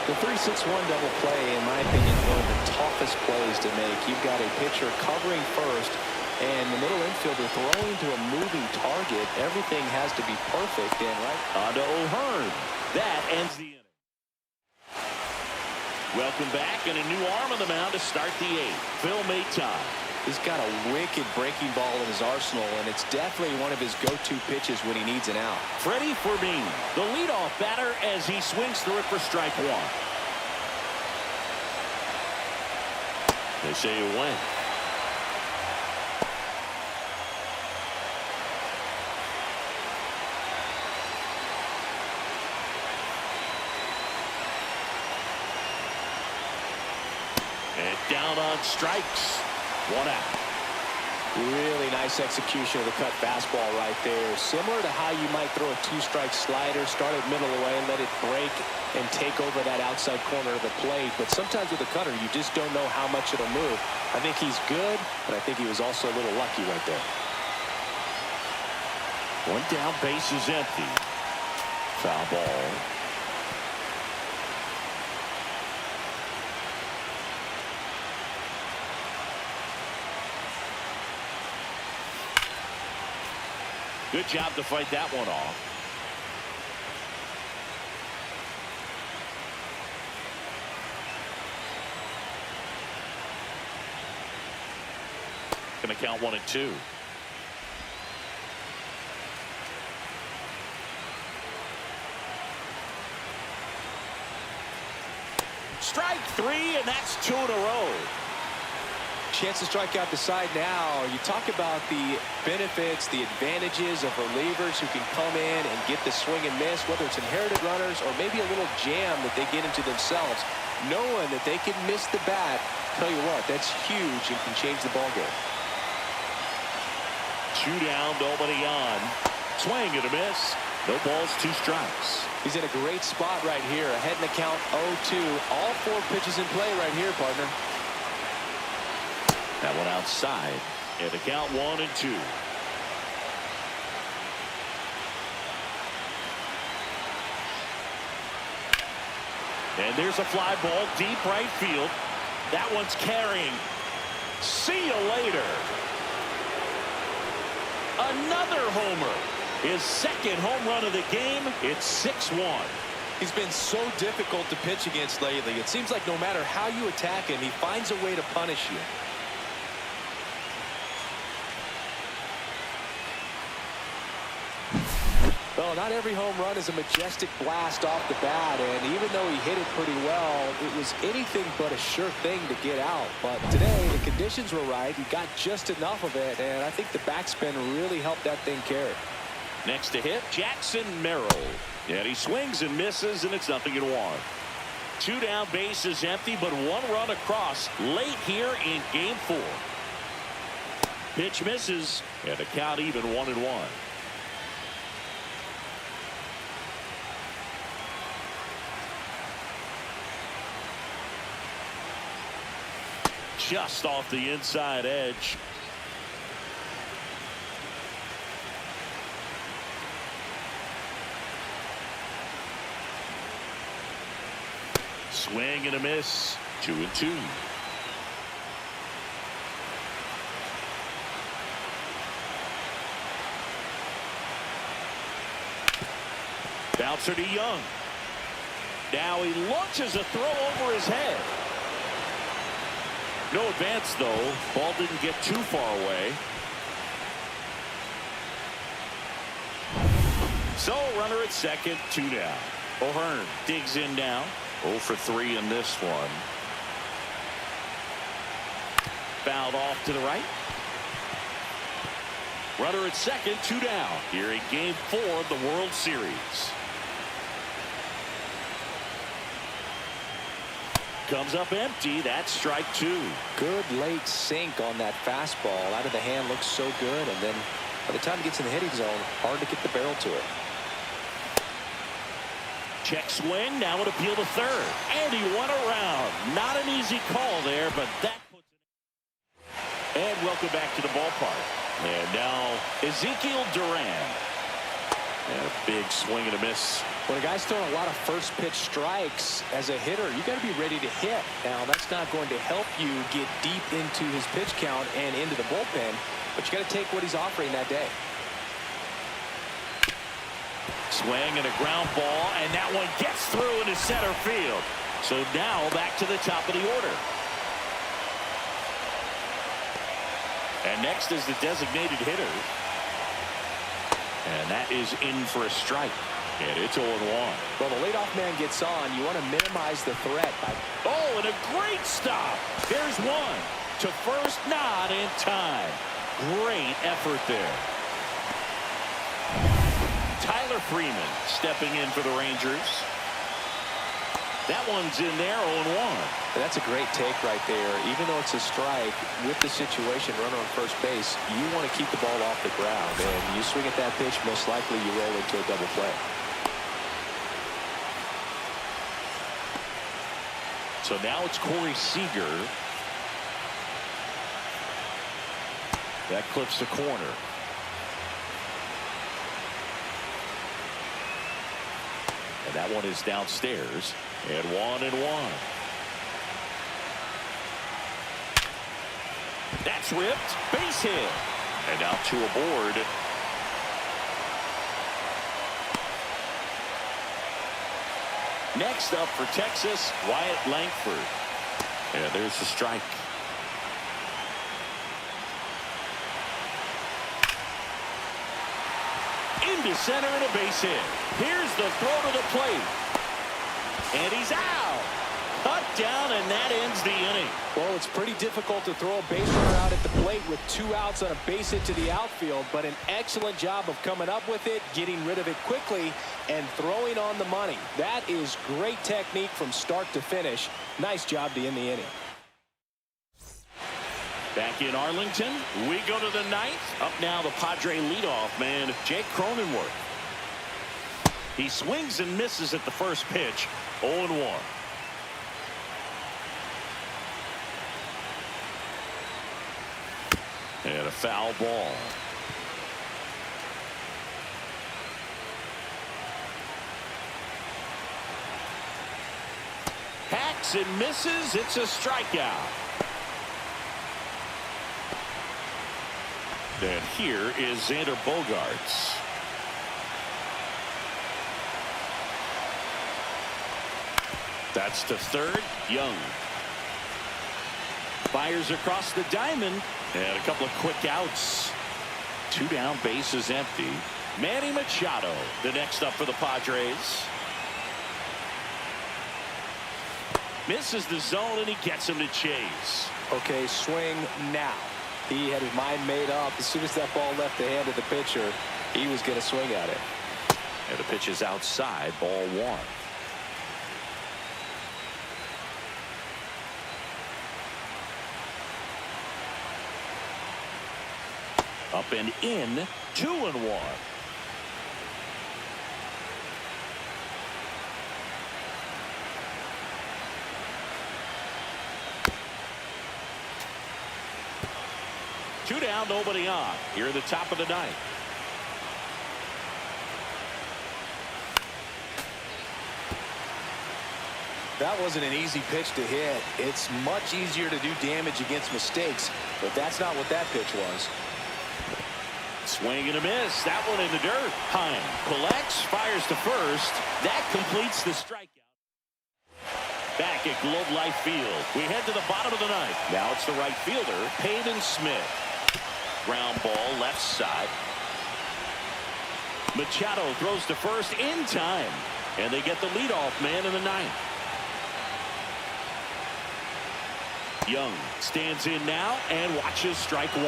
The 3-6-1 double play, in my opinion, is one of the toughest plays to make. You've got a pitcher covering first and the middle infielder throwing to a moving target. Everything has to be perfect. And right on to O'Hearn. That ends the inning. Welcome back, and a new arm on the mound to start the 8th. Phil Maton. He's got a wicked breaking ball in his arsenal, and it's definitely one of his go-to pitches when he needs an out. Freddie Fermin, the leadoff batter, as he swings through it for strike 1. They say it went. strikes. 1 out. Really nice execution of the cut fastball right there. Similar to how you might throw a 2-strike slider, start it middle away, let it break and take over that outside corner of the plate. But sometimes with a cutter, you just don't know how much it'll move. I think he's good, but I think he was also a little lucky right there. 1 down, base is empty. Foul ball. Good job to fight that one off. Going to count 1 and 2. Strike 3, and that's 2 in a row. Chance to strike out the side now. You talk about the benefits, the advantages of relievers who can come in and get the swing and miss, whether it's inherited runners or maybe a little jam that they get into themselves. Knowing that they can miss the bat, tell you what, that's huge and can change the ball game. 2 down, nobody on. Swing and a miss. No balls, 2 strikes. He's in a great spot right here. Ahead in the count 0-2. All 4 pitches in play right here, partner. That one outside. And the count 1 and 2. And there's a fly ball deep right field. That one's carrying. See you later. Another homer. His 2nd home run of the game. It's 6-1. He's been so difficult to pitch against lately. It seems like no matter how you attack him, he finds a way to punish you. Well, not every home run is a majestic blast off the bat, and even though he hit it pretty well, it was anything but a sure thing to get out. But today, the conditions were right. He got just enough of it, and I think the backspin really helped that thing carry. Next to hit, Jackson Merrill. And he swings and misses, and it's 0-1. 2 down, base is empty, but 1 run across late here in game 4. Pitch misses, and the count even 1-1. Just off the inside edge. Swing and a miss. 2 and 2. Bouncer to Young. Now he launches a throw over his head. No advance, though. Ball didn't get too far away. So, runner at second, 2 down. O'Hearn digs in now. 0 for 3 in this one. Fouled off to the right. Runner at second, 2 down. Here in game 4 of the World Series. Comes up empty. That's strike 2. Good late sink on that fastball. Out of the hand, looks so good, and then by the time it gets in the hitting zone, hard to get the barrel to it. Check swing. Now an appeal to third. And he went around. Not an easy call there, but that puts it. And welcome back to the ballpark. And now Ezekiel Duran. And a big swing and a miss. When a guy's throwing a lot of first pitch strikes as a hitter, you got to be ready to hit. Now, that's not going to help you get deep into his pitch count and into the bullpen, but you got to take what he's offering that day. Swing and a ground ball, and that one gets through into center field. So now back to the top of the order. And next is the designated hitter. And that is in for a strike. And it's 0-1. Well, the leadoff man gets on. You want to minimize the threat. Oh, and a great stop. There's one. To first, not in time. Great effort there. Tyler Freeman stepping in for the Rangers. That one's in there, 0-1. That's a great take right there. Even though it's a strike, with the situation, runner on first base, you want to keep the ball off the ground. And you swing at that pitch, most likely you roll into a double play. So now it's Corey Seager. That clips the corner. And that one is downstairs. And 1-1. That's ripped. Base hit. And now 2 aboard. Next up for Texas, Wyatt Langford. And there's the strike. Into center and a base hit. Here's the throw to the plate. And he's out. Cut down, and that ends the inning. Well, it's pretty difficult to throw a base runner out at the plate with 2 outs on a base hit to the outfield, but an excellent job of coming up with it, getting rid of it quickly, and throwing on the money. That is great technique from start to finish. Nice job to end the inning. Back in Arlington, we go to the 9th. Up now, the Padre leadoff man, Jake Cronenworth. He swings and misses at the first pitch, 0-1. And a foul ball. Hacks and misses. It's a strikeout. And here is Xander Bogaerts. That's to third. Young fires across the diamond. And a couple of quick outs. 2 down, bases empty. Manny Machado, the next up for the Padres. Misses the zone, and he gets him to chase. Okay, swing now. He had his mind made up. As soon as that ball left the hand of the pitcher, he was going to swing at it. And the pitch is outside, ball 1. Up and in, 2-1. Two down, nobody on. Here at the top of the 9th. That wasn't an easy pitch to hit. It's much easier to do damage against mistakes, but that's not what that pitch was. Swing and a miss. That one in the dirt. Heim collects, fires to first. That completes the strikeout. Back at Globe Life Field, we head to the bottom of the 9th. Now it's the right fielder, Peyton Smith. Ground ball left side. Machado throws to first in time, and they get the leadoff man in the 9th. Young stands in now and watches strike 1.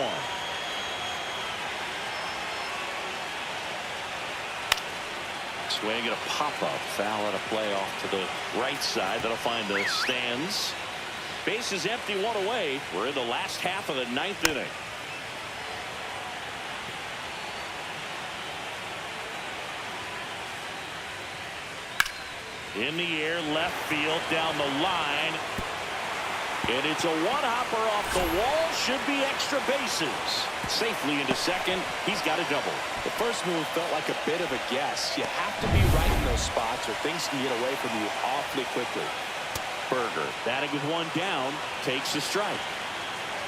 Swing and a pop-up. Foul at a play off to the right side. That'll find the stands. Base is empty, 1 away. We're in the last half of the 9th inning. In the air, left field, down the line. And it's a one-hopper off the wall. Should be extra bases. Safely into second. He's got a double. The first move felt like a bit of a guess. You have to be right in those spots or things can get away from you awfully quickly. Berger batting with 1 down. Takes the strike.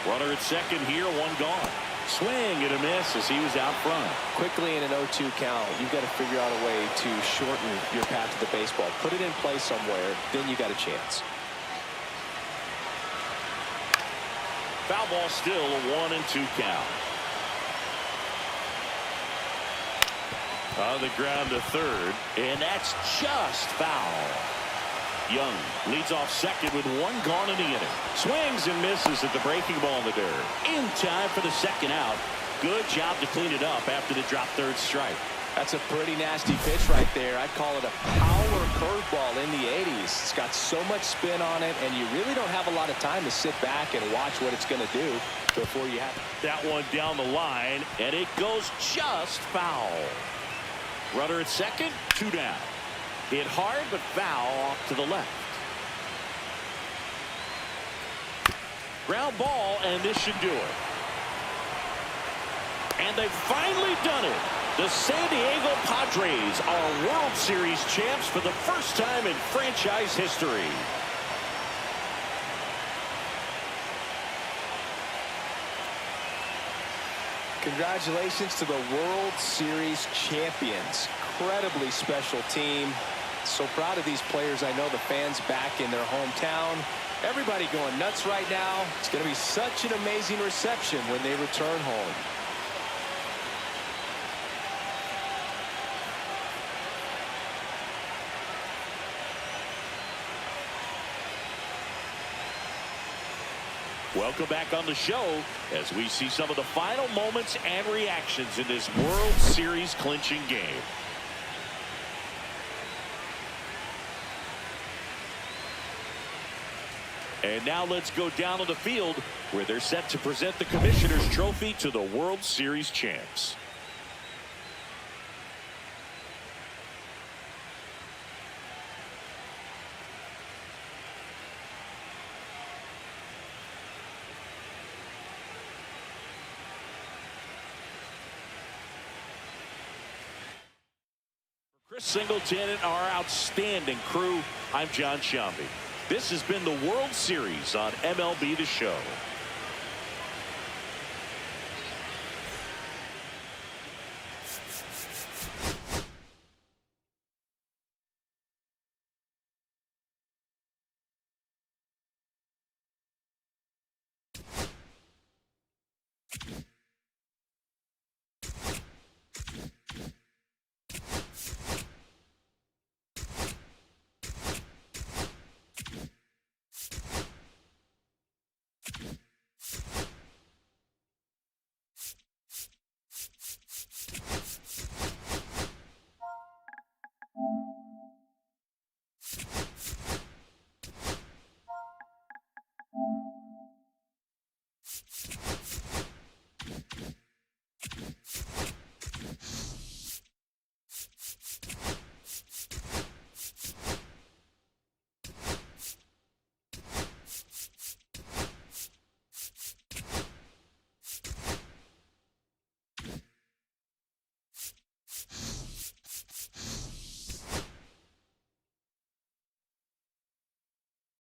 Runner at second here, 1 gone. Swing and a miss as he was out front. Quickly in an 0-2 count, you've got to figure out a way to shorten your path to the baseball. Put it in play somewhere, then you got a chance. Foul ball still, a 1-2 count. On the ground to third, and that's just foul. Young leads off second with 1 gone in the inning. Swings and misses at the breaking ball in the dirt. In time for the second out. Good job to clean it up after the drop third strike. That's a pretty nasty pitch right there. I'd call it a power curveball in the 80s. It's got so much spin on it, and you really don't have a lot of time to sit back and watch what it's going to do before you have that one down the line, and it goes just foul. Runner at second, 2 down. Hit hard, but foul off to the left. Ground ball, and this should do it. And they've finally done it. The San Diego Padres are World Series champs for the first time in franchise history. Congratulations to the World Series champions. Incredibly special team. So proud of these players. I know the fans back in their hometown. Everybody going nuts right now. It's going to be such an amazing reception when they return home. Welcome back on the show as we see some of the final moments and reactions in this World Series clinching game. And now let's go down on the field where they're set to present the Commissioner's Trophy to the World Series champs. Chris Singleton and our outstanding crew, I'm John Shambi. This has been the World Series on MLB The Show.